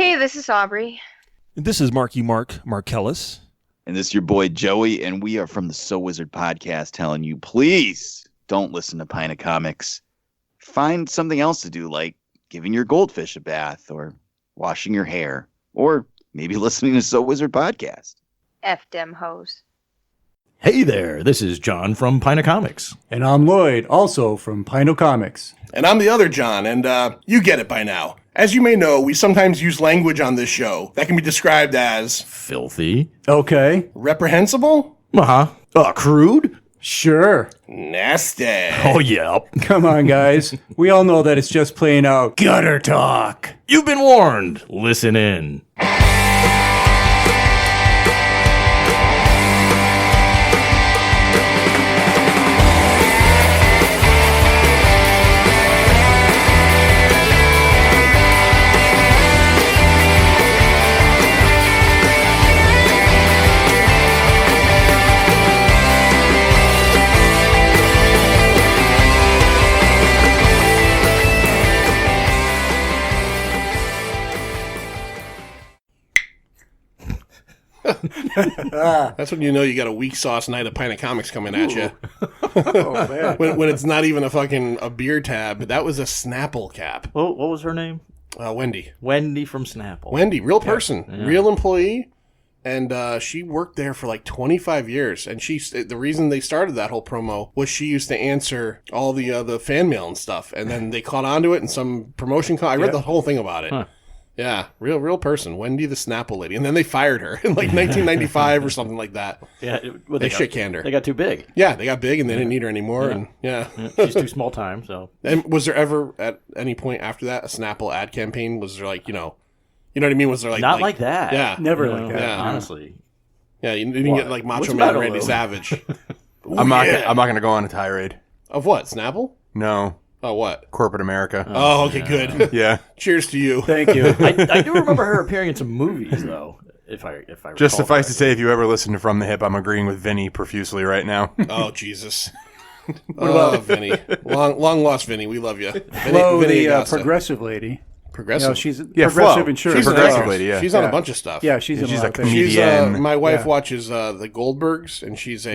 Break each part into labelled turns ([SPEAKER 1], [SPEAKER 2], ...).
[SPEAKER 1] Hey, this is Aubrey.
[SPEAKER 2] This is Marky Mark Markellis.
[SPEAKER 3] And this is your boy Joey, and we are from the So Wizard podcast telling you, please don't listen to Pint of Comics. Find something else to do, like giving your goldfish a bath, or washing your hair, or maybe listening to So Wizard podcast.
[SPEAKER 1] F dem hoes.
[SPEAKER 4] Hey there, this is John from Pint of Comics.
[SPEAKER 5] And I'm Lloyd, also from Pino Comics.
[SPEAKER 6] And I'm the other John, and you get it by now. As you may know, we sometimes use language on this show that can be described as
[SPEAKER 4] Filthy.
[SPEAKER 5] Okay,
[SPEAKER 6] reprehensible,
[SPEAKER 4] Crude.
[SPEAKER 5] sure.
[SPEAKER 6] nasty.
[SPEAKER 4] Oh, yeah.
[SPEAKER 5] Come on, guys. We all know that it's just plain out gutter talk.
[SPEAKER 4] You've been warned. Listen in.
[SPEAKER 6] That's when you know you got a weak sauce night of Pint of Comics coming at you.
[SPEAKER 5] Oh, man.
[SPEAKER 6] when it's not even a beer tab. That was a Snapple cap.
[SPEAKER 4] What was her name?
[SPEAKER 6] Wendy.
[SPEAKER 4] Wendy from Snapple.
[SPEAKER 6] Wendy, real person, real employee. And she worked there for like 25 years. And the reason they started that whole promo was she used to answer all the fan mail and stuff. And then they caught on to it in some promotion. I read the whole thing about it.
[SPEAKER 4] Huh.
[SPEAKER 6] Yeah, real person, Wendy the Snapple lady. And then they fired her in like 1995 or something like that.
[SPEAKER 4] Yeah,
[SPEAKER 6] They shit-canned her.
[SPEAKER 4] They got too big.
[SPEAKER 6] Yeah, they got big and they didn't need her anymore. And yeah.
[SPEAKER 4] She's too small time, so.
[SPEAKER 6] And was there ever at any point after that a Snapple ad campaign? Was there like, you know what I mean? Was there like
[SPEAKER 4] Not like that.
[SPEAKER 6] Yeah.
[SPEAKER 5] Never like that.
[SPEAKER 6] Yeah.
[SPEAKER 4] Honestly.
[SPEAKER 6] Yeah, you didn't get like Macho
[SPEAKER 4] What's
[SPEAKER 6] Man and
[SPEAKER 4] Metal
[SPEAKER 6] Randy
[SPEAKER 4] Lou?
[SPEAKER 6] Savage.
[SPEAKER 7] I'm not going to go on a tirade.
[SPEAKER 6] Of what? Snapple?
[SPEAKER 7] No,
[SPEAKER 6] Oh, what?
[SPEAKER 7] corporate America.
[SPEAKER 6] Oh, okay, good.
[SPEAKER 7] Yeah,
[SPEAKER 6] Cheers to you.
[SPEAKER 5] Thank you.
[SPEAKER 4] I do remember her appearing in some movies, though, if I recall
[SPEAKER 7] just suffice to
[SPEAKER 4] correctly.
[SPEAKER 7] say, if you ever listen to From the Hip, I'm agreeing with Vinny profusely right now.
[SPEAKER 6] Oh, Jesus. Vinny. Long lost Vinny. We love you.
[SPEAKER 5] Flo,
[SPEAKER 6] Vinny
[SPEAKER 5] the
[SPEAKER 6] Augusta.
[SPEAKER 5] progressive lady.
[SPEAKER 6] Progressive.
[SPEAKER 5] You know, she's
[SPEAKER 7] Yeah,
[SPEAKER 5] progressive
[SPEAKER 7] Flo.
[SPEAKER 5] insurance.
[SPEAKER 6] She's
[SPEAKER 7] progressive
[SPEAKER 6] an
[SPEAKER 7] lady, yeah.
[SPEAKER 6] She's on
[SPEAKER 5] Yeah.
[SPEAKER 6] a bunch of stuff.
[SPEAKER 5] Yeah, she's in
[SPEAKER 7] She's
[SPEAKER 5] a lot
[SPEAKER 7] a
[SPEAKER 5] of things.
[SPEAKER 6] She's
[SPEAKER 7] comedian.
[SPEAKER 6] my wife
[SPEAKER 5] Yeah.
[SPEAKER 6] watches the Goldbergs, and she's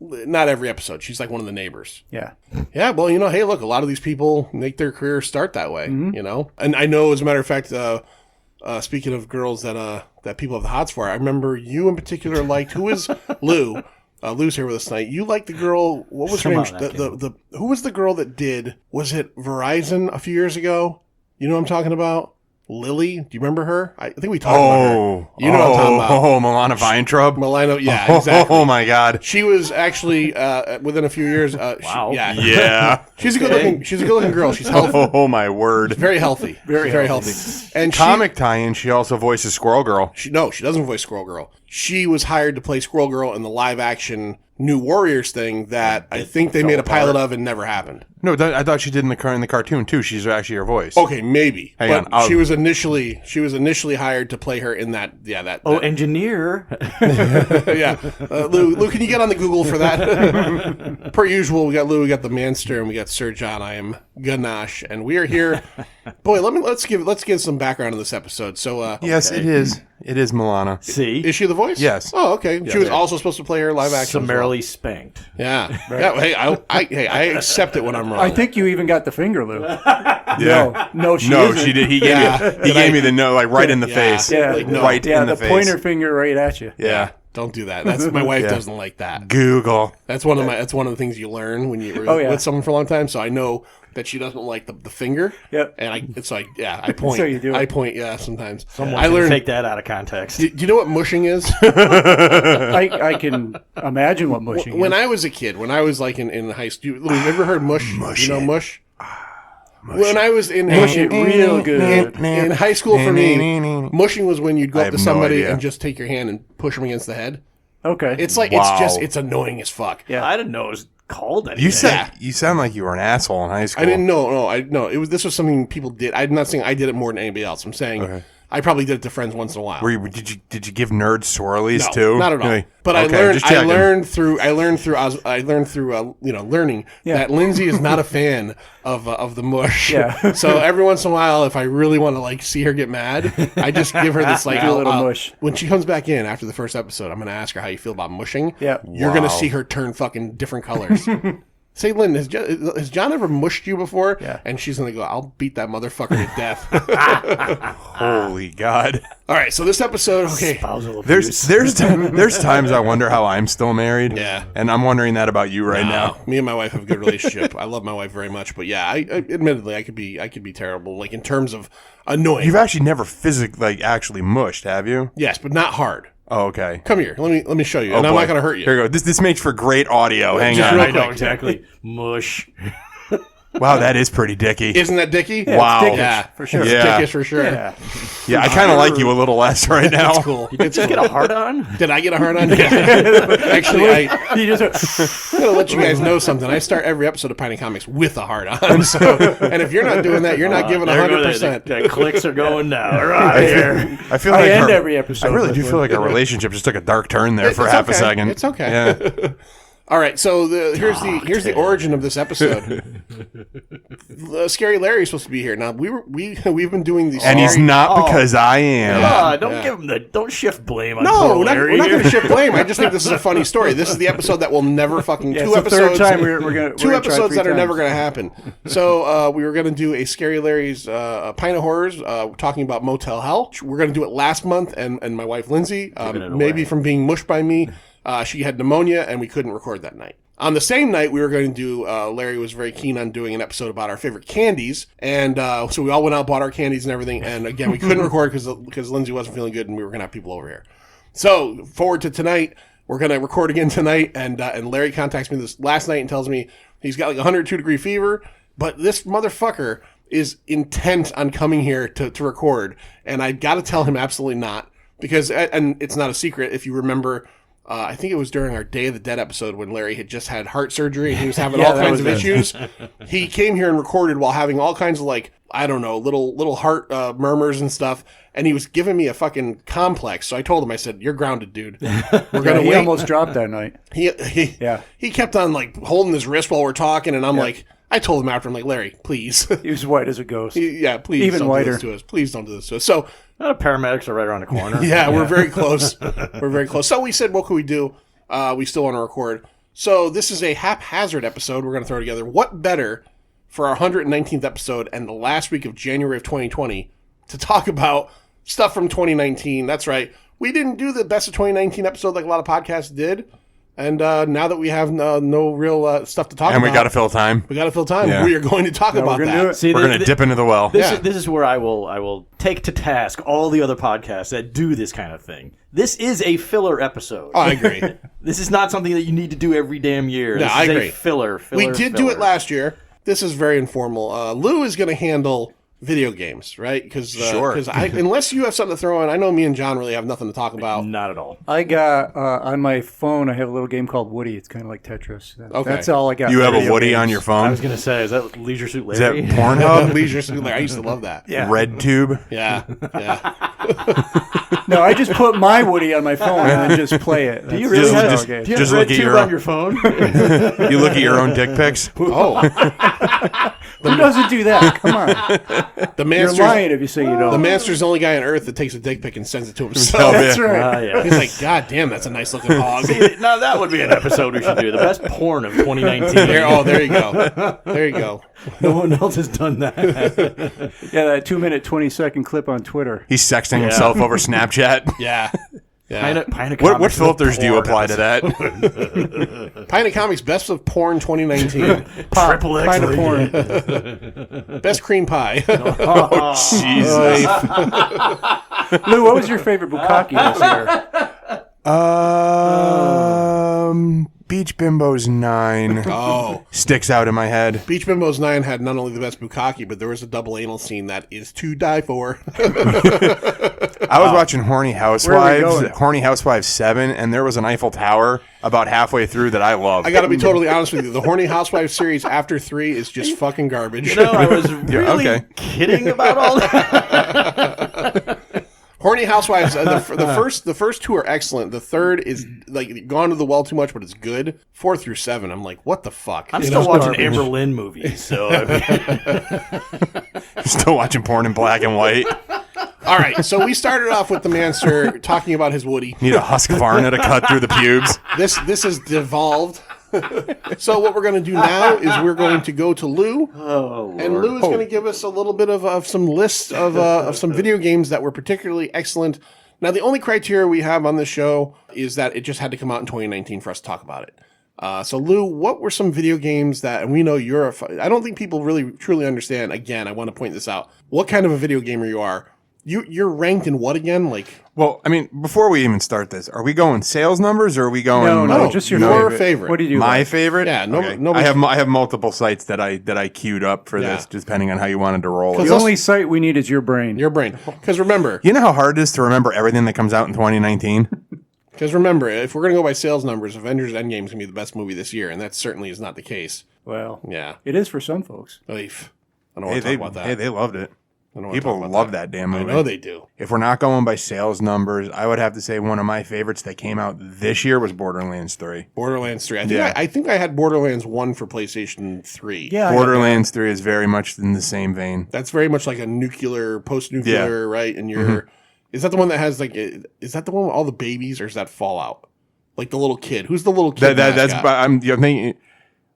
[SPEAKER 6] not every episode. She's like one of the neighbors.
[SPEAKER 5] Yeah.
[SPEAKER 6] Yeah, well, hey, look, a lot of these people make their career start that way, And I know, as a matter of fact, speaking of girls that people have the hots for, I remember you in particular liked, who is Lou? Lou's here with us tonight. You liked the girl, what was her
[SPEAKER 4] Come
[SPEAKER 6] name?
[SPEAKER 4] on, that
[SPEAKER 6] Who was the girl that was it Verizon a few years ago? You know what I'm talking about? Lily? Do you remember her? I think we talked about her. You know what I'm talking about.
[SPEAKER 7] Oh, Milana Weintraub.
[SPEAKER 6] Milano, yeah, exactly.
[SPEAKER 7] Oh my God.
[SPEAKER 6] She was actually within a few years.
[SPEAKER 4] Wow.
[SPEAKER 7] Yeah.
[SPEAKER 6] She's a good looking girl. She's healthy,
[SPEAKER 7] Oh my word.
[SPEAKER 6] very healthy, very healthy. And
[SPEAKER 7] Comic tie-in. She also voices Squirrel Girl.
[SPEAKER 6] she doesn't voice Squirrel Girl. She was hired to play Squirrel Girl in the live action New Warriors thing that I think they made a pilot of and never happened.
[SPEAKER 7] No, I thought she did in the cartoon too. She's actually her voice.
[SPEAKER 6] Okay, maybe.
[SPEAKER 7] Hang
[SPEAKER 6] But
[SPEAKER 7] on,
[SPEAKER 6] she was initially hired to play her in that. Yeah, that.
[SPEAKER 4] Oh,
[SPEAKER 6] that-
[SPEAKER 4] engineer.
[SPEAKER 6] yeah. Lou, can you get on the Google for that? Per usual, we got Lou, we got the Manster, and we got Sir John. I am Ganache, and we are here. Boy, let's give some background on this episode. So,
[SPEAKER 7] Yes, it is. It is Milana.
[SPEAKER 4] See?
[SPEAKER 6] is she the voice?
[SPEAKER 7] Yes.
[SPEAKER 6] Oh, okay. She was also supposed to play her live action. as well.
[SPEAKER 4] Summarily spanked.
[SPEAKER 6] Yeah. Yeah. Hey, I accept it when I'm wrong.
[SPEAKER 5] I think you even got the finger, Lou.
[SPEAKER 7] Yeah.
[SPEAKER 5] No, she
[SPEAKER 7] No,
[SPEAKER 5] isn't.
[SPEAKER 7] she did. He gave me the no, like right in the face.
[SPEAKER 5] Yeah,
[SPEAKER 6] Like, no.
[SPEAKER 7] Right
[SPEAKER 5] yeah,
[SPEAKER 7] in the
[SPEAKER 5] the
[SPEAKER 7] face.
[SPEAKER 5] pointer finger right at you.
[SPEAKER 7] Yeah.
[SPEAKER 6] Don't do that. That's my wife
[SPEAKER 7] Yeah.
[SPEAKER 6] doesn't like that.
[SPEAKER 7] Google.
[SPEAKER 6] That's one of the things you learn when you're
[SPEAKER 5] Oh, yeah.
[SPEAKER 6] with someone for a long time. So I know that she doesn't like the finger.
[SPEAKER 5] Yep.
[SPEAKER 6] And I point.
[SPEAKER 5] So you do it.
[SPEAKER 6] I point. Yeah. Sometimes.
[SPEAKER 4] Someone
[SPEAKER 6] I
[SPEAKER 4] can
[SPEAKER 6] learned.
[SPEAKER 4] take that out of context.
[SPEAKER 6] Do you know what mushing is?
[SPEAKER 5] I can imagine what mushing
[SPEAKER 6] When
[SPEAKER 5] is.
[SPEAKER 6] I was a kid, when I was like in high school, you ever heard mush? You know mush? When I was in
[SPEAKER 5] Mush it real good.
[SPEAKER 6] in high school, for me, mushing was when you'd go
[SPEAKER 7] I
[SPEAKER 6] up
[SPEAKER 7] have
[SPEAKER 6] to
[SPEAKER 7] no
[SPEAKER 6] somebody
[SPEAKER 7] idea.
[SPEAKER 6] and just take your hand and push them against the head.
[SPEAKER 5] Okay.
[SPEAKER 6] It's like
[SPEAKER 7] Wow.
[SPEAKER 6] it's annoying as fuck.
[SPEAKER 5] Yeah.
[SPEAKER 4] I didn't know it was called anything.
[SPEAKER 7] You sound like you were an asshole in high school.
[SPEAKER 6] I didn't know. No, this was something people did. I'm not saying I did it more than anybody else. I'm saying I probably did it to friends once in a while.
[SPEAKER 7] Did you give nerds swirlies
[SPEAKER 6] No,
[SPEAKER 7] too?
[SPEAKER 6] not at all.
[SPEAKER 7] Really?
[SPEAKER 6] But
[SPEAKER 7] Okay,
[SPEAKER 6] I learned through learning that Lindsay is not a fan of the mush.
[SPEAKER 5] Yeah.
[SPEAKER 6] So every once in a while, if I really want to like see her get mad, I just give her this like
[SPEAKER 5] Do a little mush.
[SPEAKER 6] When she comes back in after the first episode, I'm going to ask her how you feel about mushing.
[SPEAKER 5] Yeah.
[SPEAKER 6] You're going to see her turn fucking different colors. Say, Lynn, has John ever mushed you before?
[SPEAKER 5] Yeah.
[SPEAKER 6] And she's going to go, I'll beat that motherfucker to death.
[SPEAKER 7] Holy God!
[SPEAKER 6] All right, so this episode, okay.
[SPEAKER 4] Spousal abuse.
[SPEAKER 7] There's times I wonder how I'm still married.
[SPEAKER 6] Yeah.
[SPEAKER 7] and I'm wondering that about you right now.
[SPEAKER 6] Me and my wife have a good relationship. I love my wife very much, but yeah, I admittedly I could be terrible, like in terms of annoying.
[SPEAKER 7] You've actually never physically actually mushed, have you?
[SPEAKER 6] Yes, but not hard.
[SPEAKER 7] Oh, okay.
[SPEAKER 6] Come here, let me show you,
[SPEAKER 7] Oh,
[SPEAKER 6] and I'm
[SPEAKER 7] boy.
[SPEAKER 6] not gonna hurt you.
[SPEAKER 7] Here you go. This makes for great audio. Hang
[SPEAKER 6] Just
[SPEAKER 7] on.
[SPEAKER 6] real
[SPEAKER 4] I know
[SPEAKER 6] quick.
[SPEAKER 4] exactly. Mush.
[SPEAKER 7] Wow, that is pretty dicky.
[SPEAKER 6] Isn't that Dickie?
[SPEAKER 7] Wow.
[SPEAKER 5] It's dickish,
[SPEAKER 6] Yeah,
[SPEAKER 5] for sure.
[SPEAKER 6] It's
[SPEAKER 7] Yeah.
[SPEAKER 6] dickish for sure.
[SPEAKER 5] Yeah.
[SPEAKER 7] Yeah, I kind of like you a little less right now.
[SPEAKER 6] It's cool.
[SPEAKER 4] You just get a hard on?
[SPEAKER 6] Did I get a hard on? Actually,
[SPEAKER 5] You just
[SPEAKER 6] I'm gonna let you guys know something. I start every episode of Pine and Comics with a hard on. So, and if you're not doing that, you're not giving
[SPEAKER 4] There go
[SPEAKER 6] 100%.
[SPEAKER 4] the clicks are going now. Right here.
[SPEAKER 7] I feel
[SPEAKER 5] I
[SPEAKER 7] like
[SPEAKER 5] end
[SPEAKER 7] our-
[SPEAKER 5] every episode
[SPEAKER 7] I really
[SPEAKER 5] with
[SPEAKER 7] do
[SPEAKER 5] one.
[SPEAKER 7] feel like our relationship just took a dark turn there for
[SPEAKER 6] It's
[SPEAKER 7] half a
[SPEAKER 6] okay.
[SPEAKER 7] second.
[SPEAKER 6] It's okay.
[SPEAKER 7] Yeah.
[SPEAKER 6] All right, so here's the origin of this episode. Scary Larry is supposed to be here. Now we've been doing these,
[SPEAKER 7] And he's
[SPEAKER 6] scary-
[SPEAKER 7] not because I am.
[SPEAKER 4] Don't give him don't shift blame on
[SPEAKER 6] No,
[SPEAKER 4] poor
[SPEAKER 6] we're
[SPEAKER 4] Larry.
[SPEAKER 6] not going to shift blame. I just think this is a funny story. This is the episode that will never fucking
[SPEAKER 5] Yeah,
[SPEAKER 6] two
[SPEAKER 5] it's the third
[SPEAKER 6] episodes.
[SPEAKER 5] time we're gonna
[SPEAKER 6] two
[SPEAKER 5] we're gonna try
[SPEAKER 6] episodes
[SPEAKER 5] 3
[SPEAKER 6] that are never
[SPEAKER 5] times.
[SPEAKER 6] going to happen. So we were going to do a Scary Larry's Pine of Horrors, talking about Motel Hell. We're going to do it last month, and my wife Lindsay,
[SPEAKER 4] it
[SPEAKER 6] maybe
[SPEAKER 4] away.
[SPEAKER 6] from being mushed by me, she had pneumonia, and we couldn't record that night. On the same night, we were going to do, Larry was very keen on doing an episode about our favorite candies. And so we all went out, bought our candies and everything. And again, we couldn't record because Lindsay wasn't feeling good and we were going to have people over here. So forward to tonight, we're going to record again tonight. And Larry contacts me this last night and tells me he's got like 102-degree fever. But this motherfucker is intent on coming here to record. And I got to tell him absolutely not. Because, and it's not a secret, if you remember... I think it was during our Day of the Dead episode when Larry had just had heart surgery and he was having all
[SPEAKER 5] that
[SPEAKER 6] kinds of
[SPEAKER 5] was
[SPEAKER 6] issues. He came here and recorded while having all kinds of like, I don't know, little heart murmurs and stuff. And he was giving me a fucking complex. So I told him, I said, "You're grounded, dude. We're gonna
[SPEAKER 5] He
[SPEAKER 6] wait."
[SPEAKER 5] almost dropped that night.
[SPEAKER 6] He kept on like holding his wrist while we're talking, and I'm like, I told him after, I'm like, Larry, please,
[SPEAKER 5] He was white as a ghost.
[SPEAKER 6] yeah, please,
[SPEAKER 5] Even
[SPEAKER 6] don't
[SPEAKER 5] whiter.
[SPEAKER 6] do this to us. Please don't do this to us. So
[SPEAKER 4] The paramedics are right around the corner.
[SPEAKER 6] yeah, we're very close. We're very close. So we said, what could we do? We still want to record. So this is a haphazard episode we're going to throw together. What better for our 119th episode and the last week of January of 2020 to talk about stuff from 2019? That's right. We didn't do the best of 2019 episode like a lot of podcasts did. And now that we have no real stuff to talk
[SPEAKER 7] And
[SPEAKER 6] about.
[SPEAKER 7] we got to fill time.
[SPEAKER 6] We got to fill time.
[SPEAKER 7] Yeah.
[SPEAKER 6] We are going to talk
[SPEAKER 5] No, we're
[SPEAKER 6] about
[SPEAKER 5] gonna
[SPEAKER 6] that.
[SPEAKER 5] do it.
[SPEAKER 4] See,
[SPEAKER 7] We're going to dip into the well.
[SPEAKER 6] Yeah.
[SPEAKER 4] This is where I will take to task all the other podcasts that do this kind of thing. This is a filler episode.
[SPEAKER 6] Oh, I agree.
[SPEAKER 4] This is not something that you need to do every damn year.
[SPEAKER 6] No,
[SPEAKER 4] This
[SPEAKER 6] I
[SPEAKER 4] is
[SPEAKER 6] agree.
[SPEAKER 4] a filler.
[SPEAKER 6] We did do it last year. This is very informal. Lou is going to handle video games, right? Because
[SPEAKER 7] Sure.
[SPEAKER 6] unless you have something to throw in, I know me and John really have nothing to talk about.
[SPEAKER 4] Not at all.
[SPEAKER 5] I got on my phone. I have a little game called Woody. It's kind of like Tetris.
[SPEAKER 6] Okay.
[SPEAKER 5] That's all I got.
[SPEAKER 7] You have a
[SPEAKER 5] Video
[SPEAKER 7] Woody
[SPEAKER 5] games.
[SPEAKER 7] on your
[SPEAKER 4] I
[SPEAKER 7] phone?
[SPEAKER 4] was gonna say, is that Leisure Suit
[SPEAKER 7] Is that
[SPEAKER 4] Larry?
[SPEAKER 7] Pornhub?
[SPEAKER 6] Leisure Suit Larry. I used to love that.
[SPEAKER 5] Yeah.
[SPEAKER 7] Red Tube?
[SPEAKER 6] Yeah.
[SPEAKER 5] No, I just put my Woody on my phone and then just play it.
[SPEAKER 4] Do you
[SPEAKER 5] That's
[SPEAKER 4] really
[SPEAKER 5] how
[SPEAKER 4] have,
[SPEAKER 5] it goes.
[SPEAKER 4] do you
[SPEAKER 7] just
[SPEAKER 4] have
[SPEAKER 7] look
[SPEAKER 4] Red
[SPEAKER 7] at
[SPEAKER 4] Tube
[SPEAKER 7] your-
[SPEAKER 4] on your phone?
[SPEAKER 7] You look at your own dick pics?
[SPEAKER 6] Oh,
[SPEAKER 5] Who doesn't do that? Come on.
[SPEAKER 6] the
[SPEAKER 5] You're
[SPEAKER 6] master's
[SPEAKER 5] lying if you say you don't.
[SPEAKER 6] the master's the only guy on earth that takes a dick pic and sends it to himself.
[SPEAKER 7] Oh,
[SPEAKER 5] That's
[SPEAKER 7] yeah.
[SPEAKER 5] right.
[SPEAKER 4] Yeah.
[SPEAKER 6] He's like, God damn, that's a nice looking hog.
[SPEAKER 4] Now that would be an episode we should do. The best porn of 2019.
[SPEAKER 6] There you go. There you go.
[SPEAKER 4] No one else has done that.
[SPEAKER 5] Yeah, that 2-minute, 20-second clip on Twitter.
[SPEAKER 7] He's sexting himself over Snapchat.
[SPEAKER 6] Yeah.
[SPEAKER 4] Pine of
[SPEAKER 7] What
[SPEAKER 4] Comics is a
[SPEAKER 7] filters do you
[SPEAKER 4] porn
[SPEAKER 7] apply to
[SPEAKER 4] episode.
[SPEAKER 7] that?
[SPEAKER 6] Pine of Comics Best of Porn 2019.
[SPEAKER 4] Triple X.
[SPEAKER 5] Kind of
[SPEAKER 4] rated.
[SPEAKER 5] porn.
[SPEAKER 6] Best cream pie.
[SPEAKER 7] Jesus.
[SPEAKER 5] Lou, what was your favorite bukkake this year?
[SPEAKER 7] Beach Bimbo's 9
[SPEAKER 6] Oh.
[SPEAKER 7] sticks out in my head.
[SPEAKER 6] Beach Bimbo's 9 had not only the best bukkake, but there was a double anal scene that is to die for.
[SPEAKER 7] I was watching Horny
[SPEAKER 5] Where are we
[SPEAKER 7] Housewives,
[SPEAKER 5] going?
[SPEAKER 7] Horny Housewives 7, and there was an Eiffel Tower about halfway through that I loved.
[SPEAKER 6] I got to be totally honest with you. The Horny Housewives series after 3 is just fucking garbage.
[SPEAKER 4] No, I was really
[SPEAKER 7] okay.
[SPEAKER 4] kidding about all that.
[SPEAKER 6] Horny Housewives. The first two are excellent. The third is like gone to the well too much, but it's good. 4 through 7, I'm like, what the fuck?
[SPEAKER 4] I'm
[SPEAKER 6] You
[SPEAKER 4] still
[SPEAKER 6] know?
[SPEAKER 4] watching Amber Lynn movies, so I mean,
[SPEAKER 7] Still watching porn in black and white.
[SPEAKER 6] All right, so we started off with the Manster talking about his Woody.
[SPEAKER 7] Need a Husqvarna to cut through the pubes.
[SPEAKER 6] This has devolved. So what we're going to do now is we're going to go to Lou, and Lou is going to give us a little bit of some lists of some video games that were particularly excellent. Now, the only criteria we have on this show is that it just had to come out in 2019 for us to talk about it. So Lou, what were some video games that, and we know you're I don't think people really truly understand. Again, I want to point this out. What kind of a video gamer you are? You're ranked in what again? Like,
[SPEAKER 7] Well, I mean, before we even start this, are we going sales numbers or are we going?
[SPEAKER 5] No, just your
[SPEAKER 6] favorite.
[SPEAKER 5] What do you do?
[SPEAKER 7] My
[SPEAKER 5] like?
[SPEAKER 7] favorite?
[SPEAKER 6] Yeah,
[SPEAKER 7] Okay.
[SPEAKER 6] nobody-
[SPEAKER 7] I have multiple sites that I queued up for this, just depending on how you wanted to roll it.
[SPEAKER 5] The only site we need is your brain.
[SPEAKER 6] Your brain. Because remember,
[SPEAKER 7] You know how hard it is to remember everything that comes out in 2019?
[SPEAKER 6] if we're going to go by sales numbers, Avengers Endgame is going to be the best movie this year, and that certainly is not the case.
[SPEAKER 5] Well,
[SPEAKER 6] Yeah.
[SPEAKER 5] it is for some folks.
[SPEAKER 6] Oof. I don't want to talk about that.
[SPEAKER 7] Hey, they loved it.
[SPEAKER 6] I don't wanna
[SPEAKER 7] People
[SPEAKER 6] talk about
[SPEAKER 7] love that damn
[SPEAKER 6] I
[SPEAKER 7] movie.
[SPEAKER 6] know they do.
[SPEAKER 7] If we're not going by sales numbers, I would have to say one of my favorites that came out this year was Borderlands 3.
[SPEAKER 6] Borderlands 3.
[SPEAKER 7] Yeah.
[SPEAKER 6] I think I had Borderlands 1 for PlayStation 3.
[SPEAKER 5] Yeah,
[SPEAKER 7] Borderlands 3 is very much in the same vein.
[SPEAKER 6] That's very much like a nuclear, post-nuclear, right? And you're... Is that the one that has like... Is that the one with all the babies, or is that Fallout? Like the little kid. Who's the little kid?
[SPEAKER 7] That's.
[SPEAKER 6] mascot?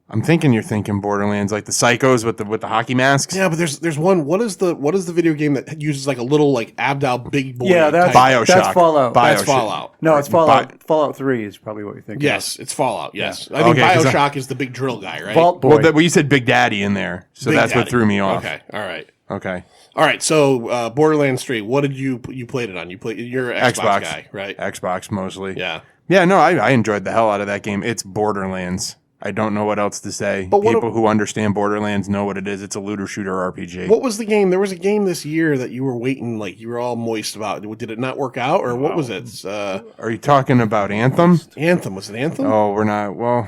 [SPEAKER 7] I'm thinking you're thinking Borderlands, like the psychos with the hockey masks.
[SPEAKER 6] Yeah, but there's one. What is the video game that uses like a little like Abdal big boy?
[SPEAKER 5] Yeah, that's
[SPEAKER 6] type-
[SPEAKER 7] BioShock.
[SPEAKER 5] That's Fallout.
[SPEAKER 6] That's
[SPEAKER 7] BioShock.
[SPEAKER 6] Fallout.
[SPEAKER 5] No, it's Fallout. Fallout 3 is probably what you're thinking.
[SPEAKER 6] Yes, it's Fallout. Yes, I think
[SPEAKER 7] Okay, 'cause
[SPEAKER 6] BioShock is the big drill guy, right?
[SPEAKER 5] Vault Boy.
[SPEAKER 7] Well, you said Big Daddy in there, so
[SPEAKER 6] Big
[SPEAKER 7] that's what
[SPEAKER 6] Daddy.
[SPEAKER 7] threw me off.
[SPEAKER 6] Okay, all right.
[SPEAKER 7] Okay.
[SPEAKER 6] All right, so Borderlands 3, what did you played it on? You're an Xbox guy, right?
[SPEAKER 7] Xbox mostly.
[SPEAKER 6] Yeah.
[SPEAKER 7] Yeah, no, I enjoyed the hell out of that game. It's Borderlands. I don't know what else to say.
[SPEAKER 6] But what
[SPEAKER 7] People who understand Borderlands know what it is. It's a looter shooter RPG.
[SPEAKER 6] What was the game? There was a game this year that you were waiting, like you were all moist about. Did it not work out, or what was it?
[SPEAKER 7] Are you talking about Anthem?
[SPEAKER 6] Anthem. Was it Anthem?
[SPEAKER 7] Oh, we're not. Well,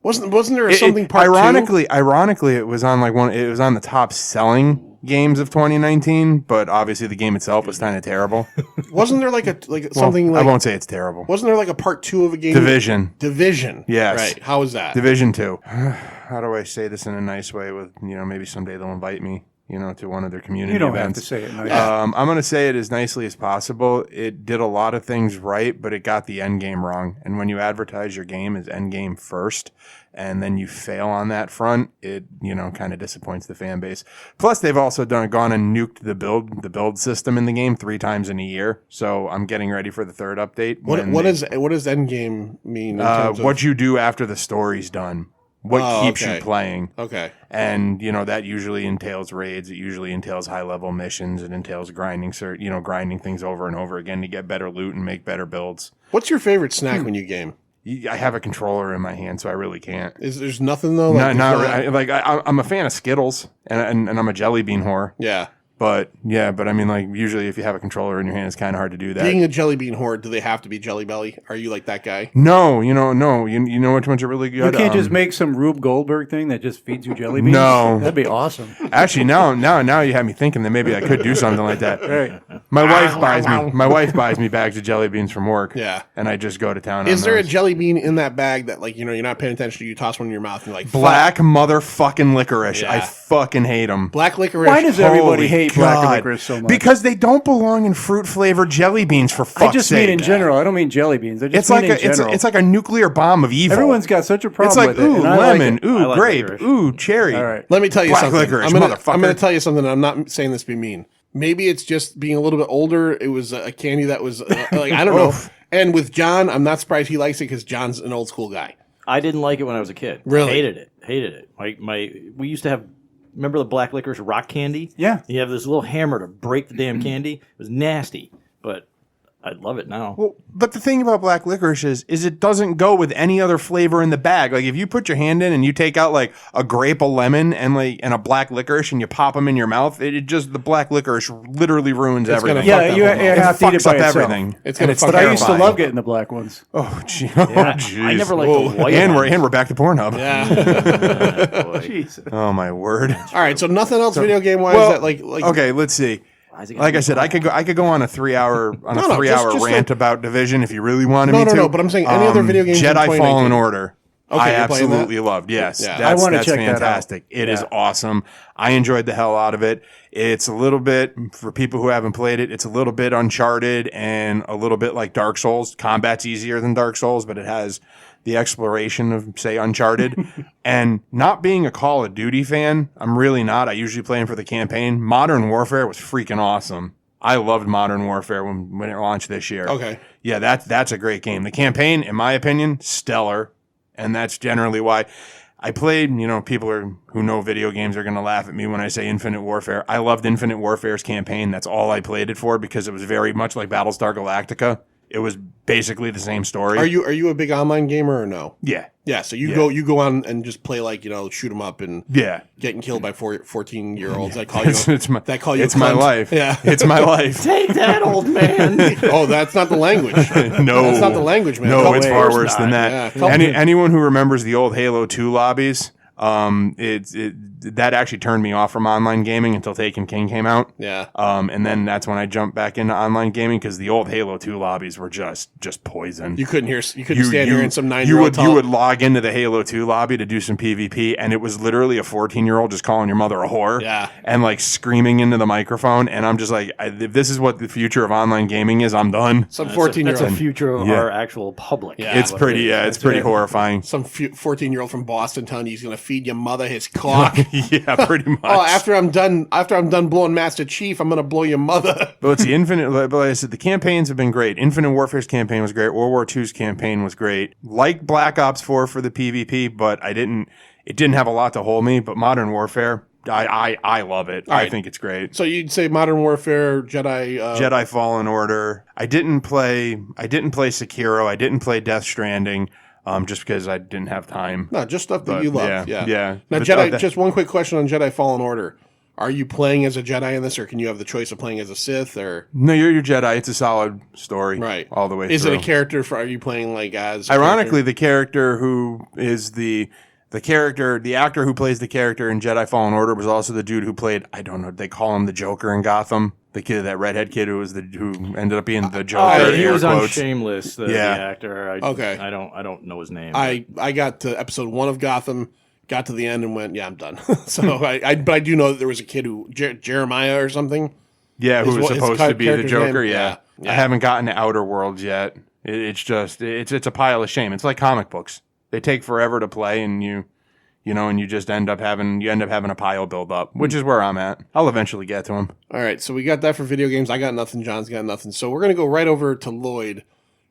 [SPEAKER 6] Wasn't there something part
[SPEAKER 7] ironically, it was on it was on the top selling games of 2019, but obviously the game itself was kind of terrible.
[SPEAKER 6] two? Wasn't there like something
[SPEAKER 7] I
[SPEAKER 6] like?
[SPEAKER 7] won't say it's terrible.
[SPEAKER 6] Wasn't there like a part 2 of a game? Division.
[SPEAKER 7] Yes.
[SPEAKER 6] Right. How was that?
[SPEAKER 7] Division 2. How do I say this in a nice way with, maybe someday they'll invite me, to one of their community
[SPEAKER 5] You don't
[SPEAKER 7] events.
[SPEAKER 5] have to say it. No,
[SPEAKER 7] I'm going to say it as nicely as possible. It did a lot of things right, but it got the end game wrong. And when you advertise your game as end game first, and then you fail on that front, it, kind of disappoints the fan base. Plus, they've also gone and nuked the build system in the game 3 times in a year. So I'm getting ready for the 3rd update.
[SPEAKER 6] What does endgame mean? In terms of,
[SPEAKER 7] what you do after the story's done. What keeps
[SPEAKER 6] okay.
[SPEAKER 7] you playing.
[SPEAKER 6] Okay.
[SPEAKER 7] And, that usually entails raids. It usually entails high-level missions. It entails grinding things over and over again to get better loot and make better builds.
[SPEAKER 6] What's your favorite snack when you game?
[SPEAKER 7] I have a controller in my hand, so I really can't.
[SPEAKER 6] There's nothing though.
[SPEAKER 7] I'm a fan of Skittles, and I'm a jelly bean whore.
[SPEAKER 6] Yeah.
[SPEAKER 7] But I mean, usually if you have a controller in your hand, it's kind of hard to do that.
[SPEAKER 6] Being a jelly bean horde, do they have to be Jelly Belly? Are you like that guy?
[SPEAKER 7] No, no. You know which ones are really good?
[SPEAKER 5] You can't just make some Rube Goldberg thing that just feeds you jelly beans?
[SPEAKER 7] No.
[SPEAKER 5] That'd be awesome.
[SPEAKER 7] Actually, now you have me thinking that maybe I could do something like that.
[SPEAKER 5] Right.
[SPEAKER 7] My wife buys me bags of jelly beans from work.
[SPEAKER 6] Yeah.
[SPEAKER 7] And I just go to town.
[SPEAKER 6] Is
[SPEAKER 7] on
[SPEAKER 6] there a
[SPEAKER 7] those.
[SPEAKER 6] jelly bean in that bag that you're not paying attention to? You toss one in your mouth and you're like
[SPEAKER 7] Black motherfucking licorice?
[SPEAKER 6] Yeah.
[SPEAKER 7] I fucking hate them.
[SPEAKER 6] black licorice.
[SPEAKER 5] Why does everybody
[SPEAKER 7] Holy
[SPEAKER 5] hate black
[SPEAKER 7] God.
[SPEAKER 5] licorice so much?
[SPEAKER 7] Because they don't belong in fruit flavored jelly beans. For fuck's
[SPEAKER 5] I just
[SPEAKER 7] sake.
[SPEAKER 5] mean in general. I don't mean jelly beans. I just
[SPEAKER 7] It's
[SPEAKER 5] mean
[SPEAKER 7] like
[SPEAKER 5] in general.
[SPEAKER 7] it's like a nuclear bomb of evil.
[SPEAKER 5] Everyone's got such a problem
[SPEAKER 7] It's like
[SPEAKER 5] with it.
[SPEAKER 7] ooh
[SPEAKER 5] and I like
[SPEAKER 7] lemon,
[SPEAKER 5] it.
[SPEAKER 7] ooh
[SPEAKER 4] I like
[SPEAKER 7] grape,
[SPEAKER 4] licorice.
[SPEAKER 7] ooh cherry.
[SPEAKER 5] All right.
[SPEAKER 6] Let me tell you
[SPEAKER 7] Black
[SPEAKER 6] something.
[SPEAKER 7] licorice,
[SPEAKER 6] I'm gonna
[SPEAKER 7] motherfucker.
[SPEAKER 6] tell you something. I'm not saying this to be mean. Maybe it's just being a little bit older. It was a candy that was I don't know.
[SPEAKER 7] Oof.
[SPEAKER 6] And with John, I'm not surprised he likes it because John's an old school guy.
[SPEAKER 4] I didn't like it when I was a kid.
[SPEAKER 6] Really?
[SPEAKER 4] Hated it. We used to have. Remember the black licorice rock candy?
[SPEAKER 5] Yeah.
[SPEAKER 4] You have this little hammer to break the damn candy. It was nasty, but I love it now.
[SPEAKER 7] Well, but the thing about black licorice is it doesn't go with any other flavor in the bag. Like if you put your hand in and you take out like a grape, a lemon, and a black licorice, and you pop them in your mouth, it just the black licorice literally ruins everything.
[SPEAKER 6] gonna
[SPEAKER 5] Yeah,
[SPEAKER 6] fuck
[SPEAKER 5] you
[SPEAKER 6] that one up.
[SPEAKER 5] have to eat it
[SPEAKER 7] fucks
[SPEAKER 5] by
[SPEAKER 7] up
[SPEAKER 5] itself.
[SPEAKER 7] everything.
[SPEAKER 6] It's gonna
[SPEAKER 7] And
[SPEAKER 6] fuck
[SPEAKER 5] But I used to
[SPEAKER 7] terrifying.
[SPEAKER 5] love getting the black ones.
[SPEAKER 7] Oh, gee.
[SPEAKER 4] Yeah,
[SPEAKER 7] jeez.
[SPEAKER 4] I never liked the white
[SPEAKER 7] and
[SPEAKER 4] ones.
[SPEAKER 7] we're back to Pornhub.
[SPEAKER 6] Yeah.
[SPEAKER 5] Jesus.
[SPEAKER 7] Oh my word.
[SPEAKER 6] All right. So nothing else video game wise
[SPEAKER 7] Well,
[SPEAKER 6] that like
[SPEAKER 7] okay, let's see. Like I said, I could go on a 3 hour
[SPEAKER 6] just
[SPEAKER 7] rant about Division if you really wanted me to.
[SPEAKER 6] No, but I'm saying any other video games in
[SPEAKER 7] Jedi
[SPEAKER 6] 2019.
[SPEAKER 7] Fallen Order.
[SPEAKER 6] Okay,
[SPEAKER 7] I
[SPEAKER 6] you're playing that?
[SPEAKER 7] absolutely loved. Yes,
[SPEAKER 6] Yeah.
[SPEAKER 5] I wanna
[SPEAKER 7] that's
[SPEAKER 5] check that out.
[SPEAKER 7] fantastic. It is awesome. I enjoyed the hell out of it. It's a little bit, for people who haven't played it, it's a little bit Uncharted and a little bit like Dark Souls. Combat's easier than Dark Souls, but it has the exploration of, say, Uncharted. And not being a Call of Duty fan, I'm really not. I usually play them for the campaign. Modern Warfare was freaking awesome. I loved Modern Warfare when it launched this year.
[SPEAKER 6] Okay.
[SPEAKER 7] Yeah, that's a great game. The campaign, in my opinion, stellar. And that's generally why I played, people who know video games are going to laugh at me when I say Infinite Warfare. I loved Infinite Warfare's campaign. That's all I played it for because it was very much like Battlestar Galactica. It was basically the same story.
[SPEAKER 6] Are you a big online gamer or no?
[SPEAKER 7] Yeah.
[SPEAKER 6] Yeah, so you go on and just play shoot 'em up and
[SPEAKER 7] Yeah.
[SPEAKER 6] getting killed by 14-year-olds that call you
[SPEAKER 7] It's my
[SPEAKER 6] cunt.
[SPEAKER 7] life.
[SPEAKER 6] Yeah.
[SPEAKER 7] It's my life.
[SPEAKER 4] Take that, old man.
[SPEAKER 6] Oh, that's not the language.
[SPEAKER 7] No.
[SPEAKER 6] That's not the language, man.
[SPEAKER 7] No,
[SPEAKER 6] Couple-
[SPEAKER 7] it's far worse than
[SPEAKER 6] Yeah,
[SPEAKER 7] that.
[SPEAKER 6] couple-
[SPEAKER 7] Anyone who remembers the old Halo 2 lobbies, that actually turned me off from online gaming until Taken King came out.
[SPEAKER 6] Yeah.
[SPEAKER 7] And then that's when I jumped back into online gaming because the old Halo 2 lobbies were just poison.
[SPEAKER 6] You couldn't stand here in some 9-year-old
[SPEAKER 7] you would log into the Halo 2 lobby to do some PvP, and it was literally a 14-year-old just calling your mother a whore.
[SPEAKER 6] Yeah.
[SPEAKER 7] And screaming into the microphone. And I'm just like, if this is what the future of online gaming is, I'm done.
[SPEAKER 6] some
[SPEAKER 4] That's a
[SPEAKER 6] 14-year-old.
[SPEAKER 4] future of
[SPEAKER 7] Yeah.
[SPEAKER 4] our actual public.
[SPEAKER 6] Yeah.
[SPEAKER 7] It's pretty horrifying.
[SPEAKER 6] Some 14-year-old from Boston telling you he's going to feed your mother his cock.
[SPEAKER 7] Yeah, pretty much.
[SPEAKER 6] Oh, after I'm done blowing Master Chief, I'm going to blow your mother.
[SPEAKER 7] But it's the but like I said, the campaigns have been great. Infinite Warfare's campaign was great. World War II's campaign was great. Like Black Ops 4 for the PvP, but it didn't have a lot to hold me. But Modern Warfare, I love it. I think it's great.
[SPEAKER 6] So you'd say Modern Warfare, Jedi...
[SPEAKER 7] Jedi Fallen Order. I didn't play Sekiro. I didn't play Death Stranding. Just because I didn't have time.
[SPEAKER 6] No, just stuff that
[SPEAKER 7] But,
[SPEAKER 6] you love.
[SPEAKER 7] yeah.
[SPEAKER 6] Now,
[SPEAKER 7] But,
[SPEAKER 6] Jedi.
[SPEAKER 7] that-
[SPEAKER 6] Just one quick question on Jedi Fallen Order: are you playing as a Jedi in this, or can you have the choice of playing as a Sith? Or
[SPEAKER 7] No, you're your Jedi. It's a solid story,
[SPEAKER 6] right
[SPEAKER 7] all the way
[SPEAKER 6] Is
[SPEAKER 7] through.
[SPEAKER 6] it a character? Are you playing as? a
[SPEAKER 7] Ironically, the character who is the actor who plays the character in Jedi Fallen Order was also the dude who played, I don't know, they call him the Joker in Gotham. The kid, that redhead kid who ended up being the Joker.
[SPEAKER 4] Oh, he
[SPEAKER 7] air
[SPEAKER 4] was on
[SPEAKER 7] quotes.
[SPEAKER 4] Shameless, the actor.
[SPEAKER 6] Okay.
[SPEAKER 4] I don't know his name.
[SPEAKER 6] I got to episode 1 of Gotham, got to the end, and went, yeah, I'm done. So but I do know that there was a kid who Jeremiah or something.
[SPEAKER 7] Yeah, who
[SPEAKER 6] Is
[SPEAKER 7] was
[SPEAKER 6] what- is
[SPEAKER 7] supposed
[SPEAKER 6] the
[SPEAKER 7] to be the
[SPEAKER 6] character's
[SPEAKER 7] Joker.
[SPEAKER 6] name?
[SPEAKER 7] Yeah.
[SPEAKER 6] Yeah.
[SPEAKER 7] I haven't gotten to Outer Worlds yet. It's a pile of shame. It's like comic books. They take forever to play, and you just end up having a pile build up, which is where I'm at. I'll eventually get to them.
[SPEAKER 6] All right, so we got that for video games. I got nothing. John's got nothing. So we're gonna go right over to Lloyd,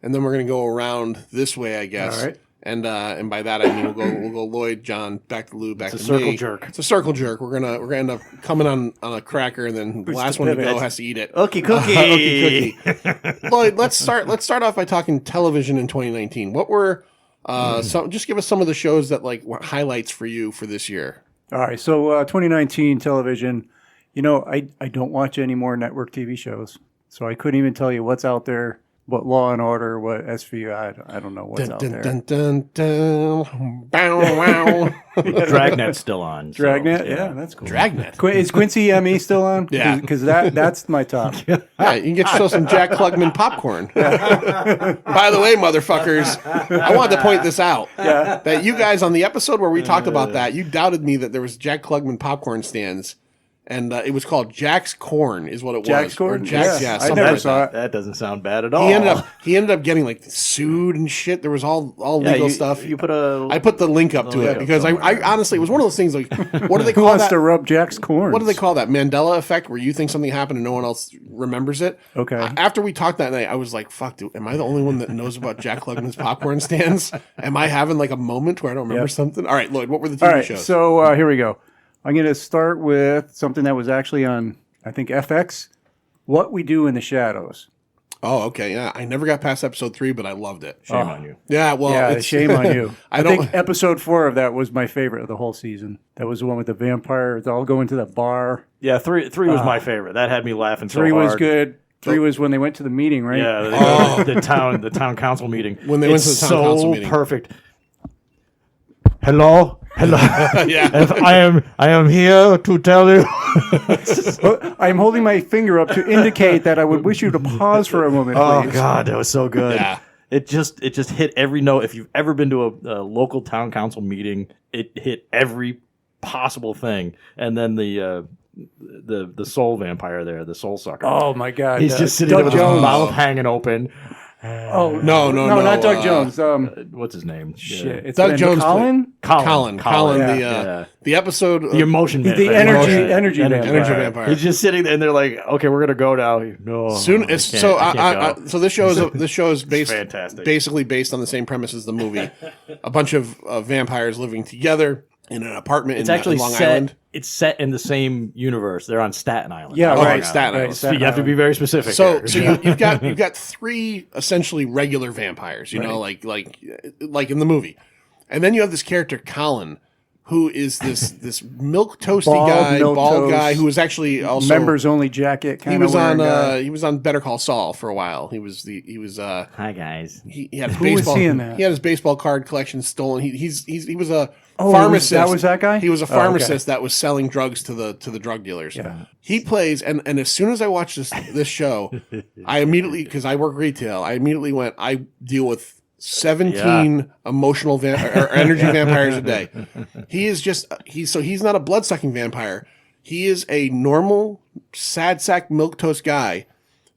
[SPEAKER 6] and then we're gonna go around this way, I guess.
[SPEAKER 5] All right.
[SPEAKER 6] And by that I mean we'll go Lloyd, John, back to Lou, back
[SPEAKER 4] It's
[SPEAKER 6] to
[SPEAKER 4] a
[SPEAKER 6] me.
[SPEAKER 4] circle jerk.
[SPEAKER 6] It's a circle jerk. We're gonna end up coming on a cracker, and then the last one to go has to eat it.
[SPEAKER 4] Ookie cookie.
[SPEAKER 6] Cookie. Lloyd, let's start off by talking television in 2019. What were just give us some of the shows that were highlights for you for this year.
[SPEAKER 5] All right, so 2019 television. I don't watch any more network TV shows, so I couldn't even tell you what's out there. What Law and Order, what SVU, I don't know what's out there.
[SPEAKER 6] Dun, dun, dun. Bow, wow.
[SPEAKER 4] Dragnet's still on. so,
[SPEAKER 5] Dragnet, yeah, that's cool.
[SPEAKER 6] Dragnet.
[SPEAKER 5] Is Quincy ME still on?
[SPEAKER 6] Yeah.
[SPEAKER 5] Because that's my top.
[SPEAKER 6] Yeah, you can get yourself some Jack Klugman popcorn. By the way, motherfuckers, I wanted to point this out.
[SPEAKER 5] Yeah.
[SPEAKER 6] That you guys on the episode where we talked about that, you doubted me that there was Jack Klugman popcorn stands. And it was called Jack's Corn, is what it was.
[SPEAKER 5] Jack's Corn?
[SPEAKER 6] Or Jack's,
[SPEAKER 5] Yeah, I
[SPEAKER 6] something
[SPEAKER 5] never
[SPEAKER 6] like
[SPEAKER 5] saw
[SPEAKER 6] that.
[SPEAKER 5] it.
[SPEAKER 4] That doesn't sound bad at all.
[SPEAKER 6] He ended up getting sued and shit. There was all legal stuff.
[SPEAKER 4] You put a.
[SPEAKER 6] I put the link up to
[SPEAKER 4] link
[SPEAKER 6] it
[SPEAKER 4] up
[SPEAKER 6] because I
[SPEAKER 4] somewhere.
[SPEAKER 6] honestly, it was one of those things what do they
[SPEAKER 5] Who
[SPEAKER 6] call
[SPEAKER 5] wants
[SPEAKER 6] that?
[SPEAKER 5] to rub Jack's corn?
[SPEAKER 6] What do they call that? Mandela effect, where you think something happened and no one else remembers it.
[SPEAKER 5] Okay.
[SPEAKER 6] After we talked that night, I was like, "Fuck, dude, am I the only one that knows about Jack Klugman's popcorn stands? Am I having a moment where I don't remember something?" All right, Lloyd, what were the TV
[SPEAKER 5] All right,
[SPEAKER 6] shows?
[SPEAKER 5] so here we go. I'm going to start with something that was actually on, I think, FX. What We Do in the Shadows.
[SPEAKER 6] Oh, okay, yeah. I never got past episode 3, but I loved it.
[SPEAKER 4] Shame on you.
[SPEAKER 6] Yeah, well,
[SPEAKER 5] Yeah,
[SPEAKER 6] it's,
[SPEAKER 5] shame on you.
[SPEAKER 6] I
[SPEAKER 5] I
[SPEAKER 6] don't-
[SPEAKER 5] think episode 4 of that was my favorite of the whole season. That was the one with the vampire. They all go into the bar.
[SPEAKER 4] Yeah, three was my favorite. That had me laughing so
[SPEAKER 5] 3
[SPEAKER 4] hard.
[SPEAKER 5] was good. 3 was when they went to the meeting, right?
[SPEAKER 4] Yeah, the town council meeting.
[SPEAKER 6] When they went to the town council meeting.
[SPEAKER 4] Perfect. Hello.
[SPEAKER 6] yeah.
[SPEAKER 4] I am here to tell you.
[SPEAKER 5] I'm holding my finger up to indicate that I would wish you to pause for a moment,
[SPEAKER 4] Oh
[SPEAKER 5] please.
[SPEAKER 4] God, that was so good.
[SPEAKER 6] Yeah.
[SPEAKER 4] It just hit every note. If you've ever been to a local town council meeting, it hit every possible thing. And then the soul vampire there, the soul sucker.
[SPEAKER 5] Oh my God!
[SPEAKER 4] He's just sitting
[SPEAKER 5] Doug
[SPEAKER 4] there with
[SPEAKER 5] Jones.
[SPEAKER 4] his mouth hanging open.
[SPEAKER 5] Oh
[SPEAKER 6] No,
[SPEAKER 5] not Doug Jones.
[SPEAKER 4] What's his name?
[SPEAKER 5] Shit, it's
[SPEAKER 6] Doug
[SPEAKER 5] been
[SPEAKER 6] Jones
[SPEAKER 5] Colin.
[SPEAKER 6] Colin,
[SPEAKER 5] Yeah.
[SPEAKER 6] the episode,
[SPEAKER 4] The emotion.
[SPEAKER 5] The
[SPEAKER 4] vampire.
[SPEAKER 5] energy vampire.
[SPEAKER 6] Energy Vampire.
[SPEAKER 4] He's just sitting there, and they're like, "Okay, we're gonna go now." No,
[SPEAKER 6] Soon,
[SPEAKER 4] I
[SPEAKER 6] it's
[SPEAKER 4] can't-
[SPEAKER 6] so.
[SPEAKER 4] I can't go.
[SPEAKER 6] So this show is based
[SPEAKER 4] fantastic.
[SPEAKER 6] basically based on the same premise as the movie. A bunch of vampires living together in an apartment
[SPEAKER 4] It's
[SPEAKER 6] in
[SPEAKER 4] actually
[SPEAKER 6] Long
[SPEAKER 4] set.
[SPEAKER 6] Island.
[SPEAKER 4] It's set in the same universe. They're on Staten Island.
[SPEAKER 5] Yeah,
[SPEAKER 6] Oh,
[SPEAKER 5] right.
[SPEAKER 6] Staten Island.
[SPEAKER 5] Right,
[SPEAKER 4] So you have to be very specific.
[SPEAKER 6] So
[SPEAKER 4] here.
[SPEAKER 6] you've got three essentially regular vampires, you know, like in the movie, and then you have this character Colin, who is this milk toasty
[SPEAKER 5] Bald,
[SPEAKER 6] guy,
[SPEAKER 5] milk
[SPEAKER 6] bald
[SPEAKER 5] toast,
[SPEAKER 6] guy who was actually also
[SPEAKER 5] members only jacket. Kind
[SPEAKER 6] He
[SPEAKER 5] of
[SPEAKER 6] was on
[SPEAKER 5] guy.
[SPEAKER 6] he was on Better Call Saul for a while. He was
[SPEAKER 4] Hi guys.
[SPEAKER 6] he had his
[SPEAKER 5] Who was
[SPEAKER 6] baseball
[SPEAKER 5] he in that?
[SPEAKER 6] he had his baseball card collection stolen. He was a
[SPEAKER 5] Oh,
[SPEAKER 6] pharmacist.
[SPEAKER 5] that was that guy?
[SPEAKER 6] He was a
[SPEAKER 5] Oh, okay.
[SPEAKER 6] pharmacist that was selling drugs to the drug dealers.
[SPEAKER 5] Yeah.
[SPEAKER 6] He plays and as soon as I watched this show, I immediately, because I work retail, I immediately went, I deal with 17 emotional or energy vampires a day. He is just he's not a blood-sucking vampire. He is a normal sad sack milquetoast guy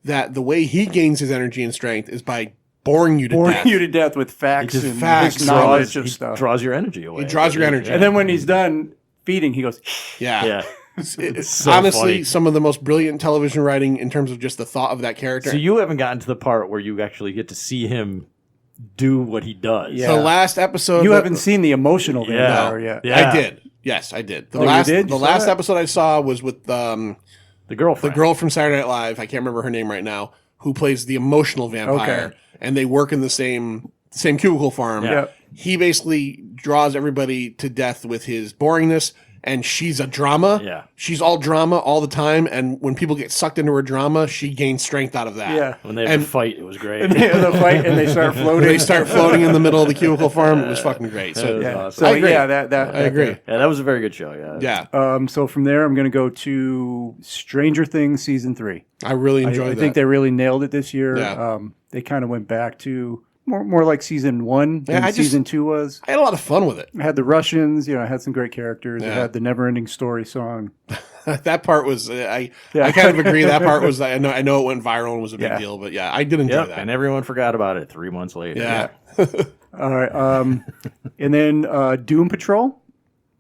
[SPEAKER 6] that the way he gains his energy and strength is by boring you to
[SPEAKER 5] boring
[SPEAKER 6] death.
[SPEAKER 5] you to death with facts
[SPEAKER 6] Just
[SPEAKER 5] and
[SPEAKER 6] facts.
[SPEAKER 5] his knowledge of
[SPEAKER 4] He
[SPEAKER 5] stuff.
[SPEAKER 4] draws your energy away.
[SPEAKER 6] He draws your energy.
[SPEAKER 5] And then when he's done feeding, he goes,
[SPEAKER 6] Yeah.
[SPEAKER 4] Yeah.
[SPEAKER 6] It's
[SPEAKER 4] so
[SPEAKER 6] honestly
[SPEAKER 4] funny.
[SPEAKER 6] some of the most brilliant television writing in terms of just the thought of that character.
[SPEAKER 4] So you haven't gotten to the part where you actually get to see him do what he does.
[SPEAKER 5] Yeah.
[SPEAKER 6] The last episode
[SPEAKER 5] you haven't seen the emotional
[SPEAKER 4] Yeah.
[SPEAKER 5] vampire yet.
[SPEAKER 4] Yeah.
[SPEAKER 6] I did. Yes, I did. The
[SPEAKER 5] Oh, you
[SPEAKER 6] last
[SPEAKER 5] did?
[SPEAKER 6] the
[SPEAKER 5] You saw
[SPEAKER 6] last
[SPEAKER 5] that?
[SPEAKER 6] episode I saw was with
[SPEAKER 4] The
[SPEAKER 6] the
[SPEAKER 4] girlfriend.
[SPEAKER 6] girl from Saturday Night Live. I can't remember her name right now. Who plays the emotional vampire?
[SPEAKER 5] Okay.
[SPEAKER 6] And they work in the same cubicle farm.
[SPEAKER 4] Yeah.
[SPEAKER 5] Yep.
[SPEAKER 6] He basically draws everybody to death with his boringness, and she's a drama.
[SPEAKER 4] Yeah.
[SPEAKER 6] She's all drama all the time, and when people get sucked into her drama, she gains strength out of that.
[SPEAKER 5] Yeah.
[SPEAKER 4] When they have
[SPEAKER 6] And-
[SPEAKER 4] to fight, it was great.
[SPEAKER 5] And they have the fight and they start
[SPEAKER 6] When
[SPEAKER 5] floating.
[SPEAKER 6] they start floating in the middle of the cubicle farm, it was fucking great. So
[SPEAKER 4] was
[SPEAKER 5] yeah.
[SPEAKER 4] awesome.
[SPEAKER 5] So
[SPEAKER 6] I agree.
[SPEAKER 5] yeah, that
[SPEAKER 6] I agree.
[SPEAKER 4] Yeah, that was a very good show. Yeah.
[SPEAKER 6] Yeah,
[SPEAKER 5] So from there, I'm going to go to Stranger Things season 3.
[SPEAKER 6] I really
[SPEAKER 5] I
[SPEAKER 6] enjoyed that.
[SPEAKER 5] think they really nailed it this year.
[SPEAKER 6] Yeah.
[SPEAKER 5] They kind of went back to more like season 1 than
[SPEAKER 6] Yeah,
[SPEAKER 5] season 2 was.
[SPEAKER 6] I had a lot of fun with it.
[SPEAKER 5] I had the Russians, I had some great characters. I
[SPEAKER 6] Yeah.
[SPEAKER 5] had the Never-Ending Story song.
[SPEAKER 6] That part was I
[SPEAKER 5] Yeah.
[SPEAKER 6] kind of agree. That part was I know it went viral and was a big
[SPEAKER 5] Yeah.
[SPEAKER 6] deal, but yeah, I did enjoy
[SPEAKER 4] Yep.
[SPEAKER 6] that.
[SPEAKER 4] And everyone forgot about it 3 months later.
[SPEAKER 6] yeah.
[SPEAKER 5] All right. And then Doom Patrol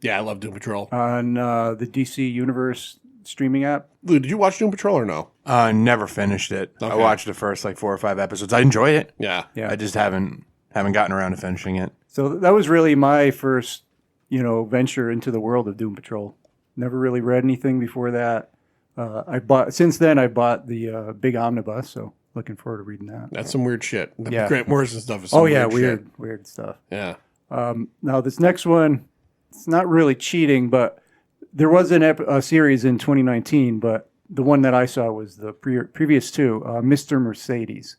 [SPEAKER 6] Yeah, I love Doom Patrol.
[SPEAKER 5] on the DC Universe streaming app.
[SPEAKER 6] Lou, did you watch Doom Patrol or no?
[SPEAKER 7] Never finished it. I
[SPEAKER 6] Okay.
[SPEAKER 7] watched the first 4 or 5 episodes. I enjoy it.
[SPEAKER 6] Yeah.
[SPEAKER 5] Yeah.
[SPEAKER 7] I just haven't gotten around to finishing it.
[SPEAKER 5] So that was really my first, venture into the world of Doom Patrol. Never really read anything before that. I bought the big omnibus, so looking forward to reading that.
[SPEAKER 6] That's some weird shit. The
[SPEAKER 5] Yeah.
[SPEAKER 6] Grant Morrison stuff is some
[SPEAKER 5] Oh yeah,
[SPEAKER 6] weird
[SPEAKER 5] weird stuff.
[SPEAKER 6] shit. Yeah.
[SPEAKER 5] Now this next one, it's not really cheating, but there was a series in 2019, but the one that I saw was the previous two, Mr. Mercedes.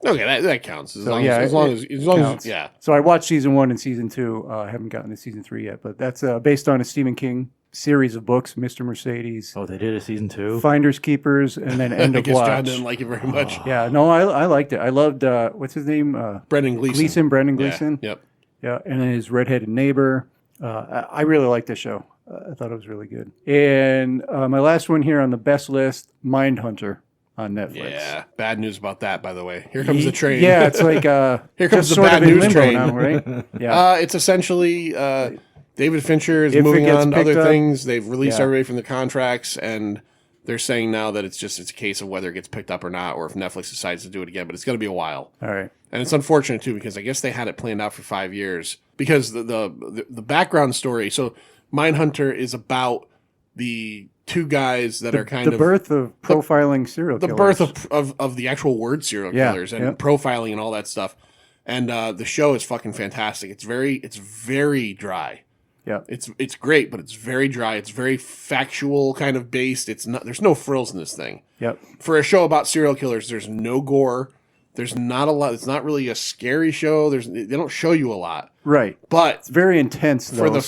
[SPEAKER 6] Okay, that counts. As
[SPEAKER 5] So,
[SPEAKER 6] long
[SPEAKER 5] yeah,
[SPEAKER 6] as long
[SPEAKER 5] it
[SPEAKER 6] as
[SPEAKER 5] counts.
[SPEAKER 6] yeah.
[SPEAKER 5] So I watched season 1 and season 2. I haven't gotten to season 3 yet, but that's based on a Stephen King series of books, Mr. Mercedes,
[SPEAKER 4] Oh, they did a season 2?
[SPEAKER 5] Finders Keepers, and then End
[SPEAKER 6] I
[SPEAKER 5] of
[SPEAKER 6] guess
[SPEAKER 5] Watch.
[SPEAKER 6] John didn't like it very much.
[SPEAKER 5] Yeah, no, I liked it. I loved what's his name?
[SPEAKER 6] Brendan Gleeson.
[SPEAKER 5] Brendan
[SPEAKER 6] Yeah,
[SPEAKER 5] Gleeson.
[SPEAKER 6] Yep.
[SPEAKER 5] Yeah, and then his redheaded neighbor. I really liked this show. I thought it was really good. And my last one here on the best list, Mindhunter on Netflix.
[SPEAKER 6] Yeah. Bad news about that, by the way. Here comes the train.
[SPEAKER 5] Yeah, it's like
[SPEAKER 6] Here comes
[SPEAKER 5] just
[SPEAKER 6] the
[SPEAKER 5] sort
[SPEAKER 6] bad
[SPEAKER 5] of in
[SPEAKER 6] news
[SPEAKER 5] limbo
[SPEAKER 6] train.
[SPEAKER 5] now, right? Yeah.
[SPEAKER 6] It's essentially David Fincher is
[SPEAKER 5] If it
[SPEAKER 6] moving
[SPEAKER 5] gets
[SPEAKER 6] on to
[SPEAKER 5] picked
[SPEAKER 6] other
[SPEAKER 5] up-
[SPEAKER 6] things. They've released
[SPEAKER 5] Yeah.
[SPEAKER 6] everybody from the contracts, and they're saying now that it's a case of whether it gets picked up or not, or if Netflix decides to do it again. But it's going to be a while,
[SPEAKER 5] All right.
[SPEAKER 6] and it's unfortunate too because I guess they had it planned out for 5 years. Because the background story, so Mindhunter is about the two guys that are kind
[SPEAKER 5] The
[SPEAKER 6] of
[SPEAKER 5] birth of profiling serial
[SPEAKER 6] the
[SPEAKER 5] killers.
[SPEAKER 6] birth of the actual word serial
[SPEAKER 5] Yeah,
[SPEAKER 6] killers and
[SPEAKER 5] yeah.
[SPEAKER 6] profiling and all that stuff. And the show is fucking fantastic. It's very dry.
[SPEAKER 5] Yeah.
[SPEAKER 6] It's great, but it's very dry. It's very factual kind of based. There's no frills in this thing.
[SPEAKER 5] Yep.
[SPEAKER 6] For a show about serial killers, there's no gore. There's not a lot. It's not really a scary show. They don't show you a lot,
[SPEAKER 5] Right.
[SPEAKER 6] but
[SPEAKER 5] It's very intense, though.
[SPEAKER 6] For the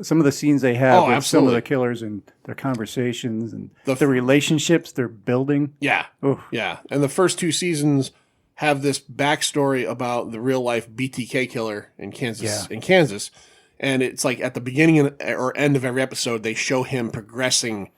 [SPEAKER 5] some of the scenes they have
[SPEAKER 6] Oh,
[SPEAKER 5] with some of
[SPEAKER 6] absolutely.
[SPEAKER 5] the killers and their conversations and
[SPEAKER 6] The
[SPEAKER 5] the
[SPEAKER 6] f-
[SPEAKER 5] relationships they're building.
[SPEAKER 6] yeah,
[SPEAKER 5] Oof.
[SPEAKER 6] yeah. And the first 2 seasons have this backstory about the real life BTK killer in Kansas.
[SPEAKER 5] Yeah.
[SPEAKER 6] In Kansas, and it's like at the beginning or end of every episode, they show him progressing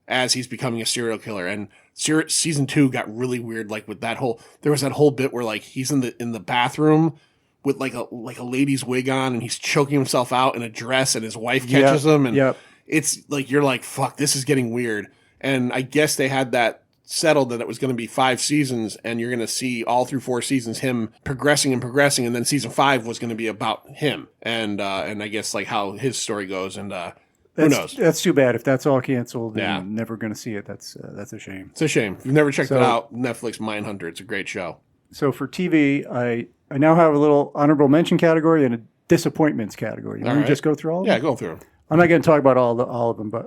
[SPEAKER 6] as he's becoming a serial killer. And season 2 got really weird. Like with there was that whole bit where like he's in the bathroom with like a lady's wig on, and he's choking himself out in a dress, and his wife catches him, and
[SPEAKER 5] Yep.
[SPEAKER 6] it's like you're like, fuck, this is getting weird. And I guess they had that settled that it was going to be 5 seasons, and you're going to see all through 4 seasons him progressing, and then season 5 was going to be about him, and I guess like how his story goes, and who knows?
[SPEAKER 5] That's too bad. If that's all canceled,
[SPEAKER 6] Yeah.
[SPEAKER 5] and never going to see it. That's a shame.
[SPEAKER 6] It's a shame. If you've never checked
[SPEAKER 5] So-
[SPEAKER 6] it out, Netflix Mindhunter. It's a great show.
[SPEAKER 5] So for TV, I now have a little honorable mention category and a disappointments category. You want me
[SPEAKER 6] right.
[SPEAKER 5] to just go through all of
[SPEAKER 6] Yeah,
[SPEAKER 5] them?
[SPEAKER 6] go through them.
[SPEAKER 5] I'm not going to talk about all of them, but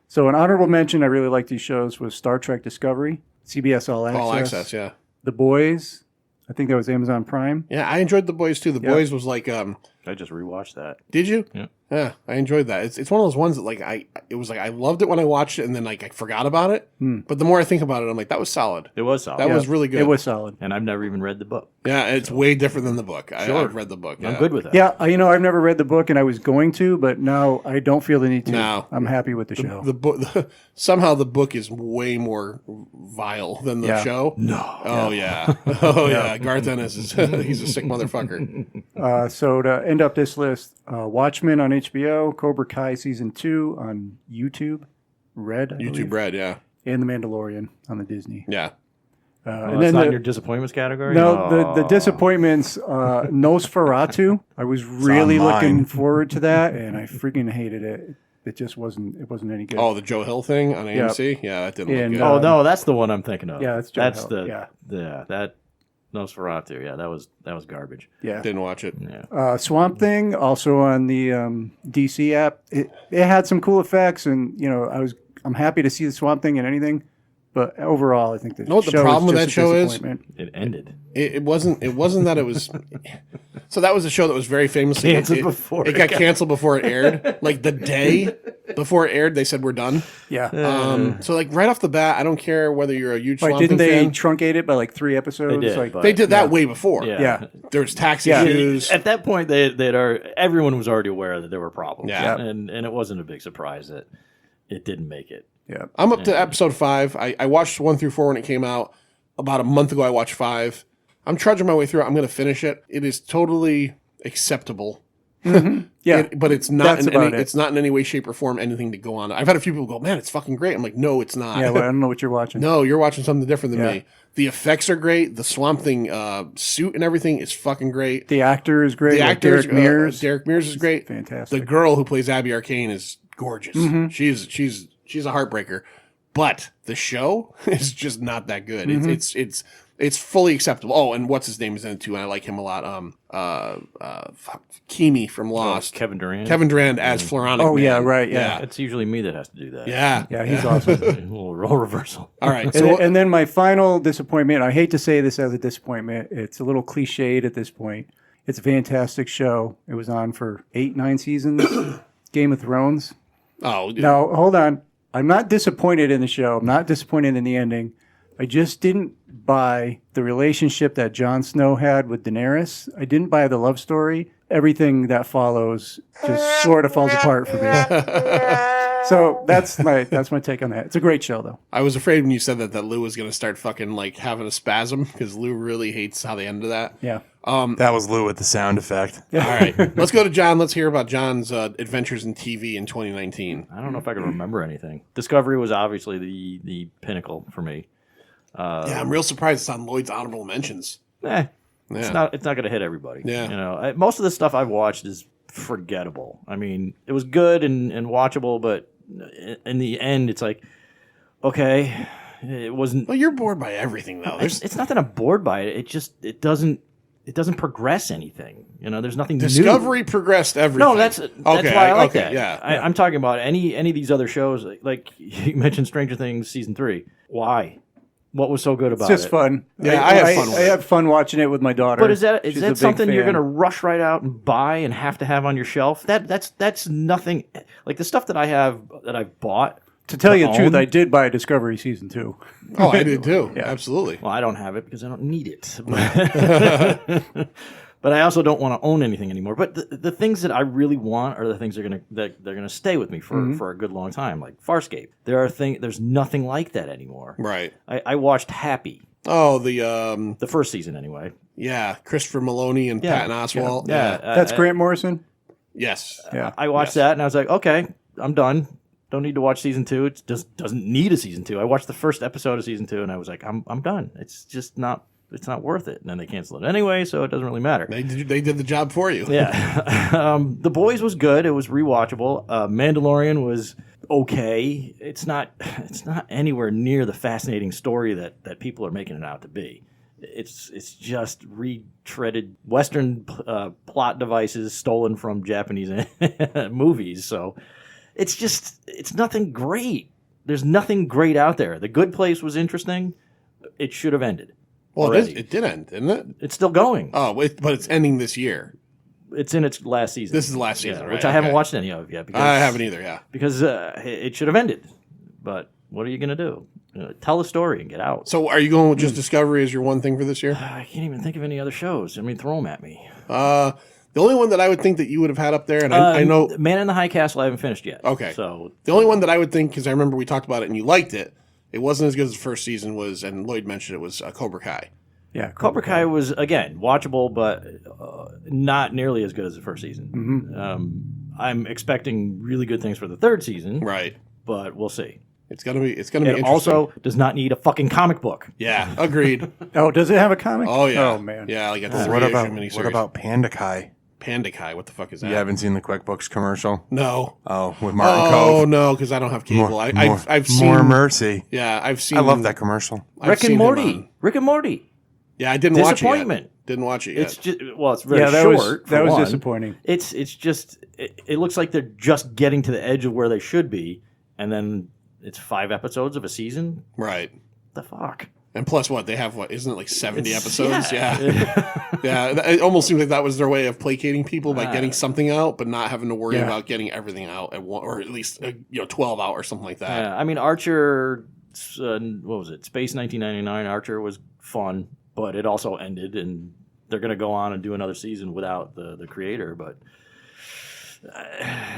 [SPEAKER 5] so an honorable mention I really liked these shows was Star Trek Discovery, CBS All Access,
[SPEAKER 6] All Access, yeah.
[SPEAKER 5] The Boys. I think that was Amazon Prime.
[SPEAKER 6] Yeah, I enjoyed The Boys too. The
[SPEAKER 5] Yeah.
[SPEAKER 6] Boys was like,
[SPEAKER 4] I just rewatched that.
[SPEAKER 6] did you?
[SPEAKER 4] Yeah.
[SPEAKER 6] Yeah, I enjoyed that. It's one of those ones that like it was like I loved it when I watched it, and then like I forgot about it. But the more I think about it, I'm like, that was solid.
[SPEAKER 4] It was solid.
[SPEAKER 6] That was really good.
[SPEAKER 5] It was solid.
[SPEAKER 4] And I've never even read the book.
[SPEAKER 6] Yeah, it's way different than the book.
[SPEAKER 4] Sure.
[SPEAKER 6] I've read the book.
[SPEAKER 4] I'm
[SPEAKER 6] yeah.
[SPEAKER 4] good with that.
[SPEAKER 5] Yeah, I've never read the book, and I was going to, but now I don't feel the need to.
[SPEAKER 6] No.
[SPEAKER 5] I'm happy with the show.
[SPEAKER 6] The book somehow the book is way more vile than the
[SPEAKER 5] Yeah.
[SPEAKER 6] show.
[SPEAKER 4] No.
[SPEAKER 6] Oh yeah. Oh yeah. Garth Ennis is he's a sick motherfucker.
[SPEAKER 5] So to end up this list, Watchmen on HBO, Cobra Kai season 2 on YouTube, Red, I
[SPEAKER 6] YouTube
[SPEAKER 5] believe,
[SPEAKER 6] Red, yeah.
[SPEAKER 5] and The Mandalorian on the Disney.
[SPEAKER 6] Yeah.
[SPEAKER 4] Oh,
[SPEAKER 5] And
[SPEAKER 4] that's
[SPEAKER 5] then
[SPEAKER 4] not
[SPEAKER 5] the-
[SPEAKER 4] in your disappointments category?
[SPEAKER 5] No, the
[SPEAKER 4] Oh.
[SPEAKER 5] disappointments. Nosferatu. I was really
[SPEAKER 7] on
[SPEAKER 5] looking
[SPEAKER 7] mine.
[SPEAKER 5] forward to that, and I freaking hated it. It just wasn't. It wasn't any good.
[SPEAKER 6] Oh, the Joe Hill thing on AMC? Yeah, that didn't
[SPEAKER 5] And,
[SPEAKER 6] look good.
[SPEAKER 4] Oh, no, that's the one I'm thinking of.
[SPEAKER 5] Yeah, that's Joe
[SPEAKER 4] That's
[SPEAKER 5] Hill,
[SPEAKER 4] that Nosferatu. Yeah, that was garbage.
[SPEAKER 5] yeah.
[SPEAKER 6] Didn't watch it.
[SPEAKER 4] Yeah.
[SPEAKER 5] Swamp Thing, also on the DC app. It had some cool effects, and I'm happy to see the Swamp Thing in anything. But overall, I think the
[SPEAKER 6] know what the
[SPEAKER 5] show
[SPEAKER 6] problem
[SPEAKER 5] is
[SPEAKER 6] with
[SPEAKER 5] just
[SPEAKER 6] that
[SPEAKER 5] a
[SPEAKER 6] show is?
[SPEAKER 5] disappointment.
[SPEAKER 4] It ended.
[SPEAKER 6] It wasn't that it was so that was a show that was very famously
[SPEAKER 4] Canceled before
[SPEAKER 6] it got canceled before it aired. Like the day before it aired, they said we're done.
[SPEAKER 5] Yeah.
[SPEAKER 6] So like right off the bat, I don't care whether you're a huge
[SPEAKER 5] Like,
[SPEAKER 6] Swamp
[SPEAKER 5] didn't
[SPEAKER 6] Thing
[SPEAKER 5] they
[SPEAKER 6] fan.
[SPEAKER 5] truncate it by like 3 episodes?
[SPEAKER 4] They did,
[SPEAKER 5] Like,
[SPEAKER 4] but-
[SPEAKER 6] They did that way before.
[SPEAKER 4] Yeah.
[SPEAKER 5] yeah.
[SPEAKER 6] There was tax
[SPEAKER 5] Yeah.
[SPEAKER 6] issues.
[SPEAKER 4] At that point, everyone was already aware that there were problems.
[SPEAKER 6] Yeah.
[SPEAKER 4] And it wasn't a big surprise that it didn't make it.
[SPEAKER 5] Yeah.
[SPEAKER 6] I'm up to episode 5. I watched 1 through 4 when it came out. About a month ago, I watched 5. I'm trudging my way through it. I'm going to finish it. It is totally acceptable.
[SPEAKER 5] Yeah.
[SPEAKER 6] But it's not
[SPEAKER 5] That's
[SPEAKER 6] in
[SPEAKER 5] about
[SPEAKER 6] any,
[SPEAKER 5] it.
[SPEAKER 6] it's not in any way, shape, or form anything to go on. I've had a few people go, "Man, it's fucking great." I'm like, "No, it's not."
[SPEAKER 5] Yeah, well, I don't know what you're watching.
[SPEAKER 6] No, you're watching something different than
[SPEAKER 5] Yeah.
[SPEAKER 6] me. The effects are great. The Swamp Thing suit and everything is fucking great.
[SPEAKER 5] The actor is great.
[SPEAKER 6] The
[SPEAKER 5] like
[SPEAKER 6] actors,
[SPEAKER 5] Derek
[SPEAKER 6] Mears
[SPEAKER 5] Mears.
[SPEAKER 6] is great.
[SPEAKER 5] Fantastic.
[SPEAKER 6] The girl who plays Abby Arcane is gorgeous.
[SPEAKER 5] Mm-hmm.
[SPEAKER 6] She's a heartbreaker. But the show is just not that good.
[SPEAKER 5] Mm-hmm.
[SPEAKER 6] It's fully acceptable. Oh, and what's his name is in it too, and I like him a lot. Keamy from Lost.
[SPEAKER 4] Kevin Durant.
[SPEAKER 6] Kevin Durant as Floronic
[SPEAKER 5] Oh,
[SPEAKER 6] Man.
[SPEAKER 5] yeah, right, yeah.
[SPEAKER 4] It's usually me that has to do that.
[SPEAKER 6] Yeah.
[SPEAKER 5] Yeah, he's awesome.
[SPEAKER 4] A little role reversal.
[SPEAKER 6] All right.
[SPEAKER 5] And,
[SPEAKER 6] So
[SPEAKER 5] and then my final disappointment, I hate to say this as a disappointment, it's a little cliched at this point. It's a fantastic show. It was on for 8-9 seasons. Game of Thrones. Now, hold on. I'm not disappointed in the show. I'm not disappointed in the ending. I just didn't buy the relationship that Jon Snow had with Daenerys. I didn't buy the love story. Everything that follows just sort of falls apart for me. So that's my take on that. It's a great show, though.
[SPEAKER 6] I was afraid when you said that Lou was going to start fucking like having a spasm because Lou really hates how they ended that.
[SPEAKER 5] Yeah.
[SPEAKER 7] That was Lou with the sound effect.
[SPEAKER 6] All right. Let's go to John. Let's hear about John's adventures in TV in 2019.
[SPEAKER 4] I don't know if I can remember anything. Discovery was obviously the pinnacle for me.
[SPEAKER 6] Yeah, I'm real surprised it's on Lloyd's honorable mentions.
[SPEAKER 4] It's
[SPEAKER 6] Yeah.
[SPEAKER 4] not going to hit everybody.
[SPEAKER 6] Yeah.
[SPEAKER 4] Most of the stuff I've watched is forgettable. I mean, it was good and watchable, but in the end, it's like, okay, it wasn't.
[SPEAKER 6] Well, you're bored by everything though.
[SPEAKER 4] It's not that I'm bored by it. It doesn't progress anything. There's nothing
[SPEAKER 6] Discovery
[SPEAKER 4] new.
[SPEAKER 6] progressed everything.
[SPEAKER 4] No, that's why I like that.
[SPEAKER 6] Yeah,
[SPEAKER 4] I'm talking about any of these other shows. Like you mentioned, Stranger Things season 3. Why? What was so good about
[SPEAKER 5] It's just
[SPEAKER 4] it?
[SPEAKER 5] fun.
[SPEAKER 6] Yeah, I have fun with
[SPEAKER 5] I
[SPEAKER 6] it.
[SPEAKER 5] have fun watching it with my daughter.
[SPEAKER 4] But is that
[SPEAKER 5] She's a big
[SPEAKER 4] something you're
[SPEAKER 5] fan.
[SPEAKER 4] going to rush right out and buy and have to have on your shelf? That's nothing. Like the stuff that I've bought.
[SPEAKER 5] To tell you the truth,
[SPEAKER 4] own?
[SPEAKER 5] I did buy Discovery Season 2.
[SPEAKER 6] Oh, I did too. Absolutely.
[SPEAKER 4] Well, I don't have it because I don't need it. But I also don't want to own anything anymore. But the things that I really want are the things that they're gonna stay with me for a good long time, like Farscape. There's nothing like that anymore.
[SPEAKER 6] Right.
[SPEAKER 4] I watched Happy,
[SPEAKER 6] Oh, the
[SPEAKER 4] the first season anyway.
[SPEAKER 6] Christopher Maloney and Patton Oswalt.
[SPEAKER 4] Yeah,
[SPEAKER 5] That's Grant Morrison?
[SPEAKER 6] Yes.
[SPEAKER 5] Yeah.
[SPEAKER 4] I watched that and I was like, okay, I'm done. Don't need to watch season 2. It just doesn't need a season 2. I watched the first episode of season 2 and I was like, I'm done. It's just not. It's not worth it. And then they canceled it anyway, so it doesn't really matter.
[SPEAKER 6] They did the job for you.
[SPEAKER 4] Yeah. The Boys was good. It was rewatchable. Mandalorian was okay. It's not anywhere near the fascinating story that people are making it out to be. It's just retreaded Western plot devices stolen from Japanese movies. So it's nothing great. There's nothing great out there. The Good Place was interesting. It should have ended.
[SPEAKER 6] Well,
[SPEAKER 4] already.
[SPEAKER 6] it did end, didn't it?
[SPEAKER 4] It's still going.
[SPEAKER 6] Oh, but it's ending this year.
[SPEAKER 4] It's in its last season.
[SPEAKER 6] This is the last season,
[SPEAKER 4] Yeah,
[SPEAKER 6] right?
[SPEAKER 4] which I haven't
[SPEAKER 6] Okay.
[SPEAKER 4] watched any of yet. Because,
[SPEAKER 6] I haven't either, yeah.
[SPEAKER 4] Because it should have ended. But what are you going to do? Tell a story and get out.
[SPEAKER 6] So are you going with just Discovery as your one thing for this year?
[SPEAKER 4] I can't even think of any other shows. I mean, throw them at me.
[SPEAKER 6] The only one that I would think that you would have had up there, and I know
[SPEAKER 4] Man in the High Castle I haven't finished yet.
[SPEAKER 6] Okay.
[SPEAKER 4] So
[SPEAKER 6] the only one that I would think, because I remember we talked about it and you liked it, it wasn't as good as the first season was, and Lloyd mentioned it, was Cobra Kai.
[SPEAKER 5] Yeah.
[SPEAKER 4] Cobra Kai was, again, watchable, but not nearly as good as the first season. I'm expecting really good things for the third season,
[SPEAKER 6] Right.
[SPEAKER 4] but we'll see.
[SPEAKER 6] It's gonna be
[SPEAKER 4] It
[SPEAKER 6] interesting.
[SPEAKER 4] also does not need a fucking comic book.
[SPEAKER 6] Yeah, agreed.
[SPEAKER 5] Oh, does it have a comic?
[SPEAKER 6] Oh yeah.
[SPEAKER 5] Oh, man.
[SPEAKER 6] Yeah, like a
[SPEAKER 7] What
[SPEAKER 6] three-issue
[SPEAKER 7] about
[SPEAKER 6] miniseries.
[SPEAKER 7] Panda Kai?
[SPEAKER 6] Panda Kai? What the fuck is that?
[SPEAKER 7] You haven't seen the QuickBooks commercial?
[SPEAKER 6] No.
[SPEAKER 7] Oh, with Martin
[SPEAKER 6] Oh
[SPEAKER 7] Cove.
[SPEAKER 6] no, because I don't have cable. I've seen.
[SPEAKER 7] More Mercy.
[SPEAKER 6] Yeah, I've seen.
[SPEAKER 7] I love that commercial.
[SPEAKER 6] I've
[SPEAKER 4] Rick
[SPEAKER 6] seen
[SPEAKER 4] and
[SPEAKER 6] him
[SPEAKER 4] Morty.
[SPEAKER 6] on-
[SPEAKER 4] Yet.
[SPEAKER 6] Yeah, I didn't watch it yet.
[SPEAKER 4] Disappointment.
[SPEAKER 6] Didn't watch it yet.
[SPEAKER 4] It's just it's very
[SPEAKER 5] Yeah, that
[SPEAKER 4] short.
[SPEAKER 5] was, that
[SPEAKER 4] for
[SPEAKER 5] was
[SPEAKER 4] one.
[SPEAKER 5] disappointing.
[SPEAKER 4] It's just it looks like they're just getting to the edge of where they should be, and then it's 5 episodes of a season.
[SPEAKER 6] Right.
[SPEAKER 4] The fuck.
[SPEAKER 6] And plus, what they have? What isn't it like 70
[SPEAKER 4] It's-
[SPEAKER 6] episodes? Yeah. It almost seems like that was their way of placating people by getting something out, but not having to worry
[SPEAKER 5] Yeah.
[SPEAKER 6] about getting everything out at one, or at least 12 out or something like that.
[SPEAKER 4] Yeah, I mean Archer. What was it? Space 1999. Archer was fun, but it also ended, and they're going to go on and do another season without the creator. But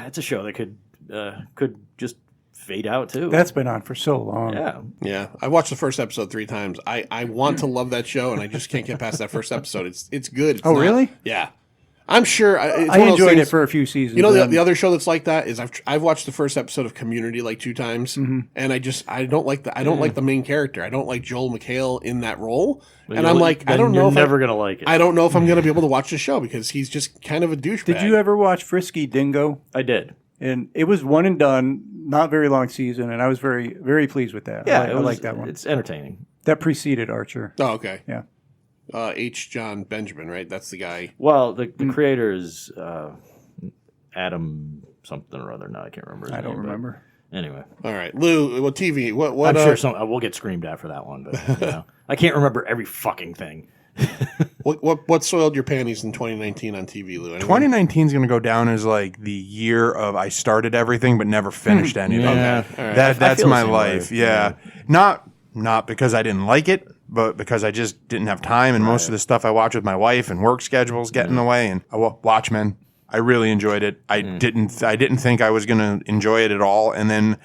[SPEAKER 4] it's a show that could just fade out too.
[SPEAKER 5] That's been on for so long.
[SPEAKER 4] yeah.
[SPEAKER 6] Yeah, I watched the first episode 3 times. I want to love that show, and I just can't get past that first episode. It's good. It's
[SPEAKER 5] Oh,
[SPEAKER 6] not-
[SPEAKER 5] really?
[SPEAKER 6] Yeah, I'm sure. It's
[SPEAKER 5] I
[SPEAKER 6] one of those
[SPEAKER 5] enjoyed
[SPEAKER 6] things-
[SPEAKER 5] it for a few seasons.
[SPEAKER 6] You know,
[SPEAKER 5] then.
[SPEAKER 6] the other show that's like that is I've watched the first episode of Community like 2 times, and I don't like the main character. I don't like Joel McHale in that role, and I'm like, I don't know
[SPEAKER 4] You're
[SPEAKER 6] if
[SPEAKER 4] never going to like it.
[SPEAKER 6] I don't know if I'm going to be able to watch the show because he's just kind of a douchebag.
[SPEAKER 5] Did you ever watch Frisky Dingo?
[SPEAKER 4] I did.
[SPEAKER 5] And it was one and done, not very long season, and I was very, very pleased with that.
[SPEAKER 4] Yeah,
[SPEAKER 5] I like that one.
[SPEAKER 4] It's entertaining.
[SPEAKER 5] That preceded Archer.
[SPEAKER 6] Oh, okay.
[SPEAKER 5] Yeah.
[SPEAKER 6] H. John Benjamin, right? That's the guy.
[SPEAKER 4] Well, the creator is Adam something or other. No, I can't remember. His
[SPEAKER 5] I don't
[SPEAKER 4] name, but
[SPEAKER 5] remember.
[SPEAKER 4] Anyway,
[SPEAKER 6] All right, Lou. What TV? What?
[SPEAKER 4] I'm sure we'll get screamed at for that one, but I can't remember every fucking thing.
[SPEAKER 6] What soiled your panties in 2019 on TV, Lou? Anyone?
[SPEAKER 7] 2019 is going to go down as like the year of I started everything but never finished anything.
[SPEAKER 4] Yeah.
[SPEAKER 6] All right.
[SPEAKER 7] That's
[SPEAKER 4] feel the
[SPEAKER 7] my
[SPEAKER 4] same
[SPEAKER 7] life.
[SPEAKER 4] way.
[SPEAKER 7] Yeah. Not because I didn't like it, but because I just didn't have time, and most of the stuff I watch with my wife and work schedules get in the way. And Watchmen, I really enjoyed it. I didn't think I was going to enjoy it at all, and then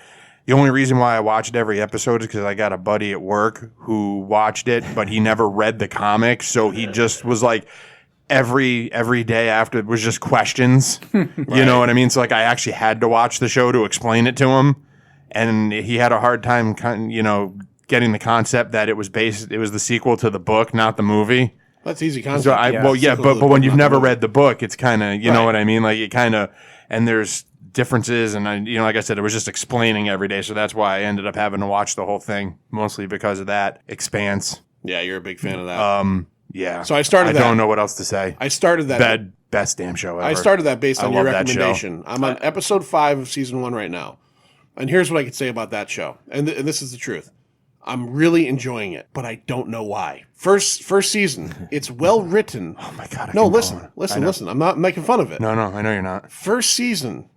[SPEAKER 7] the only reason why I watched every episode is because I got a buddy at work who watched it, but he never read the comic, so he just was like every day after it was just questions. You know what I mean? So like I actually had to watch the show to explain it to him, and he had a hard time getting the concept that it was the sequel to the book, not the movie.
[SPEAKER 6] That's easy concept.
[SPEAKER 7] So but when you've never read the book, it's kind of know what I mean. Like it kind of, and there's differences, and like I said, it was just explaining every day. So that's why I ended up having to watch the whole thing, mostly because of that. Expanse.
[SPEAKER 6] Yeah, you're a big fan of that.
[SPEAKER 7] Yeah.
[SPEAKER 6] So I started
[SPEAKER 7] I
[SPEAKER 6] that.
[SPEAKER 7] don't know what else to say.
[SPEAKER 6] I started that.
[SPEAKER 7] Best damn show ever.
[SPEAKER 6] I started that based
[SPEAKER 7] I
[SPEAKER 6] on your
[SPEAKER 7] love that show.
[SPEAKER 6] recommendation. I'm on episode 5 of season 1 right now, and here's what I could say about that show. And this is the truth. I'm really enjoying it, but I don't know why. First season, it's well written.
[SPEAKER 7] Oh my god!
[SPEAKER 6] No, listen. I'm not making fun of it.
[SPEAKER 7] No, I know you're not.
[SPEAKER 6] First season,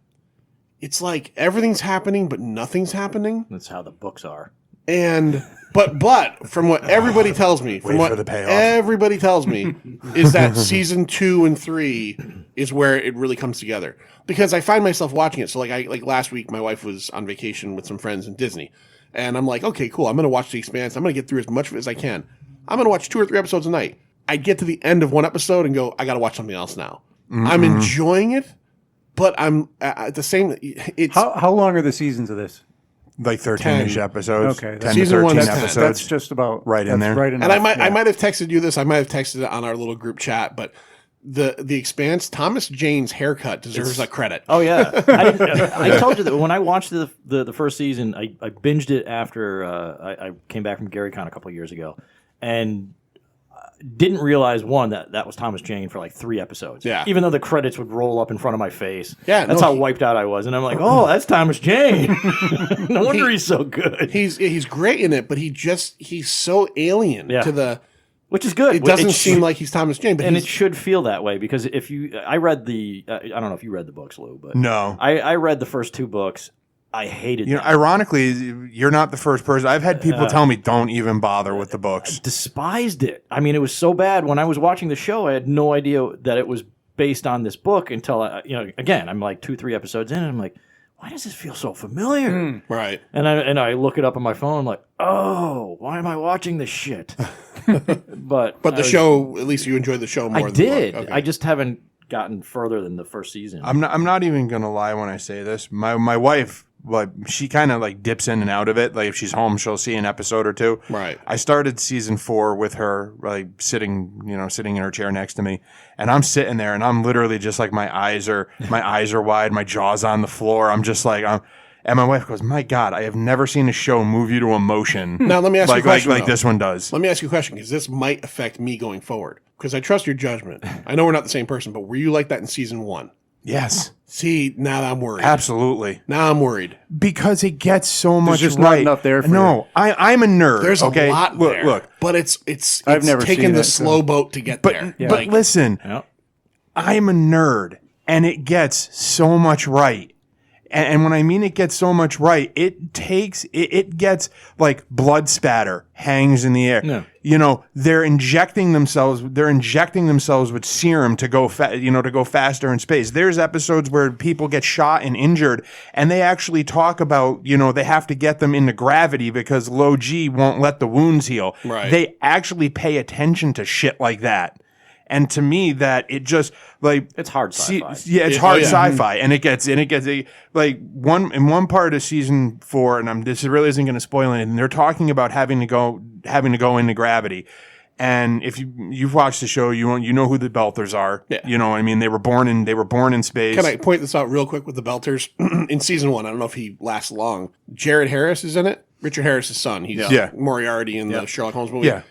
[SPEAKER 6] it's like everything's happening, but nothing's happening.
[SPEAKER 4] That's how the books are.
[SPEAKER 6] And but from what everybody tells me,
[SPEAKER 7] Wait for the payoff.
[SPEAKER 6] everybody tells me is that season 2 and 3 is where it really comes together. Because I find myself watching it. So like last week, my wife was on vacation with some friends in Disney, and I'm like, okay, cool. I'm gonna watch The Expanse. I'm gonna get through as much of it as I can. I'm gonna watch 2 or 3 episodes a night. I get to the end of one episode and go, I gotta watch something else now.
[SPEAKER 7] Mm-hmm.
[SPEAKER 6] I'm enjoying it, but I'm at the same. It's
[SPEAKER 5] How long are the seasons of this?
[SPEAKER 7] Like 13-ish episodes.
[SPEAKER 5] Okay,
[SPEAKER 7] 10 to
[SPEAKER 6] Season
[SPEAKER 7] 13
[SPEAKER 6] one's
[SPEAKER 7] episodes.
[SPEAKER 5] That's just about
[SPEAKER 7] Right in there.
[SPEAKER 5] Right in
[SPEAKER 6] and I
[SPEAKER 5] there.
[SPEAKER 6] might have texted you this. I might have texted it on our little group chat, but the Expanse, Thomas Jane's haircut deserves a credit.
[SPEAKER 4] Oh yeah, I told you that when I watched the first season, I binged it after I came back from GaryCon a couple of years ago, and didn't realize that was Thomas Jane for like 3 episodes.
[SPEAKER 6] Yeah.
[SPEAKER 4] Even though the credits would roll up in front of my face.
[SPEAKER 6] Yeah,
[SPEAKER 4] That's
[SPEAKER 6] no,
[SPEAKER 4] how wiped out I was, and I'm like, oh, that's Thomas Jane. No wonder he's so good.
[SPEAKER 6] He's great in it, but he's so alien
[SPEAKER 4] Yeah.
[SPEAKER 6] to the.
[SPEAKER 4] Which is good.
[SPEAKER 6] It doesn't
[SPEAKER 4] It
[SPEAKER 6] seem
[SPEAKER 4] should-
[SPEAKER 6] like he's Thomas Jane, but
[SPEAKER 4] and it
[SPEAKER 6] he's,
[SPEAKER 4] should feel that way because if you, I read I don't know if you read the books, Lou, but
[SPEAKER 7] No.
[SPEAKER 4] I read the first 2 books. I hated
[SPEAKER 7] You know,
[SPEAKER 4] them.
[SPEAKER 7] ironically, you're not the first person. I've had people tell me don't even bother with the books.
[SPEAKER 4] Despised it. I mean, it was so bad. When I was watching the show, I had no idea that it was based on this book until again, I'm like 2-3 episodes in, and I'm like, why does this feel so familiar?
[SPEAKER 6] right.
[SPEAKER 4] And I look it up on my phone, I'm like, oh, why am I watching this shit? But
[SPEAKER 6] But the show, at least you enjoyed the show more.
[SPEAKER 4] I
[SPEAKER 6] than the book.
[SPEAKER 4] did.
[SPEAKER 6] Okay.
[SPEAKER 4] I just haven't gotten further than the first season.
[SPEAKER 7] I'm not even gonna lie when I say this. My wife, like, she kind of like dips in and out of it. Like if she's home, she'll see an episode or 2.
[SPEAKER 6] Right.
[SPEAKER 7] I started season 4 with her, like sitting in her chair next to me, and I'm sitting there, and I'm literally just like my eyes are wide, my jaw's on the floor. I'm just like and my wife goes, "My God, I have never seen a show move you to emotion."
[SPEAKER 6] Now let me ask you a question.
[SPEAKER 7] like
[SPEAKER 6] though.
[SPEAKER 7] this one does.
[SPEAKER 6] Let me ask you a question because this might affect me going forward. Because I trust your judgment. I know we're not the same person, but were you like that in season 1?
[SPEAKER 7] Yes,
[SPEAKER 6] See, now I'm worried.
[SPEAKER 7] absolutely.
[SPEAKER 6] Now I'm worried.
[SPEAKER 7] Because it gets so much
[SPEAKER 5] just
[SPEAKER 7] right.
[SPEAKER 5] not enough there for
[SPEAKER 7] no, I'm a nerd.
[SPEAKER 6] There's
[SPEAKER 7] okay?
[SPEAKER 6] a lot
[SPEAKER 7] look,
[SPEAKER 6] there.
[SPEAKER 7] Look,
[SPEAKER 6] but it's
[SPEAKER 5] I've never
[SPEAKER 6] taken
[SPEAKER 5] seen
[SPEAKER 6] the
[SPEAKER 5] it, so-
[SPEAKER 6] slow boat to get there.
[SPEAKER 5] Yeah.
[SPEAKER 7] but
[SPEAKER 6] Like,
[SPEAKER 7] listen,
[SPEAKER 4] Yeah.
[SPEAKER 7] I'm a nerd, and it gets so much right. And when I mean it gets so much right, it gets like blood spatter hangs in the air.
[SPEAKER 4] Yeah.
[SPEAKER 7] You know, they're injecting themselves with serum to go to go faster in space. There's episodes where people get shot and injured, and they actually talk about, they have to get them into gravity because low G won't let the wounds heal.
[SPEAKER 6] Right.
[SPEAKER 7] They actually pay attention to shit like that. And to me, that it just like
[SPEAKER 4] It's hard sci-fi.
[SPEAKER 7] it's
[SPEAKER 6] Yeah,
[SPEAKER 7] hard
[SPEAKER 6] oh, yeah.
[SPEAKER 7] sci-fi, and it gets like one part of season 4, and this really isn't going to spoil anything. They're talking about having to go into gravity, and if you've watched the show, you know who the Belters are.
[SPEAKER 6] Yeah.
[SPEAKER 7] You know, I mean, they were born in space.
[SPEAKER 6] Can I point this out real quick with the Belters? In season 1, I don't know if he lasts long. Jared Harris is in it. Richard Harris's son. He's
[SPEAKER 7] Yeah.
[SPEAKER 6] Moriarty in the Sherlock Holmes movie.
[SPEAKER 7] Yeah.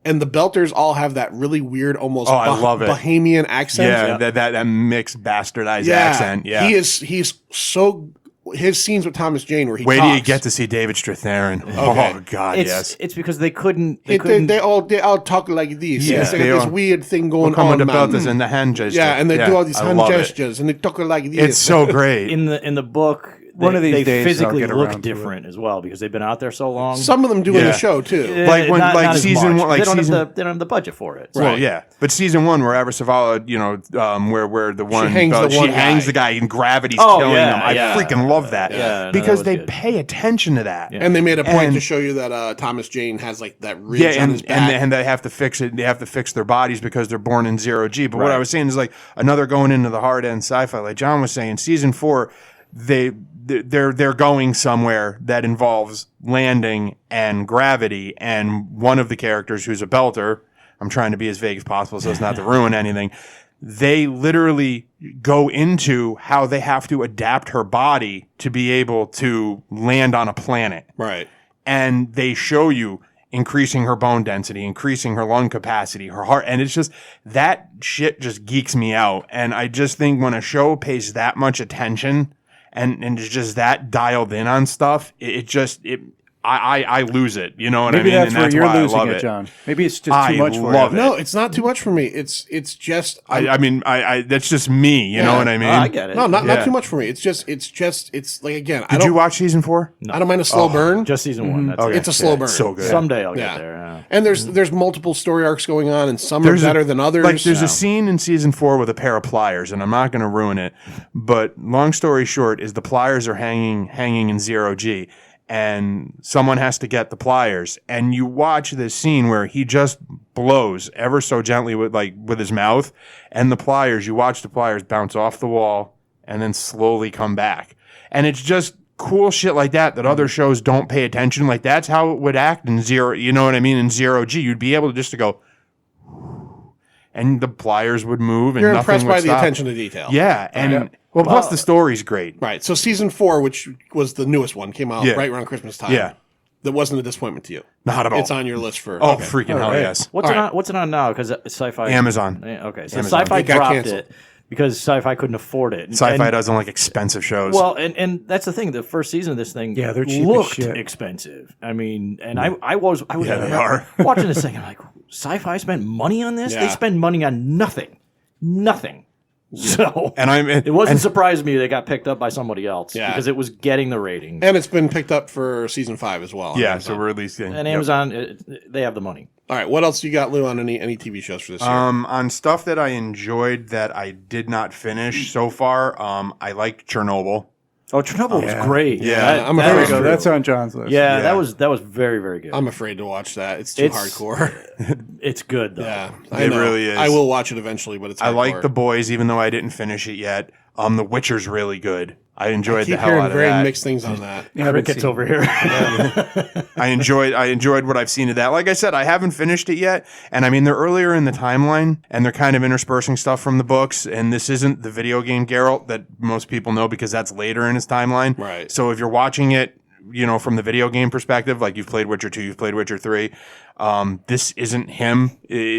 [SPEAKER 6] And the Belters all have that really weird, almost
[SPEAKER 7] I love it.
[SPEAKER 6] Bahamian accent.
[SPEAKER 7] Yeah, that mixed bastardized accent. Yeah.
[SPEAKER 6] He's so his scenes with Thomas Jane where he
[SPEAKER 7] Wait
[SPEAKER 6] talks.
[SPEAKER 7] till you get to see David Strathairn.
[SPEAKER 6] Okay.
[SPEAKER 7] Oh God, yes.
[SPEAKER 4] It's because they couldn't.
[SPEAKER 6] They all talk like this.
[SPEAKER 7] Yeah,
[SPEAKER 6] It's like
[SPEAKER 7] they
[SPEAKER 6] this
[SPEAKER 7] all-
[SPEAKER 6] weird thing going
[SPEAKER 7] Come
[SPEAKER 6] on,
[SPEAKER 7] with the
[SPEAKER 6] man.
[SPEAKER 7] Belters and the hand gestures.
[SPEAKER 6] Yeah, and they do all these
[SPEAKER 7] I
[SPEAKER 6] hand
[SPEAKER 7] love it.
[SPEAKER 6] gestures and they talk like this.
[SPEAKER 7] It's so great.
[SPEAKER 4] in the book.
[SPEAKER 5] One of these
[SPEAKER 4] they
[SPEAKER 5] days I'll
[SPEAKER 4] physically
[SPEAKER 5] get
[SPEAKER 4] look
[SPEAKER 5] around to it.
[SPEAKER 4] different as well because they've been out there so long.
[SPEAKER 6] Some of them do in
[SPEAKER 7] Yeah.
[SPEAKER 6] the show too.
[SPEAKER 7] Like when- like
[SPEAKER 4] as
[SPEAKER 7] season
[SPEAKER 4] much.
[SPEAKER 7] one- like
[SPEAKER 4] they don't
[SPEAKER 7] season-
[SPEAKER 4] have they don't have the budget for it.
[SPEAKER 6] Right.
[SPEAKER 7] Well, yeah, but season 1 where Avasarala, where the one
[SPEAKER 6] hangs the
[SPEAKER 7] she
[SPEAKER 6] one
[SPEAKER 7] hangs
[SPEAKER 6] guy.
[SPEAKER 7] the guy and gravity's
[SPEAKER 4] Oh,
[SPEAKER 7] killing
[SPEAKER 4] yeah,
[SPEAKER 7] him. I
[SPEAKER 4] yeah.
[SPEAKER 7] freaking love that
[SPEAKER 4] Yeah, no,
[SPEAKER 7] because
[SPEAKER 4] that was
[SPEAKER 7] they
[SPEAKER 4] good.
[SPEAKER 7] pay attention to that.
[SPEAKER 4] Yeah.
[SPEAKER 6] And they made a point
[SPEAKER 7] And-
[SPEAKER 6] to show you that Thomas Jane has like that ridge
[SPEAKER 7] Yeah,
[SPEAKER 6] on his back.
[SPEAKER 7] and they have to fix it. They have to fix their bodies because they're born in 0G. But what
[SPEAKER 4] Right.
[SPEAKER 7] I was saying is like another going into the hard end sci-fi. Like John was saying, season 4, they're going somewhere that involves landing and gravity, and one of the characters who's a Belter. I'm trying to be as vague as possible so as not to ruin anything. They literally go into how they have to adapt her body to be able to land on a planet.
[SPEAKER 6] right.
[SPEAKER 7] And they show you increasing her bone density, increasing her lung capacity, her heart. And it's just, that shit just geeks me out. And I just think when a show pays that much attention and is just that dialed in on stuff, I lose it. You know what
[SPEAKER 5] Maybe
[SPEAKER 7] I mean?
[SPEAKER 5] that's
[SPEAKER 7] And
[SPEAKER 5] where you're
[SPEAKER 7] why I
[SPEAKER 5] losing
[SPEAKER 7] love
[SPEAKER 5] it, John. Maybe it's just
[SPEAKER 7] I
[SPEAKER 5] too much for
[SPEAKER 7] love
[SPEAKER 5] you.
[SPEAKER 7] it.
[SPEAKER 6] No, it's not too much for me. It's just
[SPEAKER 7] I mean, I that's just me. You know
[SPEAKER 6] Yeah.
[SPEAKER 7] what I mean?
[SPEAKER 4] I get it.
[SPEAKER 6] no, not
[SPEAKER 7] Yeah.
[SPEAKER 6] too much for me. It's like again. I
[SPEAKER 7] Did
[SPEAKER 6] don't
[SPEAKER 7] you watch season 4?
[SPEAKER 6] I don't mind a slow burn.
[SPEAKER 4] Just season one. That's
[SPEAKER 7] Okay.
[SPEAKER 4] it.
[SPEAKER 6] It's a slow burn.
[SPEAKER 7] So good.
[SPEAKER 4] Someday I'll
[SPEAKER 6] Yeah.
[SPEAKER 4] get there. Yeah.
[SPEAKER 6] And there's multiple story arcs going on, and some
[SPEAKER 7] There's
[SPEAKER 6] are
[SPEAKER 7] a-
[SPEAKER 6] better than others.
[SPEAKER 7] Like there's a scene in season 4 with a pair of pliers, and I'm not going to ruin it. But long story short, is the pliers are hanging in 0G, and someone has to get the pliers, and you watch this scene where he just blows ever so gently with his mouth, and the pliers. You watch the pliers bounce off the wall and then slowly come back, and it's just cool shit like that other shows don't pay attention. Like that's how it would act in zero. You know what I mean? In 0G, you'd be able to go. And the pliers would move, and
[SPEAKER 6] You're
[SPEAKER 7] nothing
[SPEAKER 6] impressed
[SPEAKER 7] would
[SPEAKER 6] by the
[SPEAKER 7] stop.
[SPEAKER 6] attention to detail.
[SPEAKER 7] Yeah, and well, plus the story's great.
[SPEAKER 6] Right. So season 4, which was the newest one, came out
[SPEAKER 7] Yeah.
[SPEAKER 6] right around Christmas time.
[SPEAKER 7] Yeah,
[SPEAKER 6] That wasn't a disappointment to you.
[SPEAKER 7] not at all.
[SPEAKER 6] It's on your list for.
[SPEAKER 7] Oh,
[SPEAKER 6] okay.
[SPEAKER 7] freaking hell
[SPEAKER 5] right.
[SPEAKER 7] yes!
[SPEAKER 4] What's
[SPEAKER 6] All
[SPEAKER 4] it
[SPEAKER 6] right.
[SPEAKER 4] on? What's it on now? Because Sci-Fi.
[SPEAKER 7] Amazon.
[SPEAKER 4] Okay, so
[SPEAKER 7] Amazon.
[SPEAKER 4] Sci-Fi
[SPEAKER 6] It got
[SPEAKER 4] dropped
[SPEAKER 6] canceled.
[SPEAKER 4] it because Sci-Fi couldn't afford it.
[SPEAKER 7] Sci-fi
[SPEAKER 4] And-
[SPEAKER 7] doesn't like expensive shows.
[SPEAKER 4] Well, and that's the thing. The first season of this thing,
[SPEAKER 5] Yeah, they're cheap as
[SPEAKER 4] looked
[SPEAKER 5] shit.
[SPEAKER 4] expensive. I mean, and I was
[SPEAKER 7] Yeah, they are.
[SPEAKER 4] watching this thing. I'm like, Sci-Fi spent money on this. They
[SPEAKER 6] Yeah.
[SPEAKER 4] spend money on nothing. So
[SPEAKER 7] and I'm
[SPEAKER 4] it wasn't surprising me they got picked up by somebody else
[SPEAKER 6] Yeah.
[SPEAKER 4] because it was getting the ratings.
[SPEAKER 6] And it's been picked up for season 5 as well. on
[SPEAKER 7] yeah.
[SPEAKER 6] Amazon.
[SPEAKER 7] So we're releasing
[SPEAKER 4] And Amazon, they have the money.
[SPEAKER 6] All right. What else you got, Lou, on any TV shows for this year?
[SPEAKER 7] On stuff that I enjoyed that I did not finish so far. I liked Chernobyl.
[SPEAKER 4] Oh, Chernobyl was great.
[SPEAKER 7] Yeah,
[SPEAKER 6] I'm
[SPEAKER 4] that
[SPEAKER 6] afraid
[SPEAKER 5] There
[SPEAKER 4] was
[SPEAKER 5] you go.
[SPEAKER 6] true.
[SPEAKER 5] That's on John's list.
[SPEAKER 4] yeah,
[SPEAKER 7] Yeah.
[SPEAKER 4] that was very, very good.
[SPEAKER 6] I'm afraid to watch that. It's too
[SPEAKER 4] It's-
[SPEAKER 6] hardcore.
[SPEAKER 4] It's good though.
[SPEAKER 6] Yeah,
[SPEAKER 7] It really is.
[SPEAKER 6] I will watch it eventually, but it's.
[SPEAKER 7] I like
[SPEAKER 6] hardcore.
[SPEAKER 7] The Boys, even though I didn't finish it yet. The Witcher's really good. I enjoyed
[SPEAKER 6] Keep
[SPEAKER 7] the hell
[SPEAKER 6] hearing
[SPEAKER 7] out of
[SPEAKER 6] very
[SPEAKER 7] that.
[SPEAKER 6] mixed things on that.
[SPEAKER 5] Yeah, I haven't
[SPEAKER 4] Crickets
[SPEAKER 5] seen
[SPEAKER 4] over here.
[SPEAKER 7] I enjoyed what I've seen of that. Like I said, I haven't finished it yet, and I mean they're earlier in the timeline, and they're kind of interspersing stuff from the books. And this isn't the video game Geralt that most people know because that's later in his timeline.
[SPEAKER 6] Right.
[SPEAKER 7] So if you're watching it, from the video game perspective, like you've played Witcher 2, you've played Witcher 3, this isn't him.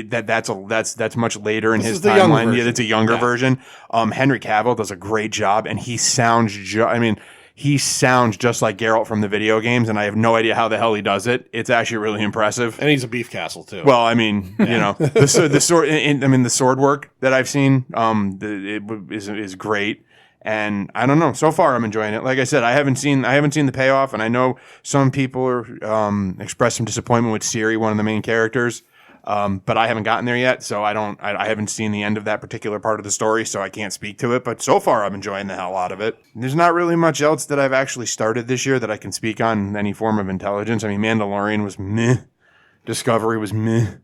[SPEAKER 7] That's much later in
[SPEAKER 6] This
[SPEAKER 7] his
[SPEAKER 6] is the young
[SPEAKER 7] timeline. Yeah,
[SPEAKER 6] version.
[SPEAKER 7] it's a younger
[SPEAKER 6] Yeah.
[SPEAKER 7] version. Henry Cavill does a great job, and he sounds. He sounds just like Geralt from the video games, and I have no idea how the hell he does it. It's actually really impressive.
[SPEAKER 6] And he's a beef castle too.
[SPEAKER 7] Well, I mean, the sword. The sword work that I've seen, is great. And I don't know. So far, I'm enjoying it. Like I said, I haven't seen the payoff, and I know some people are expressed some disappointment with Ciri, one of the main characters. But I haven't gotten there yet, so I haven't seen the end of that particular part of the story, so I can't speak to it. But so far, I'm enjoying the hell out of it. There's not really much else that I've actually started this year that I can speak on in any form of intelligence. I mean, Mandalorian was meh. Discovery was meh.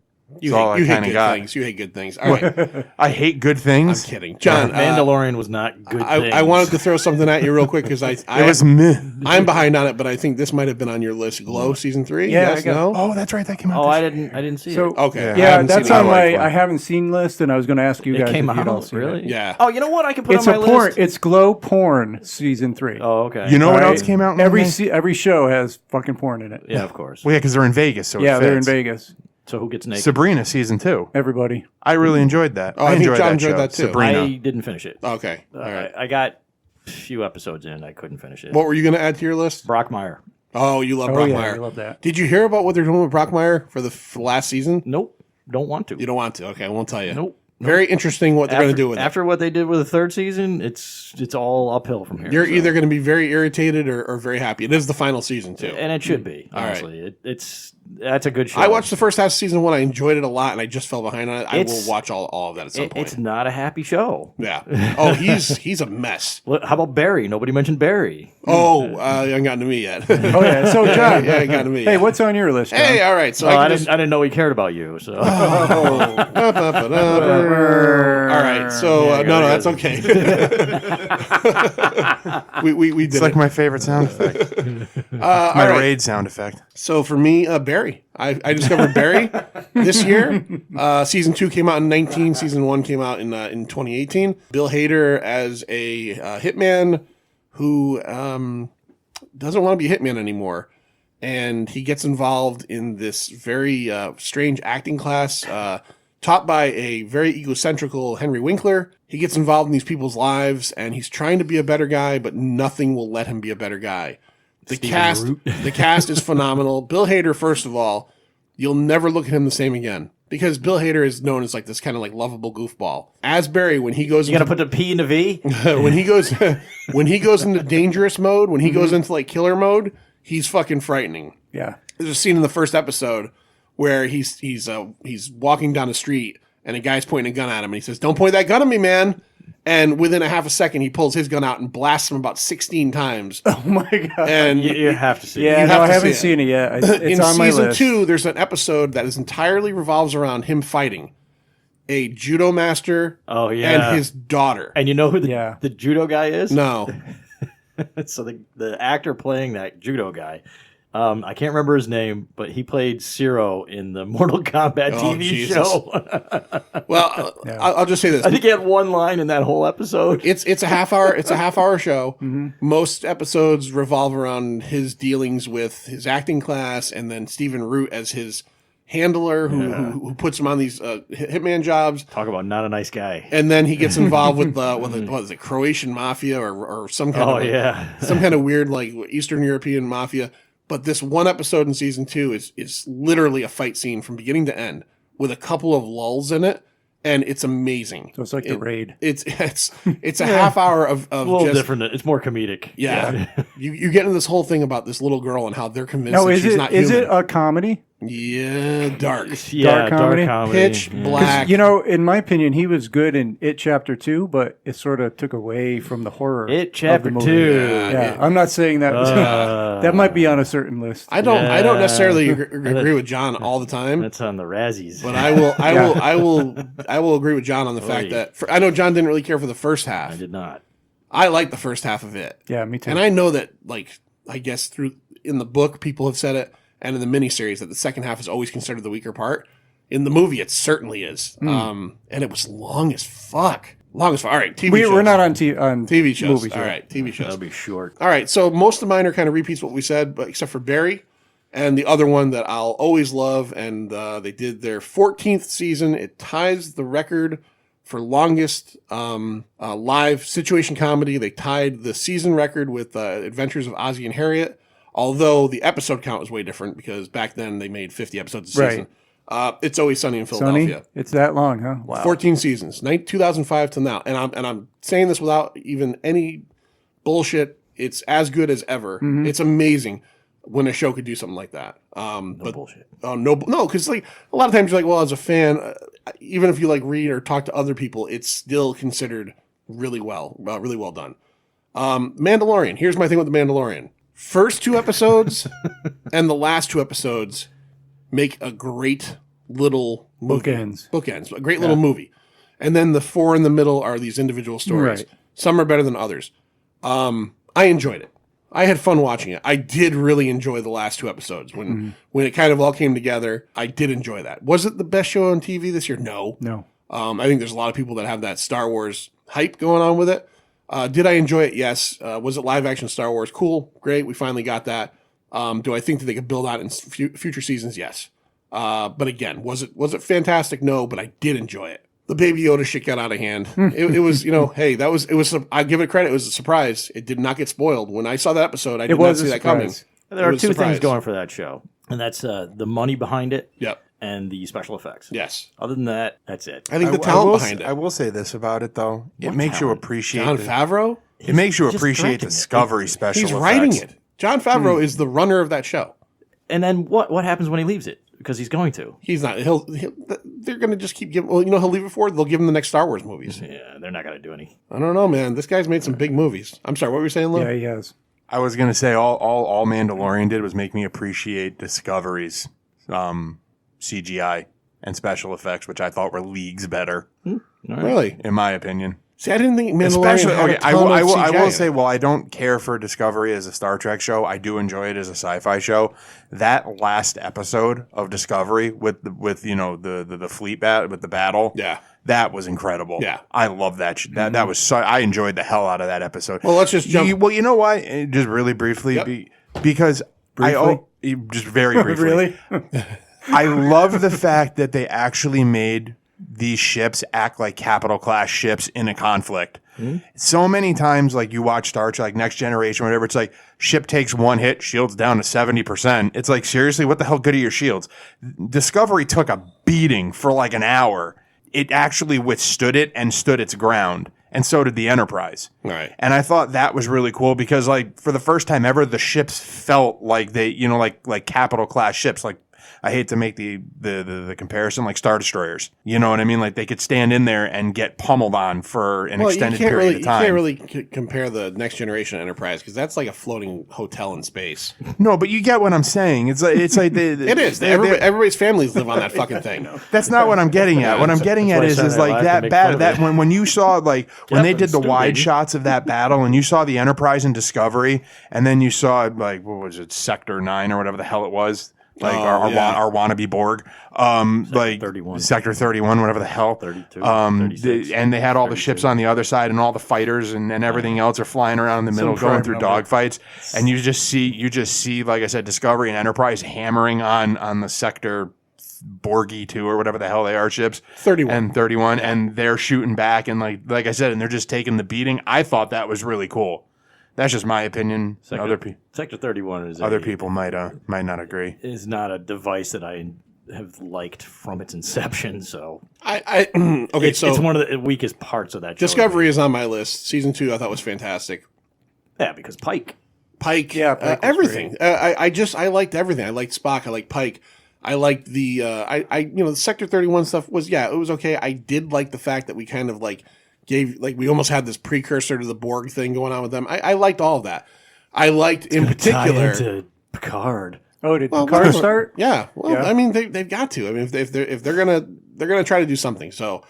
[SPEAKER 6] you
[SPEAKER 7] That's all I
[SPEAKER 6] hate
[SPEAKER 7] kinda
[SPEAKER 6] good
[SPEAKER 7] got.
[SPEAKER 6] things. You hate good things. All right.
[SPEAKER 7] I hate good
[SPEAKER 6] I'm
[SPEAKER 7] things.
[SPEAKER 6] kidding, John.
[SPEAKER 4] Mandalorian was not good.
[SPEAKER 6] I wanted to throw something at you real quick because
[SPEAKER 7] It was meh.
[SPEAKER 6] I'm behind on it, but I think this might have been on your list. Glow season 3.
[SPEAKER 5] Yeah,
[SPEAKER 6] Yes.
[SPEAKER 5] I got-
[SPEAKER 6] No.
[SPEAKER 7] Oh, that's right. That came out.
[SPEAKER 4] Oh,
[SPEAKER 7] this
[SPEAKER 4] I
[SPEAKER 7] year.
[SPEAKER 4] didn't see
[SPEAKER 5] So
[SPEAKER 4] it.
[SPEAKER 6] Okay. I
[SPEAKER 5] yeah,
[SPEAKER 6] haven't
[SPEAKER 5] that's
[SPEAKER 6] seen
[SPEAKER 5] on
[SPEAKER 6] it.
[SPEAKER 5] my
[SPEAKER 7] one.
[SPEAKER 5] I haven't seen list, and I was going to ask you
[SPEAKER 4] It
[SPEAKER 5] guys
[SPEAKER 4] came
[SPEAKER 5] if you'd all
[SPEAKER 4] out
[SPEAKER 5] seen
[SPEAKER 4] really?
[SPEAKER 5] it.
[SPEAKER 6] Yeah.
[SPEAKER 4] Oh, you know what? I can put
[SPEAKER 5] It's
[SPEAKER 4] on
[SPEAKER 5] a
[SPEAKER 4] my
[SPEAKER 5] porn.
[SPEAKER 4] list.
[SPEAKER 5] It's Glow Porn season 3.
[SPEAKER 4] Oh, okay.
[SPEAKER 7] You know what
[SPEAKER 5] Right?
[SPEAKER 7] else came out? in
[SPEAKER 5] Every
[SPEAKER 7] May?
[SPEAKER 5] every show has fucking porn in it.
[SPEAKER 4] Yeah, of course.
[SPEAKER 7] Well, yeah, because they're in Vegas, so
[SPEAKER 5] Yeah,
[SPEAKER 7] it
[SPEAKER 5] they're in
[SPEAKER 7] fits.
[SPEAKER 5] Vegas.
[SPEAKER 4] So who gets naked?
[SPEAKER 7] Sabrina season 2.
[SPEAKER 5] Everybody.
[SPEAKER 7] I really enjoyed that.
[SPEAKER 6] Oh, I think
[SPEAKER 7] enjoyed
[SPEAKER 6] John
[SPEAKER 7] that
[SPEAKER 6] enjoyed
[SPEAKER 7] show.
[SPEAKER 6] that too.
[SPEAKER 7] Sabrina.
[SPEAKER 4] I didn't finish it.
[SPEAKER 6] Okay. All right.
[SPEAKER 4] I got a few episodes in. I couldn't finish it.
[SPEAKER 6] What were you going to add to your list?
[SPEAKER 4] Brockmire.
[SPEAKER 6] Oh, you love
[SPEAKER 5] Oh
[SPEAKER 6] Brockmire.
[SPEAKER 5] yeah, I love that.
[SPEAKER 6] Did you hear about what they're doing with Brockmire for the last season?
[SPEAKER 4] Nope. Don't want to.
[SPEAKER 6] You don't want to. Okay, I won't tell you.
[SPEAKER 4] Nope.
[SPEAKER 6] Very interesting what they're going to do with it.
[SPEAKER 4] After what they did with the third season, it's all uphill from here.
[SPEAKER 6] You're
[SPEAKER 4] so.
[SPEAKER 6] either going to be very irritated or very happy. It is the final season too.
[SPEAKER 4] and it should be
[SPEAKER 6] All right.
[SPEAKER 4] honestly. That's a good show.
[SPEAKER 6] I watched the first half of season 1. I enjoyed it a lot, and I just fell behind on it. I will
[SPEAKER 4] It's-
[SPEAKER 6] watch all of that at some point.
[SPEAKER 4] It's not a happy show.
[SPEAKER 6] Yeah. Oh, he's a mess.
[SPEAKER 4] How about Barry? Nobody mentioned Barry.
[SPEAKER 6] Oh, you haven't gotten to me yet.
[SPEAKER 5] Oh yeah. So John,
[SPEAKER 6] yeah, you got to me.
[SPEAKER 5] hey,
[SPEAKER 6] yet.
[SPEAKER 5] what's on your list? John?
[SPEAKER 6] Hey, all right. So
[SPEAKER 4] Oh, I
[SPEAKER 6] can just-
[SPEAKER 4] didn't know he cared about you. So
[SPEAKER 6] All right. So no, that's okay. we did
[SPEAKER 7] It's like
[SPEAKER 6] it.
[SPEAKER 7] my favorite sound effect.
[SPEAKER 6] All
[SPEAKER 7] My
[SPEAKER 6] right.
[SPEAKER 7] raid sound effect.
[SPEAKER 6] So for me, Barry. I discovered Barry this year. Season 2 came out in 2019. Season 1 came out in 2018. Bill Hader as a hitman who doesn't want to be a hitman anymore. And he gets involved in this very strange acting class taught by a very egocentrical Henry Winkler. He gets involved in these people's lives, and he's trying to be a better guy, but nothing will let him be a better guy. The
[SPEAKER 4] Stephen
[SPEAKER 6] cast,
[SPEAKER 4] Root.
[SPEAKER 6] the cast is phenomenal. Bill Hader, first of all, you'll never look at him the same again because Bill Hader is known as like this kind of like lovable goofball. As Barry, when he goes,
[SPEAKER 4] You got to put the P in the V?
[SPEAKER 6] when he goes into dangerous mode, when he goes into like killer mode, he's fucking frightening.
[SPEAKER 5] Yeah.
[SPEAKER 6] There's a scene in the first episode where he's walking down the street and a guy's pointing a gun at him and he says, "Don't point that gun at me, man." And within a half a second, he pulls his gun out and blasts him about 16 times.
[SPEAKER 5] Oh my god.
[SPEAKER 6] And
[SPEAKER 4] You have to see it.
[SPEAKER 5] Yeah,
[SPEAKER 6] you
[SPEAKER 5] no,
[SPEAKER 6] have
[SPEAKER 5] I
[SPEAKER 6] to
[SPEAKER 5] haven't
[SPEAKER 6] see
[SPEAKER 5] seen it yet. It's
[SPEAKER 6] in
[SPEAKER 5] on my
[SPEAKER 6] season
[SPEAKER 5] list.
[SPEAKER 6] 2, there's an episode that is entirely revolves around him fighting a judo master
[SPEAKER 4] Oh, yeah.
[SPEAKER 6] and his daughter.
[SPEAKER 4] And you know who
[SPEAKER 5] Yeah.
[SPEAKER 4] the judo guy is?
[SPEAKER 6] No,
[SPEAKER 4] So the actor playing that judo guy, I can't remember his name, but he played Zero in the Mortal Kombat
[SPEAKER 6] Oh,
[SPEAKER 4] TV
[SPEAKER 6] Jesus.
[SPEAKER 4] show.
[SPEAKER 6] well,
[SPEAKER 5] Yeah.
[SPEAKER 6] I'll just say this:
[SPEAKER 4] I think he had one line in that whole episode.
[SPEAKER 6] it's a half hour. It's a half hour show.
[SPEAKER 5] Mm-hmm.
[SPEAKER 6] Most episodes revolve around his dealings with his acting class, and then Stephen Root as his handler, who puts him on these hitman jobs.
[SPEAKER 4] Talk about not a nice guy.
[SPEAKER 6] And then he gets involved with what is it, Croatian mafia or some kind
[SPEAKER 4] Oh,
[SPEAKER 6] of
[SPEAKER 4] yeah.
[SPEAKER 6] some kind of weird like Eastern European mafia. But this one episode in season 2 is literally a fight scene from beginning to end with a couple of lulls in it, and it's amazing.
[SPEAKER 5] So it's like the raid.
[SPEAKER 6] It's a half hour of
[SPEAKER 4] A little
[SPEAKER 6] just
[SPEAKER 4] different. It's more comedic.
[SPEAKER 6] yeah. you get into this whole thing about this little girl and how they're convinced
[SPEAKER 5] No,
[SPEAKER 6] that
[SPEAKER 5] is
[SPEAKER 6] she's
[SPEAKER 5] it
[SPEAKER 6] not
[SPEAKER 5] is
[SPEAKER 6] human.
[SPEAKER 5] it a comedy?
[SPEAKER 6] Yeah, dark.
[SPEAKER 4] Yeah,
[SPEAKER 5] Dark comedy?
[SPEAKER 6] Pitch
[SPEAKER 4] Yeah.
[SPEAKER 6] black.
[SPEAKER 5] You know, in my opinion, he was good in It Chapter 2, but it sort of took away from the horror.
[SPEAKER 4] It
[SPEAKER 5] of the
[SPEAKER 4] Chapter
[SPEAKER 5] movie.
[SPEAKER 4] 2.
[SPEAKER 5] Yeah, I'm not saying that. That might be on a certain list.
[SPEAKER 6] I don't necessarily
[SPEAKER 4] Yeah.
[SPEAKER 6] agree with John all the time.
[SPEAKER 4] That's on the Razzies.
[SPEAKER 6] But I will agree with John on the fact
[SPEAKER 4] Oy.
[SPEAKER 6] that I know John didn't really care for the first half.
[SPEAKER 4] I did not.
[SPEAKER 6] I like the first half of it,
[SPEAKER 5] Yeah, me too.
[SPEAKER 6] and I know that like I guess through in the book people have said it, and in the miniseries that the second half is always considered the weaker part. In the movie, it certainly is, and it was long as fuck. Long as fuck. All right, TV shows.
[SPEAKER 5] We're not on
[SPEAKER 6] TV shows.
[SPEAKER 5] movies
[SPEAKER 6] All
[SPEAKER 5] yet.
[SPEAKER 6] right, TV shows.
[SPEAKER 4] That'll be short.
[SPEAKER 6] All right, so most of mine are kind of repeats what we said, but except for Barry. And the other one that I'll always love, and they did their 14th season. It ties the record for longest live situation comedy. They tied the season record with Adventures of Ozzie and Harriet, although the episode count was way different because back then they made 50 episodes a
[SPEAKER 5] Right.
[SPEAKER 6] season. It's Always Sunny in
[SPEAKER 5] Sonny,
[SPEAKER 6] Philadelphia.
[SPEAKER 5] it's that long, huh? Wow.
[SPEAKER 6] 14 seasons, 2005 to now, and I'm saying this without even any bullshit. It's as good as ever.
[SPEAKER 5] Mm-hmm.
[SPEAKER 6] It's amazing when a show could do something like that.
[SPEAKER 4] No bullshit.
[SPEAKER 6] Oh no, because like a lot of times you're like, well, as a fan, even if you like read or talk to other people, it's still considered really well done. Mandalorian. Here's my thing with the Mandalorian. First 2 episodes and the last 2 episodes make a great little movie. Bookends. A great little movie. And then the 4 in the middle are these individual stories.
[SPEAKER 5] Right.
[SPEAKER 6] Some are better than others. I enjoyed it. I had fun watching it. I did really enjoy the last 2 episodes. When it kind of all came together, I did enjoy that. Was it the best show on TV this year? No.
[SPEAKER 5] No.
[SPEAKER 6] I think there's a lot of people that have that Star Wars hype going on with it. Did I enjoy it? Yes. Was it live action Star Wars? Cool. Great. We finally got that. Do I think that they could build out in future seasons? Yes. But again, was it fantastic? No, but I did enjoy it. The Baby Yoda shit got out of hand. It was, hey, I give it credit. It was a surprise. It did not get spoiled. When I saw that episode, I did not see that coming.
[SPEAKER 4] There are
[SPEAKER 6] It was
[SPEAKER 4] 2
[SPEAKER 6] a surprise.
[SPEAKER 4] things going for that show, and that's the money behind it
[SPEAKER 6] Yep.
[SPEAKER 4] and the special effects.
[SPEAKER 6] Yes.
[SPEAKER 4] Other than that, that's it.
[SPEAKER 6] I think the
[SPEAKER 7] I
[SPEAKER 6] talent
[SPEAKER 7] will,
[SPEAKER 6] behind
[SPEAKER 7] I
[SPEAKER 6] it.
[SPEAKER 7] will say this about it though: it
[SPEAKER 4] What
[SPEAKER 7] makes you
[SPEAKER 4] talent?
[SPEAKER 7] appreciate.
[SPEAKER 6] Jon Favreau,
[SPEAKER 7] It makes you
[SPEAKER 4] Just
[SPEAKER 7] appreciate
[SPEAKER 4] directing it.
[SPEAKER 7] Discovery special
[SPEAKER 6] he's
[SPEAKER 7] effects.
[SPEAKER 6] writing it. Jon Favreau is the runner of that show.
[SPEAKER 4] And then what happens when he leaves it? Because he's going to.
[SPEAKER 6] He's not. They're going to just keep giving. Well, he'll leave it for. They'll give him the next Star Wars movies.
[SPEAKER 4] Yeah, they're not going to do any.
[SPEAKER 6] I don't know, man. This guy's made some big movies. I'm sorry. What were you saying, Lou?
[SPEAKER 5] Yeah, he has.
[SPEAKER 7] I was gonna say all Mandalorian did was make me appreciate Discovery's CGI and special effects, which I thought were leagues better,
[SPEAKER 6] Really?
[SPEAKER 7] in my opinion.
[SPEAKER 6] See, I didn't think Mandalorian
[SPEAKER 7] Especially,
[SPEAKER 6] had
[SPEAKER 7] okay,
[SPEAKER 6] a
[SPEAKER 7] I
[SPEAKER 6] ton
[SPEAKER 7] will,
[SPEAKER 6] of
[SPEAKER 7] I will, I
[SPEAKER 6] CGI
[SPEAKER 7] will
[SPEAKER 6] in
[SPEAKER 7] say,
[SPEAKER 6] it.
[SPEAKER 7] while I don't care for Discovery as a Star Trek show, I do enjoy it as a sci-fi show. That last episode of Discovery with the fleet with the battle,
[SPEAKER 6] Yeah.
[SPEAKER 7] that was incredible.
[SPEAKER 6] Yeah.
[SPEAKER 7] I love that. That was so. I enjoyed the hell out of that episode.
[SPEAKER 6] Well, let's just jump.
[SPEAKER 7] You know why? Just really briefly,
[SPEAKER 6] Yep.
[SPEAKER 7] because just very briefly.
[SPEAKER 5] Really?
[SPEAKER 7] I love the fact that they actually made these ships act like capital class ships in a conflict. So many times, like you watch Star Trek, like Next Generation, whatever, it's like ship takes one hit, shields down to 70%. It's like, seriously, what the hell good are your shields? Discovery took a beating for like an hour. It actually withstood it and stood its ground. And so did the Enterprise.
[SPEAKER 6] Right.
[SPEAKER 7] And I thought that was really cool because, like, for the first time ever, the ships felt like they, you know, like capital class ships. Like, I hate to make the comparison, like Star Destroyers. You know what I mean? Like, they could stand in there and get pummeled on for an extended period of time.
[SPEAKER 6] You can't really compare the Next Generation Enterprise because that's like a floating hotel in space.
[SPEAKER 7] No, but you get what I'm saying. It's like
[SPEAKER 6] It is. Everybody's families live on that fucking thing.
[SPEAKER 7] That's not what I'm getting at. What I'm getting at is like that battle. That when you saw like when they did the wide shots of that battle, and you saw the Enterprise and Discovery, and then you saw like what was it, Sector 9 or whatever the hell it was. Like our wannabe Borg, like
[SPEAKER 4] 31.
[SPEAKER 7] Sector 31, whatever the hell,
[SPEAKER 4] 32,
[SPEAKER 7] and they had all the ships on the other side, and all the fighters and everything else are flying around in the middle, going through dogfights, and you just see, like I said, Discovery and Enterprise hammering on the Sector Borgie 2 or whatever the hell they are ships, 31, and they're shooting back, and like I said, and they're just taking the beating. I thought that was really cool. That's just my opinion.
[SPEAKER 4] Sector 31 is
[SPEAKER 7] other people might not agree.
[SPEAKER 4] Is not a device that I have liked from its inception. So
[SPEAKER 6] it's
[SPEAKER 4] one of the weakest parts of that show.
[SPEAKER 6] Discovery is on my list. Season 2 I thought was fantastic.
[SPEAKER 4] Yeah, because Pike,
[SPEAKER 6] Pike everything. I liked everything. I liked Spock. I liked Pike. I liked the the Sector 31 stuff was it was okay. I did like the fact that we kind of we almost had this precursor to the Borg thing going on with them. I liked all of that. I liked in particular
[SPEAKER 4] into Picard.
[SPEAKER 5] Oh, did Picard start?
[SPEAKER 6] Yeah. Well, yeah. I mean, they've got to. I mean, if they're gonna try to do something. So,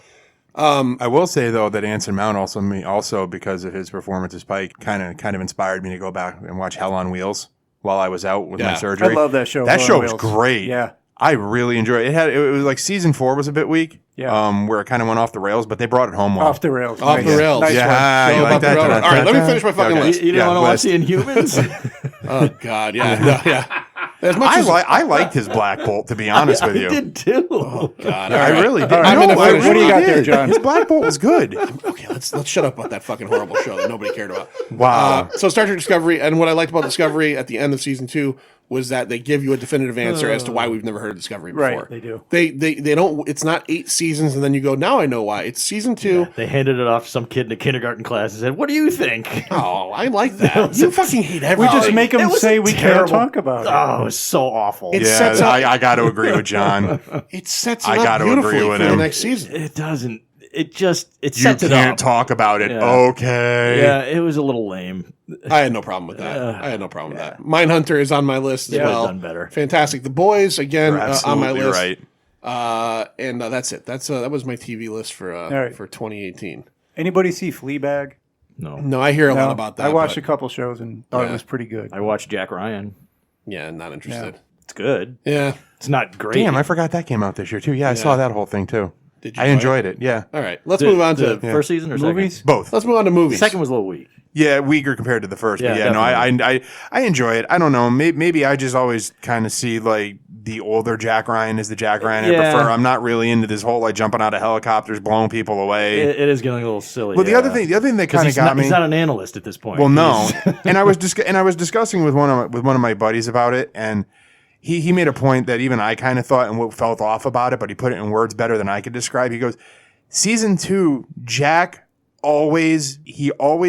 [SPEAKER 7] I will say though that Anson Mount also because of his performance as Pike kind of inspired me to go back and watch Hell on Wheels while I was out with my surgery.
[SPEAKER 5] I love that show.
[SPEAKER 7] That show was great.
[SPEAKER 5] Yeah.
[SPEAKER 7] I really enjoyed it. It was like season 4 was a bit weak.
[SPEAKER 5] Yeah.
[SPEAKER 7] Where it kind of went off the rails, but they brought it home well.
[SPEAKER 5] Off the rails.
[SPEAKER 6] Off the rails.
[SPEAKER 5] Nice
[SPEAKER 7] yeah, you like that?
[SPEAKER 6] All right, let me finish my fucking list.
[SPEAKER 4] You didn't want to watch the Inhumans?
[SPEAKER 6] Oh God, yeah. As much
[SPEAKER 7] I liked his Black Bolt, to be honest with you.
[SPEAKER 4] I did too.
[SPEAKER 6] Oh God,
[SPEAKER 7] I really did.
[SPEAKER 5] What do you got there, John?
[SPEAKER 7] His Black Bolt was good.
[SPEAKER 6] Okay, let's shut up about that fucking horrible show that nobody cared about.
[SPEAKER 7] Wow.
[SPEAKER 6] So Star Trek Discovery, and what I liked about Discovery at the end of season 2 was that they give you a definitive answer as to why we've never heard of Discovery before.
[SPEAKER 5] Right, they do.
[SPEAKER 6] They don't. It's not 8 seasons and then you go, now I know why. It's season 2.
[SPEAKER 4] Yeah, they handed it off to some kid in a kindergarten class and said, "What do you think?"
[SPEAKER 6] Oh, I like that. You fucking hate everything.
[SPEAKER 5] We just make them say we can't talk about it.
[SPEAKER 4] Oh, it was so awful.
[SPEAKER 7] I got to agree with John.
[SPEAKER 6] It sets it
[SPEAKER 7] I
[SPEAKER 6] up
[SPEAKER 7] gotta
[SPEAKER 6] beautifully
[SPEAKER 7] agree with
[SPEAKER 6] for the
[SPEAKER 7] him.
[SPEAKER 6] next season.
[SPEAKER 4] It doesn't. It
[SPEAKER 7] You
[SPEAKER 4] sets it
[SPEAKER 7] can't
[SPEAKER 4] up.
[SPEAKER 7] talk about it.
[SPEAKER 4] Yeah.
[SPEAKER 7] Okay.
[SPEAKER 4] Yeah, it was a little lame.
[SPEAKER 6] I had no problem with that. Mindhunter is on my list as
[SPEAKER 4] Yeah,
[SPEAKER 6] well.
[SPEAKER 4] done better.
[SPEAKER 6] Fantastic. The Boys again
[SPEAKER 7] You're
[SPEAKER 6] on my
[SPEAKER 7] absolutely
[SPEAKER 6] list.
[SPEAKER 7] right.
[SPEAKER 6] And that's it. That was my TV list for
[SPEAKER 5] right.
[SPEAKER 6] for 2018.
[SPEAKER 5] Anybody see Fleabag?
[SPEAKER 4] No.
[SPEAKER 6] No, I hear a lot
[SPEAKER 5] No,
[SPEAKER 6] about that.
[SPEAKER 5] I watched
[SPEAKER 6] but,
[SPEAKER 5] a couple shows and thought
[SPEAKER 6] Yeah.
[SPEAKER 5] it was pretty good.
[SPEAKER 4] I watched Jack Ryan.
[SPEAKER 6] Yeah, not interested.
[SPEAKER 4] It's good.
[SPEAKER 6] Yeah.
[SPEAKER 4] It's not great.
[SPEAKER 7] Damn, I forgot that came out this year too. Yeah, I saw that whole thing too.
[SPEAKER 6] Did you
[SPEAKER 7] I
[SPEAKER 6] enjoy
[SPEAKER 7] enjoyed it. Yeah.
[SPEAKER 6] All right. Let's move on to
[SPEAKER 4] first season or
[SPEAKER 5] Movies?
[SPEAKER 4] second?
[SPEAKER 7] Both.
[SPEAKER 6] let's move on to movies.
[SPEAKER 4] Second was a little weak.
[SPEAKER 7] Yeah, weaker compared to the first. But
[SPEAKER 4] Yeah,
[SPEAKER 7] yeah, no, I enjoy it. I don't know. Maybe I just always kind of see like the older Jack Ryan is the Jack Ryan I
[SPEAKER 4] Yeah.
[SPEAKER 7] prefer. I'm not really into this whole like jumping out of helicopters, blowing people away.
[SPEAKER 4] It is getting a little silly.
[SPEAKER 7] Well, the other thing that kind of got me.
[SPEAKER 4] He's not an analyst at this point.
[SPEAKER 7] Well, no,
[SPEAKER 4] He's-
[SPEAKER 7] and I was discussing with one of my buddies about it, and he made a point that even I kind of thought and what felt off about it, but he put it in words better than I could describe. He goes, season 2, Jack always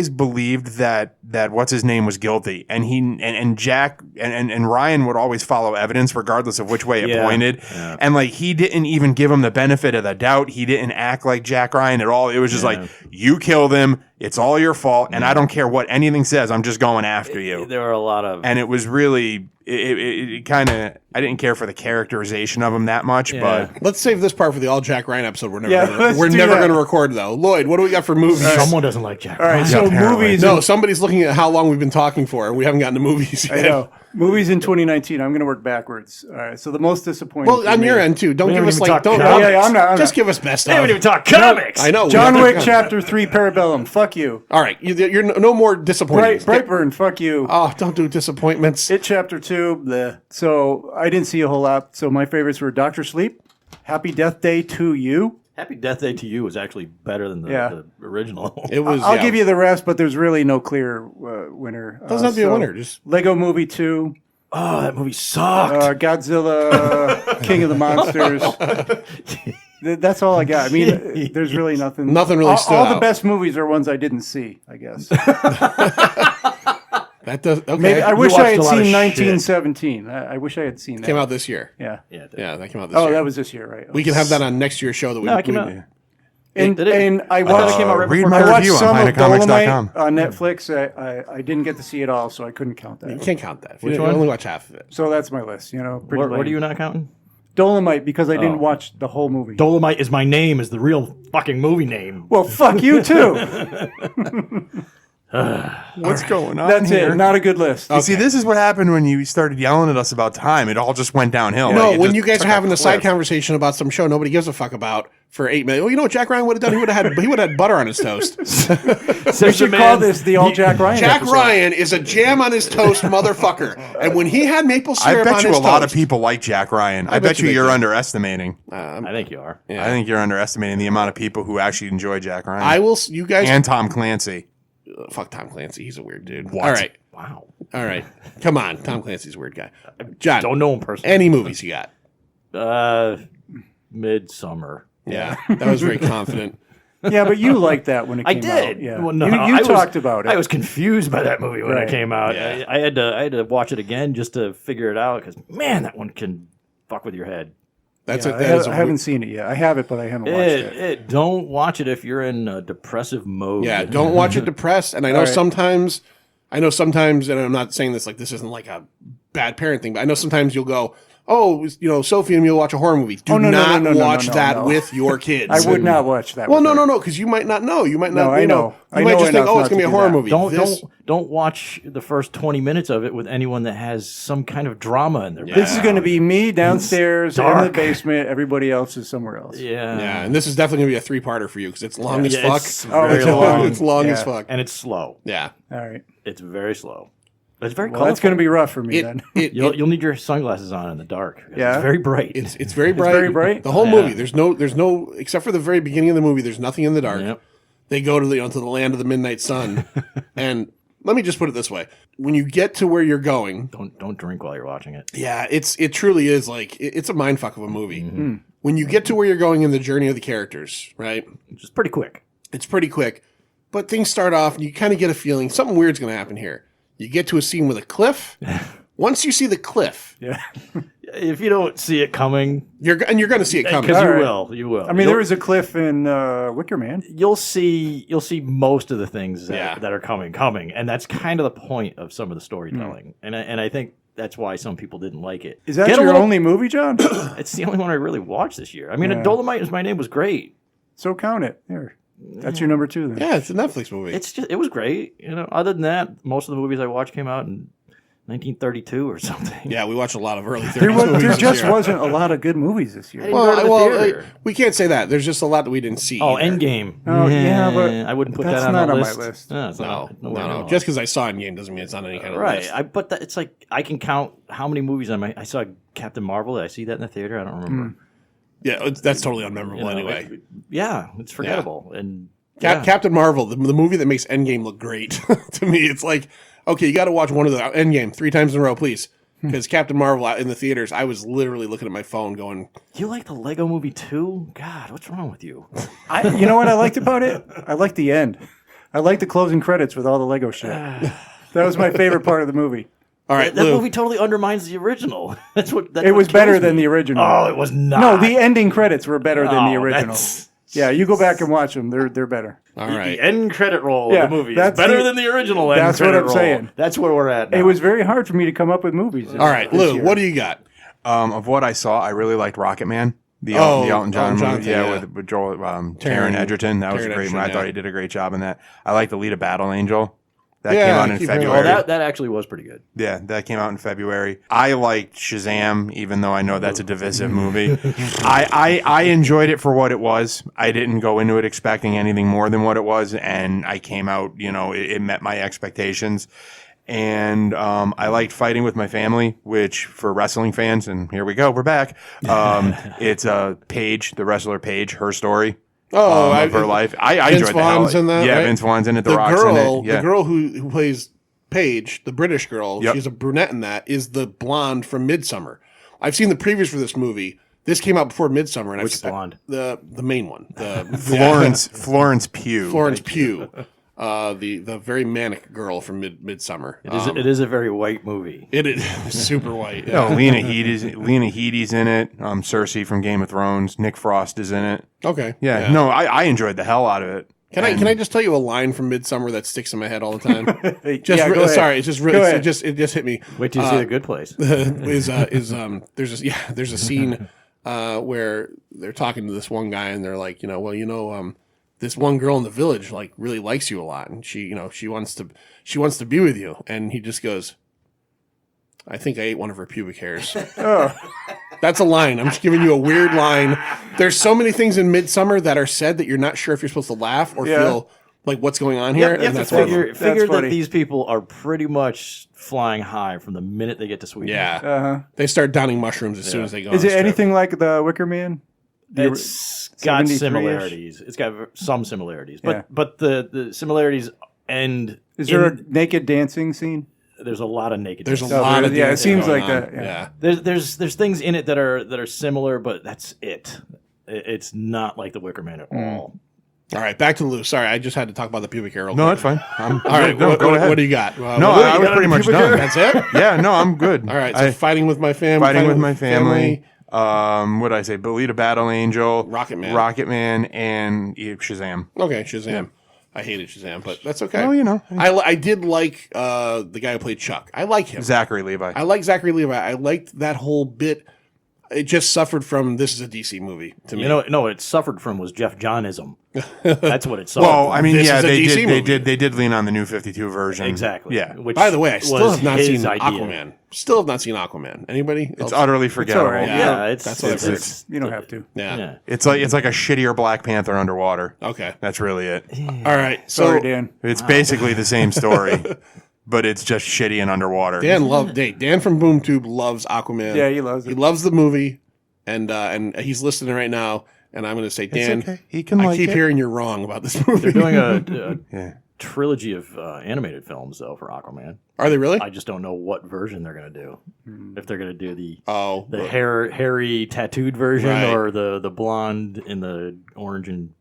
[SPEAKER 7] believed that what's his name was guilty, and Jack and Ryan would always follow evidence regardless of which way it pointed, and like he didn't even give him the benefit of the doubt. He didn't act like Jack Ryan at all. It was just like, you killed him. It's all your fault, and I don't care what anything says. I'm just going after you.
[SPEAKER 4] There are a lot of.
[SPEAKER 7] And it was really, it kind of, I didn't care for the characterization of him that much, but
[SPEAKER 6] Let's save this part for the all Jack Ryan episode. We're never
[SPEAKER 5] let's do
[SPEAKER 6] never
[SPEAKER 5] that.
[SPEAKER 6] going to record though. Lloyd, what do we got for movies?
[SPEAKER 4] Someone doesn't like Jack.
[SPEAKER 5] All right,
[SPEAKER 4] Ryan.
[SPEAKER 5] so
[SPEAKER 7] apparently.
[SPEAKER 5] movies.
[SPEAKER 6] No, somebody's looking at how long we've been talking for, and we haven't gotten to movies yet.
[SPEAKER 5] I know. Movies in 2019. I'm going to work backwards. All right. So the most disappointing.
[SPEAKER 6] Well,
[SPEAKER 5] for
[SPEAKER 6] on
[SPEAKER 5] me-
[SPEAKER 6] your end too. Don't
[SPEAKER 4] We
[SPEAKER 6] give
[SPEAKER 4] haven't
[SPEAKER 6] us
[SPEAKER 4] even
[SPEAKER 6] like
[SPEAKER 4] talked
[SPEAKER 6] don't.
[SPEAKER 4] comics.
[SPEAKER 5] Yeah, I'm not.
[SPEAKER 6] Just give us best
[SPEAKER 4] They haven't
[SPEAKER 6] of.
[SPEAKER 4] even talked comics.
[SPEAKER 6] I know.
[SPEAKER 5] John
[SPEAKER 6] we
[SPEAKER 5] Wick
[SPEAKER 6] have to-
[SPEAKER 5] Chapter 3 Parabellum. Fuck you.
[SPEAKER 6] All right, you're no more disappointed.
[SPEAKER 5] Brightburn. Fuck you.
[SPEAKER 6] Oh, don't do disappointments.
[SPEAKER 5] It Chapter 2. Bleh. So I didn't see a whole lot. So my favorites were Doctor Sleep, Happy Death Day to You,
[SPEAKER 4] Happy Death Day to You was actually better than the,
[SPEAKER 5] Yeah.
[SPEAKER 4] the original.
[SPEAKER 6] It was.
[SPEAKER 5] I'll give you the rest, but there's really no clear winner.
[SPEAKER 6] Doesn't have to be a winner. Just
[SPEAKER 5] Lego Movie 2,
[SPEAKER 4] Oh, that movie sucked.
[SPEAKER 5] Godzilla, King of the Monsters. That's all I got. I mean, there's really nothing.
[SPEAKER 6] Nothing really stood
[SPEAKER 5] All the
[SPEAKER 6] out.
[SPEAKER 5] best movies are ones I didn't see, I guess.
[SPEAKER 6] that does. Okay,
[SPEAKER 5] Maybe, I wish
[SPEAKER 4] watched
[SPEAKER 5] I had
[SPEAKER 4] a lot of
[SPEAKER 5] seen
[SPEAKER 4] shit.
[SPEAKER 5] 1917. I wish I had seen that.
[SPEAKER 6] came out this year.
[SPEAKER 5] Yeah.
[SPEAKER 4] Yeah, it did.
[SPEAKER 6] Yeah, that came out this
[SPEAKER 5] Oh,
[SPEAKER 6] year.
[SPEAKER 5] that was this year, right?
[SPEAKER 6] We can have that on next year's show. That we.
[SPEAKER 4] No, it came
[SPEAKER 6] we-
[SPEAKER 4] out.
[SPEAKER 5] And,
[SPEAKER 4] Did it?
[SPEAKER 5] and I
[SPEAKER 4] thought
[SPEAKER 5] watched,
[SPEAKER 4] it came out right
[SPEAKER 7] read
[SPEAKER 4] before.
[SPEAKER 7] my
[SPEAKER 5] I watched
[SPEAKER 7] review on
[SPEAKER 5] some of Dolomite
[SPEAKER 7] Pinacomics.com.
[SPEAKER 5] on Netflix. I didn't get to see it all, so I couldn't count
[SPEAKER 6] You
[SPEAKER 5] that.
[SPEAKER 6] can't count that.
[SPEAKER 4] Which
[SPEAKER 6] you
[SPEAKER 4] one?
[SPEAKER 6] only watch half of it.
[SPEAKER 5] So that's my list. Pretty
[SPEAKER 4] What
[SPEAKER 5] lame.
[SPEAKER 4] are you not counting?
[SPEAKER 5] Dolomite, because I didn't
[SPEAKER 4] Oh.
[SPEAKER 5] watch the whole movie.
[SPEAKER 4] Dolomite is My Name is the real fucking movie name.
[SPEAKER 5] Well, fuck you too.
[SPEAKER 7] What's going on
[SPEAKER 5] That's
[SPEAKER 7] here?
[SPEAKER 5] it. Not a good list.
[SPEAKER 7] You see, this is what happened when you started yelling at us about time. It all just went downhill.
[SPEAKER 6] No,
[SPEAKER 7] Like, it
[SPEAKER 6] when
[SPEAKER 7] just
[SPEAKER 6] you guys
[SPEAKER 7] took
[SPEAKER 6] are
[SPEAKER 7] a
[SPEAKER 6] having a side
[SPEAKER 7] cliff.
[SPEAKER 6] conversation about some show nobody gives a fuck about for 8 minutes. Well, you know what Jack Ryan would have done? He would have had butter on his toast.
[SPEAKER 5] We should call this the All Jack Ryan
[SPEAKER 6] Jack
[SPEAKER 5] episode.
[SPEAKER 6] Ryan is a jam on his toast motherfucker. And when he had maple
[SPEAKER 7] I
[SPEAKER 6] syrup
[SPEAKER 7] bet
[SPEAKER 6] on
[SPEAKER 7] you
[SPEAKER 6] his
[SPEAKER 7] a lot of
[SPEAKER 6] toast-
[SPEAKER 7] people like Jack Ryan. I
[SPEAKER 6] bet
[SPEAKER 7] bet
[SPEAKER 6] you
[SPEAKER 7] you
[SPEAKER 6] they
[SPEAKER 7] you're
[SPEAKER 6] do.
[SPEAKER 7] underestimating.
[SPEAKER 4] I think you are.
[SPEAKER 6] Yeah.
[SPEAKER 7] I think you're underestimating the amount of people who actually enjoy Jack Ryan.
[SPEAKER 6] I will. You guys.
[SPEAKER 7] and Tom Clancy.
[SPEAKER 6] Fuck Tom Clancy. He's a weird dude.
[SPEAKER 7] What?
[SPEAKER 6] All right.
[SPEAKER 4] Wow.
[SPEAKER 6] All right. Come on. Tom Clancy's a weird guy. John,
[SPEAKER 4] Don't know him personally.
[SPEAKER 6] any movies you got?
[SPEAKER 4] Midsummer.
[SPEAKER 6] Yeah. That was very confident.
[SPEAKER 5] Yeah, but you liked that when it
[SPEAKER 4] I
[SPEAKER 5] came
[SPEAKER 4] did.
[SPEAKER 5] out. Yeah.
[SPEAKER 4] Well, no,
[SPEAKER 5] you
[SPEAKER 4] I was-
[SPEAKER 5] talked about it.
[SPEAKER 4] I was confused by that movie when
[SPEAKER 5] Right.
[SPEAKER 4] it came out.
[SPEAKER 6] Yeah.
[SPEAKER 4] I had to watch it again just to figure it out because man, that one can fuck with your head.
[SPEAKER 6] That's
[SPEAKER 5] Yeah,
[SPEAKER 6] it. That is a
[SPEAKER 5] I haven't seen it yet. I have it, but I haven't watched it.
[SPEAKER 4] Don't watch it if you're in a depressive mode.
[SPEAKER 6] Yeah, don't watch it depressed. And I know
[SPEAKER 5] All right.
[SPEAKER 6] sometimes, and I'm not saying this like this isn't like a bad parent thing, but I know sometimes you'll go, oh, Sophie and me will watch a horror movie. Do
[SPEAKER 5] Oh, no, no,
[SPEAKER 6] not
[SPEAKER 5] no, no, no,
[SPEAKER 6] watch
[SPEAKER 5] no,
[SPEAKER 6] that
[SPEAKER 5] no.
[SPEAKER 6] with your kids.
[SPEAKER 5] I would not watch that.
[SPEAKER 6] Well,
[SPEAKER 5] with her.
[SPEAKER 6] no, because you might not know. You might not.
[SPEAKER 5] No, I know.
[SPEAKER 6] You
[SPEAKER 5] I
[SPEAKER 6] might
[SPEAKER 5] know
[SPEAKER 6] just think,
[SPEAKER 5] enough
[SPEAKER 6] oh, it's
[SPEAKER 5] not
[SPEAKER 6] gonna be
[SPEAKER 5] to
[SPEAKER 6] a
[SPEAKER 5] do
[SPEAKER 6] horror
[SPEAKER 5] that.
[SPEAKER 6] movie. This-
[SPEAKER 4] Don't watch the first 20 minutes of it with anyone that has some kind of drama in their
[SPEAKER 5] This is going to be me downstairs in the
[SPEAKER 4] dark.
[SPEAKER 5] basement. Everybody else is somewhere else.
[SPEAKER 4] Yeah.
[SPEAKER 6] Yeah, and this is definitely gonna be a 3-parter for you because it's long as
[SPEAKER 4] Yeah,
[SPEAKER 6] fuck.
[SPEAKER 4] it's
[SPEAKER 5] Oh,
[SPEAKER 4] very
[SPEAKER 5] it's
[SPEAKER 4] long.
[SPEAKER 6] It's long as
[SPEAKER 5] Yeah.
[SPEAKER 6] fuck.
[SPEAKER 4] And it's slow.
[SPEAKER 6] Yeah,
[SPEAKER 5] All right.
[SPEAKER 4] It's very slow. It's very
[SPEAKER 5] Well, that's
[SPEAKER 4] colorful.
[SPEAKER 5] going to be rough for me then.
[SPEAKER 4] You'll need your sunglasses on in the dark.
[SPEAKER 5] Yeah.
[SPEAKER 4] It's very bright.
[SPEAKER 6] it's very bright.
[SPEAKER 5] very bright?
[SPEAKER 6] The whole
[SPEAKER 4] Yeah.
[SPEAKER 6] movie. There's no except for the very beginning of the movie. There's nothing in the dark.
[SPEAKER 4] Yep.
[SPEAKER 6] They go to the land of the midnight sun, and let me just put it this way: when you get to where you're going,
[SPEAKER 4] Don't drink while you're watching it.
[SPEAKER 6] yeah, it truly is like it's a mindfuck of a movie.
[SPEAKER 5] Mm-hmm.
[SPEAKER 6] When you get to where you're going in the journey of the characters, right?
[SPEAKER 4] Which is pretty quick.
[SPEAKER 6] It's pretty quick, but things start off, and you kind of get a feeling something weird's going to happen here. You get to a scene with a cliff. Once you see the cliff,
[SPEAKER 5] Yeah.
[SPEAKER 4] If you don't see it coming,
[SPEAKER 6] you're going to see it coming.
[SPEAKER 4] because
[SPEAKER 5] All
[SPEAKER 4] you
[SPEAKER 5] right.
[SPEAKER 4] will, you will.
[SPEAKER 5] I mean, there was a cliff in Wicker Man.
[SPEAKER 4] you'll see most of the things that,
[SPEAKER 6] Yeah.
[SPEAKER 4] that are coming, and that's kind of the point of some of the storytelling. And I think that's why some people didn't like it.
[SPEAKER 5] Is that
[SPEAKER 4] Get a
[SPEAKER 5] your
[SPEAKER 4] little-
[SPEAKER 5] only movie, John?
[SPEAKER 4] It's the only one I really watched this year. I mean,
[SPEAKER 5] Yeah.
[SPEAKER 4] Dolomite is My Name was great.
[SPEAKER 5] So count it. There. That's your number 2 then.
[SPEAKER 6] Yeah, it's a Netflix movie.
[SPEAKER 4] It was great. Other than that, most of the movies I watched came out in 1932 or something.
[SPEAKER 6] Yeah, we watched a lot of early 30s
[SPEAKER 5] There,
[SPEAKER 6] movies
[SPEAKER 5] there
[SPEAKER 6] this
[SPEAKER 5] just
[SPEAKER 6] year.
[SPEAKER 5] wasn't a lot of good movies this year.
[SPEAKER 4] didn't go to the theater.
[SPEAKER 6] We can't say that. There's just a lot that we didn't see.
[SPEAKER 4] Oh,
[SPEAKER 6] either.
[SPEAKER 4] Endgame.
[SPEAKER 5] Oh, yeah, but
[SPEAKER 4] I wouldn't put
[SPEAKER 5] that's
[SPEAKER 4] that on
[SPEAKER 5] not
[SPEAKER 4] the
[SPEAKER 5] on my
[SPEAKER 4] list.
[SPEAKER 5] list.
[SPEAKER 4] No, it's
[SPEAKER 6] No,
[SPEAKER 4] not.
[SPEAKER 6] no,
[SPEAKER 4] Nowhere
[SPEAKER 6] no.
[SPEAKER 4] near.
[SPEAKER 6] Just because I saw Endgame doesn't mean it's on any kind of
[SPEAKER 4] right.
[SPEAKER 6] list.
[SPEAKER 4] But it's like I can count how many movies I saw Captain Marvel. Did I see that in the theater? I don't remember.
[SPEAKER 6] Yeah, that's totally unmemorable anyway.
[SPEAKER 4] It's forgettable. And
[SPEAKER 6] Captain Marvel, the movie that makes Endgame look great. To me, it's like, okay, you got to watch one of the Endgame 3 times in a row, please. Because Captain Marvel out in the theaters, I was literally looking at my phone going,
[SPEAKER 4] you like the Lego Movie too? God, what's wrong with you?
[SPEAKER 5] You know what I liked about it? I liked the end. I liked the closing credits with all the Lego shit. That was my favorite part of the movie.
[SPEAKER 6] all right,
[SPEAKER 4] That
[SPEAKER 6] Lou,
[SPEAKER 4] movie totally undermines the original. That's what
[SPEAKER 5] It was better than the original.
[SPEAKER 4] Oh, it was not.
[SPEAKER 5] No, the ending credits were better than the
[SPEAKER 4] Oh,
[SPEAKER 5] original.
[SPEAKER 4] that's-
[SPEAKER 5] Yeah, you go back and watch them. They're better.
[SPEAKER 6] all
[SPEAKER 4] The
[SPEAKER 6] right.
[SPEAKER 4] end credit roll
[SPEAKER 5] Yeah,
[SPEAKER 4] of the movie is
[SPEAKER 5] that's
[SPEAKER 4] better
[SPEAKER 5] the-
[SPEAKER 4] than the original end
[SPEAKER 5] that's what
[SPEAKER 4] credit
[SPEAKER 5] I'm
[SPEAKER 4] roll.
[SPEAKER 5] saying.
[SPEAKER 4] That's where we're at now.
[SPEAKER 5] It was very hard for me to come up with movies.
[SPEAKER 6] All right,
[SPEAKER 5] this
[SPEAKER 6] Lou,
[SPEAKER 5] year.
[SPEAKER 6] what do you got?
[SPEAKER 7] Of what I saw, I really liked Rocket Man. The
[SPEAKER 6] Oh,
[SPEAKER 7] Elton John
[SPEAKER 6] Elton John
[SPEAKER 7] movie,
[SPEAKER 6] thing, yeah.
[SPEAKER 7] with Joel, Taron
[SPEAKER 6] Taron-
[SPEAKER 7] Egerton. That was
[SPEAKER 6] Taron
[SPEAKER 7] a great
[SPEAKER 6] Egerton,
[SPEAKER 7] one. I
[SPEAKER 6] yeah.
[SPEAKER 7] thought he did a great job in that. I like the lead of Battle Angel. That
[SPEAKER 6] Yeah,
[SPEAKER 7] came
[SPEAKER 6] I
[SPEAKER 7] out in
[SPEAKER 6] keep hearing
[SPEAKER 7] February.
[SPEAKER 6] about
[SPEAKER 4] that actually was pretty good.
[SPEAKER 7] Yeah, that came out in February. I liked Shazam, even though I know that's a divisive movie. I enjoyed it for what it was. I didn't go into it expecting anything more than what it was, and I came out, it met my expectations. And I liked fighting with my family, which for wrestling fans, and here we go, we're back. It's Paige, the wrestler Paige, her story. Of her life. I
[SPEAKER 6] Vince
[SPEAKER 7] enjoyed the hell.
[SPEAKER 6] Vaughn's in that,
[SPEAKER 7] Yeah,
[SPEAKER 6] right?
[SPEAKER 7] Vince Vaughn's in it. The
[SPEAKER 6] The
[SPEAKER 7] Rock's
[SPEAKER 6] girl,
[SPEAKER 7] in it. Yeah.
[SPEAKER 6] the girl who plays Paige, the British girl,
[SPEAKER 7] Yep.
[SPEAKER 6] she's a brunette in that, is the blonde from Midsummer. I've seen the previews for this movie. This came out before Midsummer, and
[SPEAKER 4] Which blonde?
[SPEAKER 6] The main one,
[SPEAKER 7] Florence Pugh.
[SPEAKER 6] Florence Pugh, the very manic girl from Midsummer.
[SPEAKER 4] It is a very white movie.
[SPEAKER 6] It is super white.
[SPEAKER 7] No, Lena Headey's in it. Cersei from Game of Thrones. Nick Frost is in it.
[SPEAKER 6] Okay.
[SPEAKER 7] Yeah. No, I enjoyed the hell out of it.
[SPEAKER 6] Can I just tell you a line from Midsummer that sticks in my head all the time? Just
[SPEAKER 5] Yeah, go ahead.
[SPEAKER 6] sorry, it's just
[SPEAKER 5] Go
[SPEAKER 6] really,
[SPEAKER 5] ahead.
[SPEAKER 6] it just hit me.
[SPEAKER 4] Wait till you see The Good Place.
[SPEAKER 6] there's a scene where they're talking to this one guy and they're like, this one girl in the village like really likes you a lot and she wants to be with you, and he just goes, I think I ate one of her pubic hairs. That's a line. I'm just giving you a weird line. There's so many things in Midsummer that are said that you're not sure if you're supposed to laugh or feel like what's going on here.
[SPEAKER 4] You have
[SPEAKER 6] and
[SPEAKER 4] to
[SPEAKER 6] that's one of them.
[SPEAKER 4] figure that
[SPEAKER 5] funny.
[SPEAKER 4] these people are pretty much flying high from the minute they get to Sweden.
[SPEAKER 6] Yeah. They start downing mushrooms as soon as they go.
[SPEAKER 5] Is
[SPEAKER 6] on
[SPEAKER 5] it
[SPEAKER 6] the strip.
[SPEAKER 5] anything like the Wicker Man?
[SPEAKER 4] It's got
[SPEAKER 5] 73-ish?
[SPEAKER 4] similarities. It's got some similarities, but
[SPEAKER 5] Yeah.
[SPEAKER 4] but the similarities end.
[SPEAKER 5] Is there a naked dancing scene?
[SPEAKER 4] There's a lot of naked.
[SPEAKER 6] There's a
[SPEAKER 4] dancing.
[SPEAKER 6] lot of
[SPEAKER 5] yeah, it
[SPEAKER 6] dancing
[SPEAKER 5] seems
[SPEAKER 6] going
[SPEAKER 5] like
[SPEAKER 6] on.
[SPEAKER 5] that, yeah.
[SPEAKER 4] There's things in it that are similar, but that's it. It's not like The Wicker Man at all.
[SPEAKER 6] All right, back to Lou. Sorry, I just had to talk about the pubic hair. Real
[SPEAKER 7] No,
[SPEAKER 6] quick.
[SPEAKER 7] that's fine.
[SPEAKER 6] All right,
[SPEAKER 7] no, go ahead.
[SPEAKER 6] What do you got?
[SPEAKER 7] No, I was pretty much done.
[SPEAKER 6] That's it.
[SPEAKER 7] Yeah, no, I'm good.
[SPEAKER 6] All right, so fighting with my family.
[SPEAKER 7] Fighting with my family. What did I say? Belita Battle Angel,
[SPEAKER 6] Rocket Man,
[SPEAKER 7] and Shazam.
[SPEAKER 6] Okay, Shazam. I hated Shazam, but that's okay.
[SPEAKER 7] Well, you know,
[SPEAKER 6] I did like the guy who played Chuck. I like him.
[SPEAKER 7] Zachary Levi.
[SPEAKER 6] I like Zachary Levi. I liked that whole bit. It just suffered from this is a DC movie to me.
[SPEAKER 4] No, it suffered from was Jeff Johnism. That's what it suffered.
[SPEAKER 7] Well,
[SPEAKER 4] from.
[SPEAKER 7] I mean,
[SPEAKER 6] This
[SPEAKER 7] yeah,
[SPEAKER 6] is a
[SPEAKER 7] they
[SPEAKER 6] DC
[SPEAKER 7] did.
[SPEAKER 6] movie.
[SPEAKER 7] They did lean on the new 52 version.
[SPEAKER 4] Exactly.
[SPEAKER 7] Yeah,
[SPEAKER 4] Which
[SPEAKER 6] By the way, I still
[SPEAKER 4] was
[SPEAKER 6] have not
[SPEAKER 4] his
[SPEAKER 6] seen
[SPEAKER 4] idea.
[SPEAKER 6] Aquaman. Still have not seen Aquaman. Anybody?
[SPEAKER 7] it's
[SPEAKER 6] else?
[SPEAKER 7] utterly forgettable.
[SPEAKER 5] all right.
[SPEAKER 4] Yeah, it's
[SPEAKER 6] That's what I've heard.
[SPEAKER 5] You don't have to.
[SPEAKER 6] Yeah.
[SPEAKER 4] Yeah.
[SPEAKER 7] It's like a shittier Black Panther underwater.
[SPEAKER 6] Okay.
[SPEAKER 7] That's really it.
[SPEAKER 6] All right. So
[SPEAKER 5] Sorry, Dan.
[SPEAKER 7] It's basically the same story, but it's just shitty and underwater.
[SPEAKER 6] Dan from BoomTube loves Aquaman.
[SPEAKER 5] Yeah, he loves it.
[SPEAKER 6] He loves the movie, and he's listening right now. And I'm going to say, Dan,
[SPEAKER 7] okay. He can
[SPEAKER 6] I
[SPEAKER 7] like
[SPEAKER 6] keep
[SPEAKER 7] it.
[SPEAKER 6] hearing you're wrong about this movie.
[SPEAKER 4] They're doing a
[SPEAKER 7] Yeah.
[SPEAKER 4] trilogy of animated films though for Aquaman.
[SPEAKER 6] Are they really?
[SPEAKER 4] I just don't know what version they're going to do. If they're going to do the
[SPEAKER 6] Oh,
[SPEAKER 4] hairy tattooed version
[SPEAKER 6] Right.
[SPEAKER 4] or the blonde in the orange and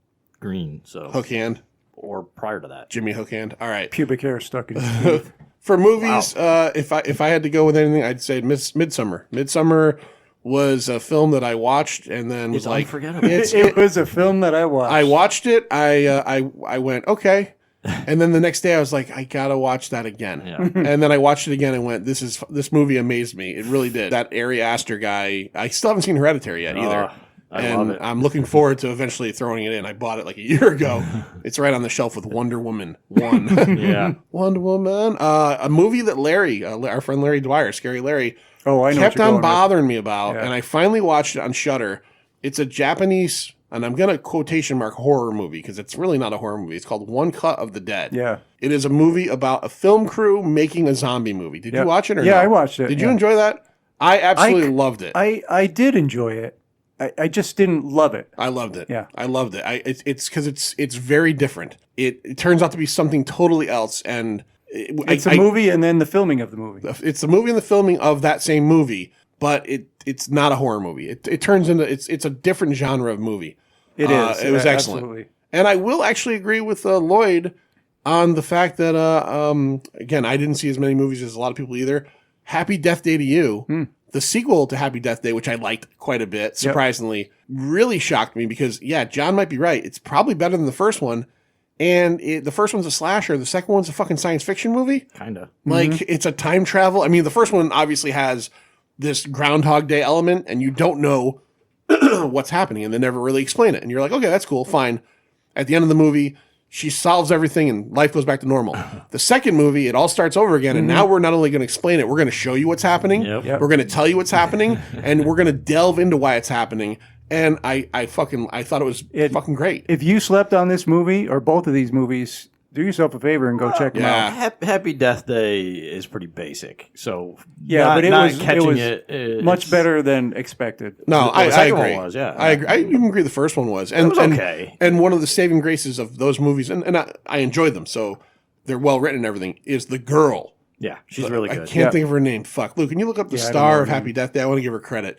[SPEAKER 4] green. So
[SPEAKER 6] Hook Hand,
[SPEAKER 4] or prior to that.
[SPEAKER 6] Jimmy Hook Hand. All right.
[SPEAKER 5] Pubic hair stuck in his teeth.
[SPEAKER 6] For movies, if I had to go with anything, I'd say Midsummer. Midsummer was a film that I watched and then was
[SPEAKER 4] It's
[SPEAKER 6] like,
[SPEAKER 4] unforgettable.
[SPEAKER 5] It was a film that I watched.
[SPEAKER 6] I watched it. I went okay, and then the next day I was like, I gotta watch that again.
[SPEAKER 4] Yeah.
[SPEAKER 6] And then I watched it again and went, this movie amazed me. It really did. That Ari Aster guy. I still haven't seen Hereditary yet either.
[SPEAKER 4] I
[SPEAKER 6] and
[SPEAKER 4] love it.
[SPEAKER 6] I'm looking forward to eventually throwing it in. I bought it like a year ago. It's right on the shelf with Wonder Woman 1.
[SPEAKER 4] Yeah.
[SPEAKER 6] Wonder Woman. A movie that Larry, our friend Larry Dwyer, Scary Larry,
[SPEAKER 5] Oh, I know.
[SPEAKER 6] kept
[SPEAKER 5] what you're
[SPEAKER 6] on
[SPEAKER 5] going with.
[SPEAKER 6] bothering me about,
[SPEAKER 5] Yeah.
[SPEAKER 6] and I finally watched it on Shudder. It's a Japanese, and I'm gonna quotation mark horror movie because it's really not a horror movie. It's called One Cut of the Dead.
[SPEAKER 5] Yeah.
[SPEAKER 6] It is a movie about a film crew making a zombie movie. Did
[SPEAKER 5] Yeah.
[SPEAKER 6] you watch it or
[SPEAKER 5] Yeah,
[SPEAKER 6] no?
[SPEAKER 5] I watched it,
[SPEAKER 6] Did you
[SPEAKER 5] yeah.
[SPEAKER 6] enjoy that? I absolutely loved it.
[SPEAKER 5] I did enjoy it. I just didn't love it.
[SPEAKER 6] I loved it.
[SPEAKER 5] Yeah.
[SPEAKER 6] I loved it. It's because it's very different. It turns out to be something totally else, and
[SPEAKER 5] It's a movie and then the filming of the movie.
[SPEAKER 6] It's the movie and the filming of that same movie, but it's not a horror movie. It turns into it's a different genre of movie.
[SPEAKER 5] It is.
[SPEAKER 6] It was excellent.
[SPEAKER 5] Absolutely.
[SPEAKER 6] And I will actually agree with Lloyd on the fact that again, I didn't see as many movies as a lot of people either. Happy Death Day to You, the sequel to Happy Death Day, which I liked quite a bit, surprisingly, really shocked me because John might be right. It's probably better than the first one. And the first one's a slasher. The second one's a fucking science fiction movie.
[SPEAKER 4] Kinda.
[SPEAKER 6] Like, it's a time travel. I mean, the first one obviously has this Groundhog Day element, and you don't know what's happening, and they never really explain it. And you're like, okay, that's cool, fine. At the end of the movie, she solves everything, and life goes back to normal. The second movie, it all starts over again, and now we're not only going to explain it, we're going to show you what's happening,
[SPEAKER 4] Yep.
[SPEAKER 6] we're going to tell you what's happening, and we're going to delve into why it's happening. And I thought it was fucking great.
[SPEAKER 5] If you slept on this movie or both of these movies, do yourself a favor and go check them
[SPEAKER 6] Yeah.
[SPEAKER 5] out.
[SPEAKER 4] Happy Death Day is pretty basic, so
[SPEAKER 5] Yeah,
[SPEAKER 4] not,
[SPEAKER 5] but it
[SPEAKER 4] not
[SPEAKER 5] was
[SPEAKER 4] catching
[SPEAKER 5] much
[SPEAKER 4] it's-
[SPEAKER 5] better than expected.
[SPEAKER 6] No,
[SPEAKER 4] The
[SPEAKER 6] I
[SPEAKER 4] second one
[SPEAKER 6] agree.
[SPEAKER 4] was, yeah.
[SPEAKER 6] I agree. I even agree the first one was. And,
[SPEAKER 4] was okay.
[SPEAKER 6] And one of the saving graces of those movies, and I enjoyed them, so they're well written and everything, is the girl.
[SPEAKER 4] Yeah, she's really good.
[SPEAKER 6] I can't think of her name. Fuck. Luke, can you look up the
[SPEAKER 5] Yeah, I don't
[SPEAKER 6] star
[SPEAKER 5] know
[SPEAKER 6] of
[SPEAKER 5] her
[SPEAKER 6] Happy Death Day? I want to give her credit.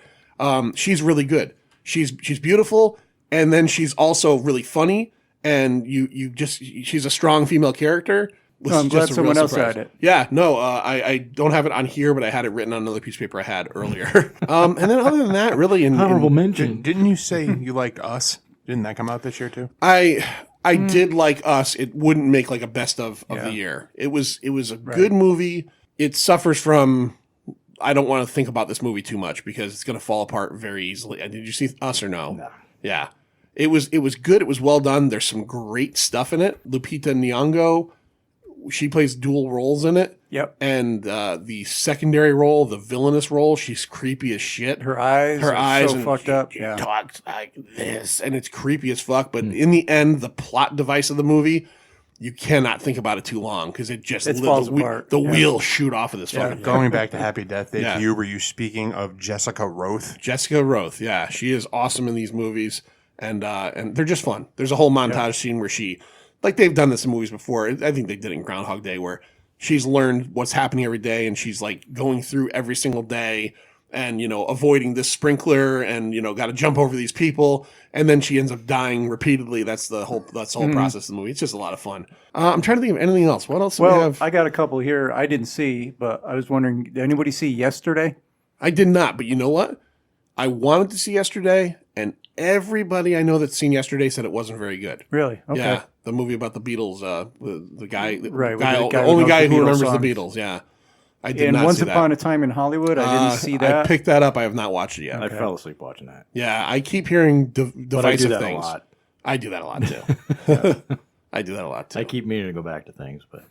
[SPEAKER 6] She's really good. She's beautiful, and then she's also really funny, and she's a strong female character. Was
[SPEAKER 5] I'm glad
[SPEAKER 6] just a real
[SPEAKER 5] someone else
[SPEAKER 6] surprise.
[SPEAKER 5] had it.
[SPEAKER 6] Yeah, no, I don't have it on here, but I had it written on another piece of paper I had earlier. And then other than that, really,
[SPEAKER 4] Honorable mention.
[SPEAKER 7] Didn't you say you liked Us? Didn't that come out this year too?
[SPEAKER 6] I did like Us. It wouldn't make like a best of the year. It was a good movie. It suffers from. I don't want to think about this movie too much because it's going to fall apart very easily. Did you see Us or no?
[SPEAKER 4] No.
[SPEAKER 6] Yeah, it was good. It was well done. There's some great stuff in it. Lupita Nyong'o, she plays dual roles in it.
[SPEAKER 5] Yep.
[SPEAKER 6] And the secondary role, the villainous role, she's creepy as shit.
[SPEAKER 5] Her eyes are so
[SPEAKER 6] and
[SPEAKER 5] fucked up.
[SPEAKER 6] she
[SPEAKER 5] Yeah.
[SPEAKER 6] talks like this, and it's creepy as fuck. But in the end, the plot device of the movie, you cannot think about it too long because it just
[SPEAKER 5] falls apart.
[SPEAKER 6] The
[SPEAKER 5] Yeah.
[SPEAKER 6] wheels shoot off of this fucking thing.
[SPEAKER 7] Going back to Happy Death Day
[SPEAKER 6] Yeah.
[SPEAKER 7] to you, were you speaking of Jessica Roth?
[SPEAKER 6] Jessica Roth, yeah, she is awesome in these movies, and they're just fun. There's a whole montage scene where she, like they've done this in movies before. I think they did it in Groundhog Day, where she's learned what's happening every day, and she's like going through every single day, and avoiding this sprinkler, and got to jump over these people, and then she ends up dying repeatedly. That's the whole process of the movie. It's just a lot of fun. I'm trying to think of anything else. What else do we
[SPEAKER 5] Well,
[SPEAKER 6] have?
[SPEAKER 5] I got a couple here I didn't see, but I was wondering, did anybody see Yesterday?
[SPEAKER 6] I did not, but you know what? I wanted to see Yesterday, and everybody I know that's seen Yesterday said it wasn't very good.
[SPEAKER 5] Really? Okay.
[SPEAKER 6] Yeah, the movie about the Beatles, the guy,
[SPEAKER 5] Right, with
[SPEAKER 6] guy,
[SPEAKER 5] the guy
[SPEAKER 6] the
[SPEAKER 5] who
[SPEAKER 6] only
[SPEAKER 5] knows
[SPEAKER 6] guy
[SPEAKER 5] the
[SPEAKER 6] who
[SPEAKER 5] Beatles
[SPEAKER 6] remembers
[SPEAKER 5] songs.
[SPEAKER 6] the Beatles. Yeah, I did
[SPEAKER 5] And
[SPEAKER 6] not
[SPEAKER 5] Once
[SPEAKER 6] see
[SPEAKER 5] Upon
[SPEAKER 6] that.
[SPEAKER 5] a Time in Hollywood, I didn't see that.
[SPEAKER 6] I picked that up. I have not watched it yet.
[SPEAKER 4] I fell asleep watching that.
[SPEAKER 6] Yeah, I keep hearing
[SPEAKER 4] But I do
[SPEAKER 6] divisive
[SPEAKER 4] that
[SPEAKER 6] things.
[SPEAKER 4] a lot.
[SPEAKER 6] I do that a lot too. I do that a lot too.
[SPEAKER 4] I keep meaning to go back to things, but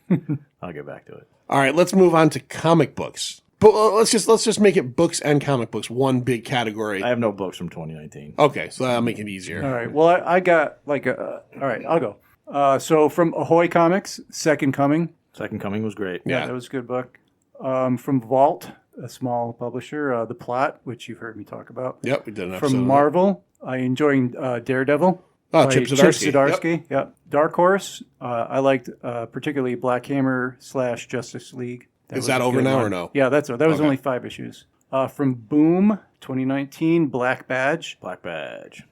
[SPEAKER 4] I'll get back to it.
[SPEAKER 6] All right, let's move on to comic books. But let's just make it books and comic books one big category.
[SPEAKER 4] I have no books from 2019.
[SPEAKER 6] Okay, so that'll make it easier.
[SPEAKER 5] All right. Well, I got like a. All right, I'll go. So from Ahoy Comics, Second Coming.
[SPEAKER 4] Second Coming was great.
[SPEAKER 6] Yeah.
[SPEAKER 5] That was a good book. From Vault, a small publisher, The Plot, which you've heard me talk about.
[SPEAKER 6] Yep, we did an episode.
[SPEAKER 5] From
[SPEAKER 6] of
[SPEAKER 5] Marvel, I enjoyed Daredevil.
[SPEAKER 6] Oh,
[SPEAKER 5] by
[SPEAKER 6] Chip Zdarsky.
[SPEAKER 5] Zdarsky. Yep. Dark Horse, I liked particularly Black Hammer / Justice League.
[SPEAKER 6] Is
[SPEAKER 5] was
[SPEAKER 6] that
[SPEAKER 5] a
[SPEAKER 6] over
[SPEAKER 5] good
[SPEAKER 6] now
[SPEAKER 5] one.
[SPEAKER 6] or no?
[SPEAKER 5] Yeah, that was
[SPEAKER 6] Okay.
[SPEAKER 5] only 5 issues. From Boom, 2019, Black Badge.
[SPEAKER 4] Black Badge.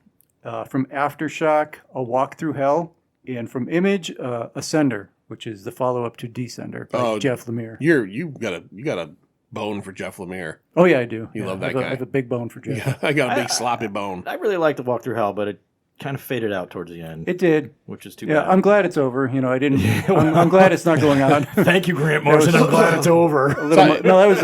[SPEAKER 5] From Aftershock, A Walk Through Hell. And from Image, Ascender, which is the follow-up to Descender by
[SPEAKER 6] Oh,
[SPEAKER 5] Jeff Lemire.
[SPEAKER 6] You got a bone for Jeff Lemire.
[SPEAKER 5] Oh, yeah, I do.
[SPEAKER 6] You
[SPEAKER 5] Yeah,
[SPEAKER 6] love
[SPEAKER 5] I
[SPEAKER 6] that
[SPEAKER 5] have
[SPEAKER 6] guy.
[SPEAKER 5] I have a big bone for Jeff.
[SPEAKER 6] I got a big sloppy bone.
[SPEAKER 4] I really liked the Walk Through Hell, but it kind of faded out towards the end,
[SPEAKER 5] It did.
[SPEAKER 4] which is too
[SPEAKER 5] Yeah,
[SPEAKER 4] bad.
[SPEAKER 5] I'm glad it's over. I didn't. I'm glad it's not going on.
[SPEAKER 4] Thank you, Grant Morrison. I'm glad it's over.
[SPEAKER 5] No, that was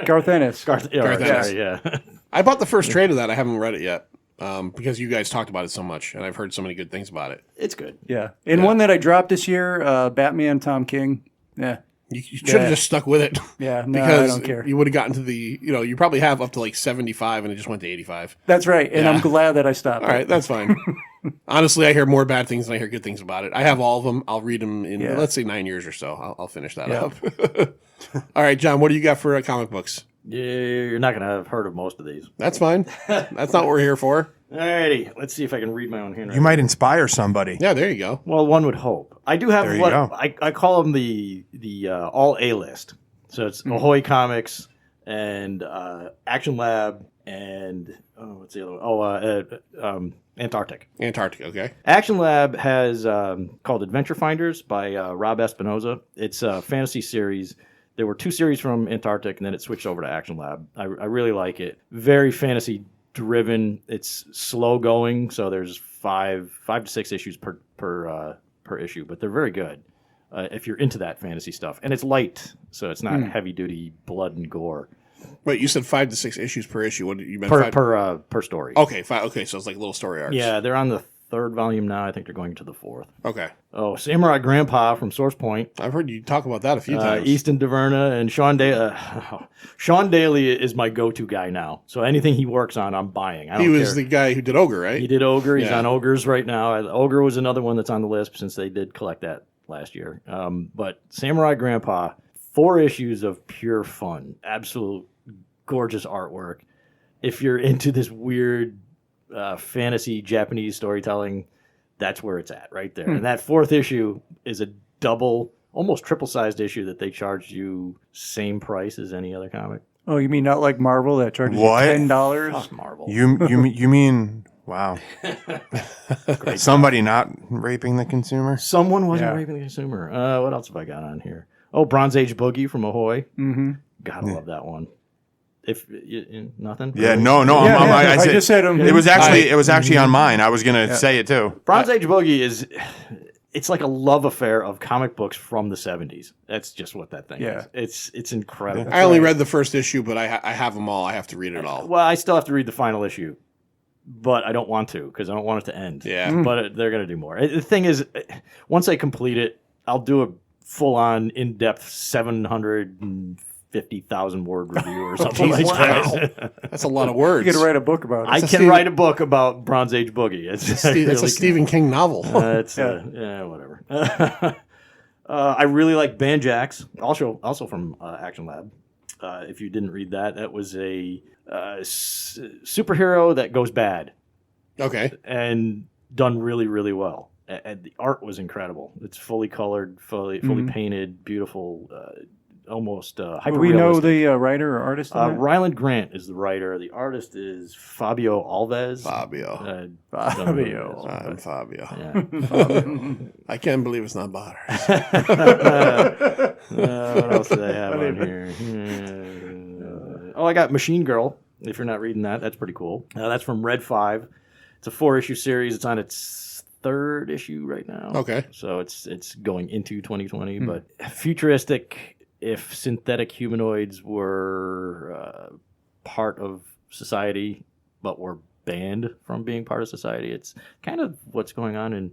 [SPEAKER 5] Garth Ennis.
[SPEAKER 4] Garth, yeah,
[SPEAKER 6] Garth
[SPEAKER 4] right,
[SPEAKER 6] Ennis.
[SPEAKER 4] sorry, yeah.
[SPEAKER 6] I bought the first trade of that. I haven't read it yet because you guys talked about it so much, and I've heard so many good things about it.
[SPEAKER 4] It's good.
[SPEAKER 5] Yeah, and one that I dropped this year, Batman, Tom King. Yeah,
[SPEAKER 6] You should have
[SPEAKER 5] Yeah.
[SPEAKER 6] just stuck with it.
[SPEAKER 5] yeah. No, I
[SPEAKER 6] Because
[SPEAKER 5] don't care.
[SPEAKER 6] you would have gotten to the, you probably have up to like 75 and it just went to 85.
[SPEAKER 5] That's right, and
[SPEAKER 6] Yeah.
[SPEAKER 5] I'm glad that I stopped.
[SPEAKER 6] All right, that's fine. Honestly, I hear more bad things than I hear good things about it. I have all of them. I'll read them in,
[SPEAKER 5] Yeah.
[SPEAKER 6] let's say, 9 years or so. I'll finish that
[SPEAKER 5] Yeah.
[SPEAKER 6] up. All right, John, what do you got for comic books?
[SPEAKER 4] Yeah, you're not going to have heard of most of these.
[SPEAKER 6] That's fine. That's not what we're here for.
[SPEAKER 4] Alrighty, let's see if I can read my own handwriting.
[SPEAKER 7] You might inspire somebody.
[SPEAKER 6] Yeah, there you go.
[SPEAKER 4] Well, one would hope. I do have
[SPEAKER 7] There you
[SPEAKER 4] what
[SPEAKER 7] go.
[SPEAKER 4] I call them the all A list. So it's Ahoy Comics and Action Lab and what's the other one? Antarctic.
[SPEAKER 6] Antarctica, okay.
[SPEAKER 4] Action Lab has called Adventure Finders by Rob Espinoza. It's a fantasy series. There were 2 series from Antarctic, and then it switched over to Action Lab. I really like it. Very fantasy driven. It's slow going, so there's 5 to 6 issues per issue, but they're very good if you're into that fantasy stuff. And it's light, so it's not heavy duty blood and gore
[SPEAKER 6] Wait, you said 5 to 6 issues per issue. What did you meant?
[SPEAKER 4] per story.
[SPEAKER 6] Okay, 5. Okay, so it's like little story arcs.
[SPEAKER 4] Yeah, they're on the 3rd volume now. I think they're going to the 4th.
[SPEAKER 6] Okay.
[SPEAKER 4] Oh, Samurai Grandpa from Source Point.
[SPEAKER 6] I've heard you talk about that a few times.
[SPEAKER 4] Easton Diverna and Sean Daly. Sean Daly is my go-to guy now. So anything he works on, I'm buying. I don't
[SPEAKER 6] He was
[SPEAKER 4] care.
[SPEAKER 6] the guy who did Ogre, right?
[SPEAKER 4] He did Ogre. He's
[SPEAKER 6] Yeah.
[SPEAKER 4] on Ogres right now. Ogre was another one that's on the list since they did collect that last year. But Samurai Grandpa, 4 issues of pure fun, absolute gorgeous artwork. If you're into this weird fantasy Japanese storytelling, that's where it's at right there. And that 4th issue is a double, almost triple-sized issue that they charged you same price as any other comic.
[SPEAKER 5] Oh, you mean not like Marvel that charges
[SPEAKER 7] What?
[SPEAKER 5] you $10?
[SPEAKER 4] Fuck Marvel.
[SPEAKER 7] You mean wow? Somebody not raping the consumer?
[SPEAKER 4] Someone wasn't
[SPEAKER 5] Yeah.
[SPEAKER 4] raping the consumer. What else have I got on here? Oh, Bronze Age Boogie from Ahoy.
[SPEAKER 5] Mm-hmm.
[SPEAKER 4] Gotta love that one. If nothing,
[SPEAKER 7] Yeah,
[SPEAKER 4] Really?
[SPEAKER 7] no.
[SPEAKER 5] I
[SPEAKER 7] said,
[SPEAKER 5] just said
[SPEAKER 7] it was actually on mine. I was gonna say it too.
[SPEAKER 4] Bronze Age Boogie it's like a love affair of comic books from the 70s. That's just what that thing
[SPEAKER 5] Yeah.
[SPEAKER 4] is. It's incredible.
[SPEAKER 6] I only read the first issue, but I have them all. I have to read it all.
[SPEAKER 4] Well, I still have to read the final issue, but I don't want to because I don't want it to end.
[SPEAKER 6] Yeah.
[SPEAKER 4] But they're going to do more. The thing is, once I complete it, I'll do a full-on, in-depth 750,000 word review or something like that.
[SPEAKER 6] That's a lot of words.
[SPEAKER 5] You could write a book about it.
[SPEAKER 4] I can write a book about Bronze Age Boogie.
[SPEAKER 6] It's a Stephen King novel.
[SPEAKER 4] Whatever. I really like Banjax, also from Action Lab. If you didn't read that, that was a superhero that goes bad
[SPEAKER 6] Okay.
[SPEAKER 4] and done really, really well. And the art was incredible. It's fully colored, fully painted, beautiful, almost hyper.
[SPEAKER 5] Do we know the writer or artist on that?
[SPEAKER 4] Ryland Grant is the writer. The artist is Fabio Alves.
[SPEAKER 6] Fabio.
[SPEAKER 5] Fabio.
[SPEAKER 6] I'm Fabio.
[SPEAKER 4] Yeah.
[SPEAKER 6] I can't believe it's not Butter.
[SPEAKER 4] What else did I have on here? I got Machine Girl. If you're not reading that, that's pretty cool. That's from Red 5. It's a 4-issue series. It's on its 3rd issue right now.
[SPEAKER 6] Okay.
[SPEAKER 4] So it's going into 2020, but futuristic. If synthetic humanoids were part of society, but were banned from being part of society, it's kind of what's going on in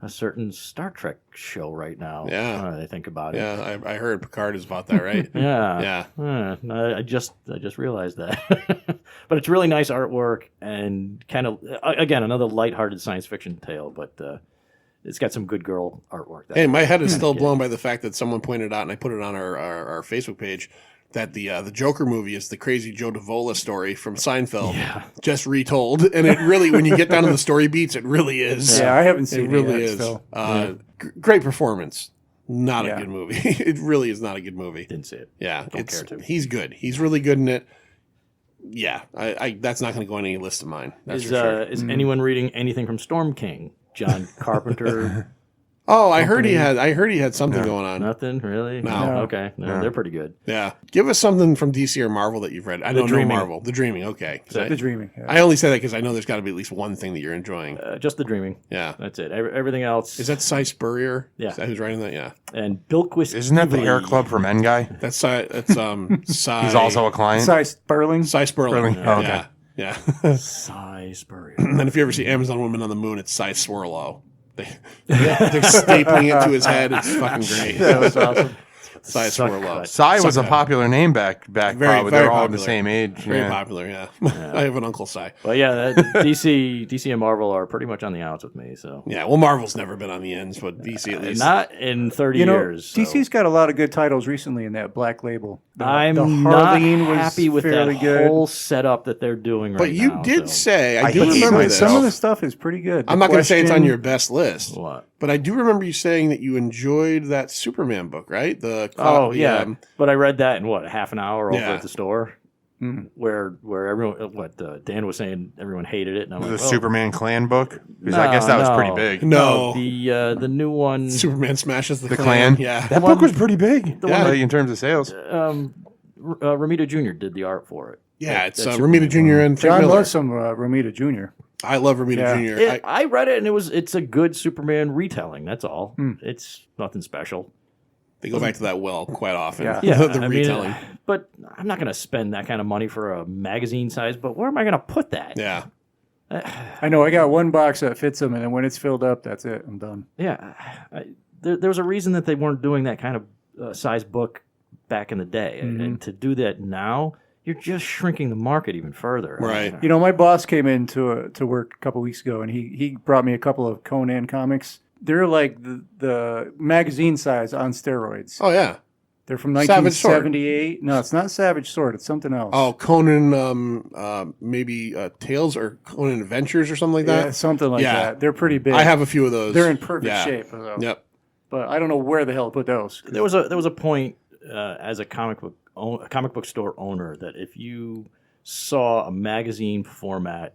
[SPEAKER 4] a certain Star Trek show right now.
[SPEAKER 6] Yeah.
[SPEAKER 4] Now that I think about it.
[SPEAKER 6] Yeah, I heard Picard is about that, right?
[SPEAKER 4] Yeah.
[SPEAKER 6] Yeah.
[SPEAKER 4] I just realized that. But it's really nice artwork and kind of, again, another lighthearted science fiction tale, but it's got some good girl artwork.
[SPEAKER 6] Hey, my head is still blown by the fact that someone pointed out, and I put it on our Facebook page, that the Joker movie is the crazy Joe Davola story from Seinfeld, just retold. And it really, when you get down to the story beats, it really is.
[SPEAKER 5] Yeah, I haven't seen
[SPEAKER 6] It really
[SPEAKER 5] yet,
[SPEAKER 6] is.
[SPEAKER 5] still.
[SPEAKER 6] Great performance. Not a
[SPEAKER 5] Yeah.
[SPEAKER 6] good movie. It really is not a good movie.
[SPEAKER 4] Didn't see it.
[SPEAKER 6] Yeah,
[SPEAKER 4] Don't care to.
[SPEAKER 6] he's good. He's really good in it. Yeah, I that's not going to go on any list of mine. That's
[SPEAKER 4] Is
[SPEAKER 6] for sure.
[SPEAKER 4] is anyone reading anything from Storm King? John Carpenter?
[SPEAKER 6] Oh, I heard he had something going on.
[SPEAKER 4] Nothing really.
[SPEAKER 6] No.
[SPEAKER 4] Okay, they're pretty good.
[SPEAKER 6] Yeah, give us something from DC or Marvel that you've read. I don't know
[SPEAKER 4] Dreaming.
[SPEAKER 6] Marvel. The Dreaming. Okay, 'Cause
[SPEAKER 5] The Dreaming. Yeah.
[SPEAKER 6] I only say that because I know there's got to be at least one thing that you're enjoying.
[SPEAKER 4] Just the Dreaming.
[SPEAKER 6] Yeah,
[SPEAKER 4] That's it. Everything else.
[SPEAKER 6] is that Cy Spurrier?
[SPEAKER 4] Yeah.
[SPEAKER 6] Is that who's writing that? Yeah,
[SPEAKER 4] And Bilquist.
[SPEAKER 7] Isn't that the
[SPEAKER 4] Evely.
[SPEAKER 7] Hair Club for Men guy?
[SPEAKER 6] that's Cy. Cy.
[SPEAKER 7] He's also a client.
[SPEAKER 5] Cy Sperling.
[SPEAKER 6] Cy Sperling.
[SPEAKER 7] Sperling. Oh, okay.
[SPEAKER 6] Yeah.
[SPEAKER 4] Cy Spurrier.
[SPEAKER 6] And then if you ever see Amazon Woman on the Moon, it's Cy Swirlo. They're stapling it to his head. It's fucking great.
[SPEAKER 5] That was awesome.
[SPEAKER 6] Cy
[SPEAKER 4] Suck
[SPEAKER 6] Swirlo.
[SPEAKER 4] cut.
[SPEAKER 7] Psy was a
[SPEAKER 6] Suck it.
[SPEAKER 7] popular name back
[SPEAKER 6] Very,
[SPEAKER 7] probably.
[SPEAKER 6] very
[SPEAKER 7] They're all
[SPEAKER 6] popular.
[SPEAKER 7] the same age.
[SPEAKER 6] Very
[SPEAKER 7] yeah.
[SPEAKER 6] popular, yeah. I have an Uncle Cy.
[SPEAKER 4] But yeah, DC and Marvel are pretty much on the outs with me. So
[SPEAKER 6] Yeah, well, Marvel's never been on the ends, but DC at least.
[SPEAKER 4] not in 30
[SPEAKER 5] You know,
[SPEAKER 4] years. so.
[SPEAKER 5] DC's got a lot of good titles recently in that Black Label.
[SPEAKER 4] I'm
[SPEAKER 5] the
[SPEAKER 4] not
[SPEAKER 5] Harleen was
[SPEAKER 4] happy with that
[SPEAKER 5] fairly good.
[SPEAKER 4] whole setup that they're doing right
[SPEAKER 6] But you
[SPEAKER 4] now.
[SPEAKER 6] did
[SPEAKER 4] so.
[SPEAKER 6] say, I
[SPEAKER 7] I
[SPEAKER 6] do
[SPEAKER 7] hate
[SPEAKER 6] remember
[SPEAKER 7] myself.
[SPEAKER 6] this.
[SPEAKER 5] Some of the stuff is pretty good.
[SPEAKER 6] I'm
[SPEAKER 5] The
[SPEAKER 6] not going to say it's on
[SPEAKER 5] Question-
[SPEAKER 6] your best list,
[SPEAKER 4] What?
[SPEAKER 6] but I do remember you saying that you enjoyed that Superman book, right?
[SPEAKER 4] Oh yeah, but I read that in what, half an hour over
[SPEAKER 6] Yeah.
[SPEAKER 4] at the store,
[SPEAKER 5] Mhm.
[SPEAKER 4] where everyone Dan was saying everyone hated it, and I'm
[SPEAKER 7] The
[SPEAKER 4] like,
[SPEAKER 7] Superman clan book? Because I guess that was pretty big.
[SPEAKER 6] No.
[SPEAKER 4] the new one.
[SPEAKER 6] Superman smashes the
[SPEAKER 7] Clan?
[SPEAKER 6] Yeah.
[SPEAKER 7] That book was pretty big.
[SPEAKER 6] one that-
[SPEAKER 7] in terms of sales.
[SPEAKER 4] Romita Jr. did the art for it.
[SPEAKER 6] Yeah, it's
[SPEAKER 4] That's
[SPEAKER 6] Romita Jr. and Frank
[SPEAKER 5] John
[SPEAKER 6] Miller.
[SPEAKER 5] loves some Romita Jr.
[SPEAKER 6] I love Romita
[SPEAKER 5] Yeah.
[SPEAKER 6] Jr.
[SPEAKER 4] I read it, and it's a good Superman retelling. That's all. It's nothing special.
[SPEAKER 6] They go back to that well quite often.
[SPEAKER 5] Yeah.
[SPEAKER 4] Yeah,
[SPEAKER 6] the
[SPEAKER 4] I mean,
[SPEAKER 6] retelling.
[SPEAKER 4] but I'm not going to spend that kind of money for a magazine size. But where am I going to put that?
[SPEAKER 6] Yeah.
[SPEAKER 5] I know. I got one box that fits them, and then when it's filled up, that's it. I'm done.
[SPEAKER 4] Yeah, there's a reason that they weren't doing that kind of size book back in the day, and to do that now, you're just shrinking the market even further.
[SPEAKER 6] Right.
[SPEAKER 5] You know, my boss came in to work a couple weeks ago, and he brought me a couple of Conan comics. They're like the magazine size on steroids.
[SPEAKER 6] Oh yeah.
[SPEAKER 5] They're from
[SPEAKER 6] Savage Sword.
[SPEAKER 5] 1978. No, it's not Savage Sword. It's something else.
[SPEAKER 6] Oh, Conan, maybe Tales or Conan Adventures or something like that.
[SPEAKER 5] yeah, something like
[SPEAKER 6] Yeah.
[SPEAKER 5] that. They're pretty big.
[SPEAKER 6] I have a few of those.
[SPEAKER 5] They're in perfect
[SPEAKER 6] Yeah.
[SPEAKER 5] shape. Though.
[SPEAKER 6] Yep.
[SPEAKER 5] But I don't know where the hell to put those.
[SPEAKER 4] There was a point as a comic book store owner that if you saw a magazine format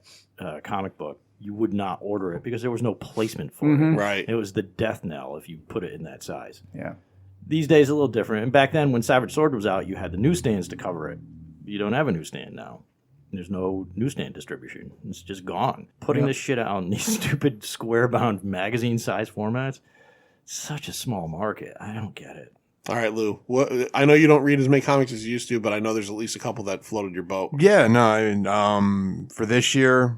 [SPEAKER 4] comic book, you would not order it because there was no placement for it.
[SPEAKER 6] Right.
[SPEAKER 4] It was the death knell if you put it in that size.
[SPEAKER 5] Yeah.
[SPEAKER 4] These days, a little different. And back then, when Savage Sword was out, you had the newsstands to cover it. You don't have a newsstand now. There's no newsstand distribution. It's just gone. Putting this shit out in these stupid square-bound magazine-size formats, such a small market. I don't get it.
[SPEAKER 6] All right, Lou. I know you don't read as many comics as you used to, but I know there's at least a couple that floated your boat.
[SPEAKER 7] Yeah, no, for this year,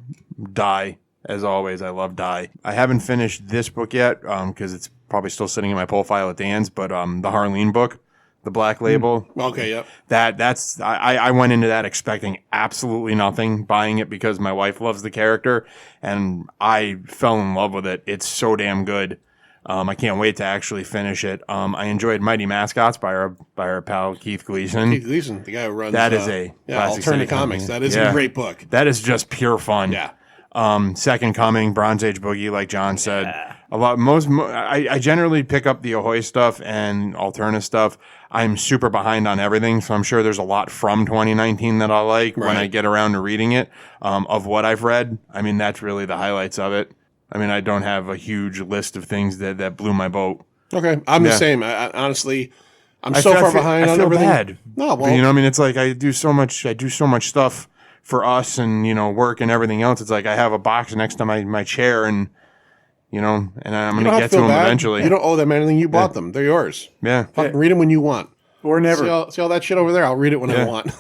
[SPEAKER 7] Die. As always, I love Die. I haven't finished this book yet because it's probably still sitting in my pull file at Dan's, but the Harleen book, the Black Label.
[SPEAKER 6] Okay, yep.
[SPEAKER 7] That's I went into that expecting absolutely nothing, buying it because my wife loves the character, and I fell in love with it. It's so damn good. I can't wait to actually finish it. I enjoyed Mighty Mascots by our pal Keith Gleason.
[SPEAKER 6] Keith Gleason, the guy who runs
[SPEAKER 7] That is a Classic City
[SPEAKER 6] Alternative Comics.
[SPEAKER 7] company.
[SPEAKER 6] That is
[SPEAKER 7] Yeah.
[SPEAKER 6] a great book.
[SPEAKER 7] That is just pure fun.
[SPEAKER 6] Yeah.
[SPEAKER 7] Second Coming, Bronze Age Boogie, like John said. I generally pick up the Ahoy stuff and Alterna stuff. I'm super behind on everything, so I'm sure there's a lot from 2019 that I like when I get around to reading it. Of what I've read, I mean, that's really the highlights of it. I mean, I don't have a huge list of things that blew my boat.
[SPEAKER 6] Okay, I'm the same. I honestly, I'm so far behind
[SPEAKER 7] I
[SPEAKER 6] on
[SPEAKER 7] feel
[SPEAKER 6] everything.
[SPEAKER 7] bad.
[SPEAKER 6] No, well,
[SPEAKER 7] You know what I mean? It's like I do so much stuff for us and, work and everything else. It's like I have a box next to my chair and, and I'm
[SPEAKER 6] you
[SPEAKER 7] going
[SPEAKER 6] don't
[SPEAKER 7] to
[SPEAKER 6] have
[SPEAKER 7] get
[SPEAKER 6] feel
[SPEAKER 7] to them
[SPEAKER 6] bad.
[SPEAKER 7] eventually.
[SPEAKER 6] You don't owe them anything. You bought them. They're yours.
[SPEAKER 7] Yeah.
[SPEAKER 6] Fucking read them when you want.
[SPEAKER 5] Or never.
[SPEAKER 6] See all that shit over there? I'll read it when I want.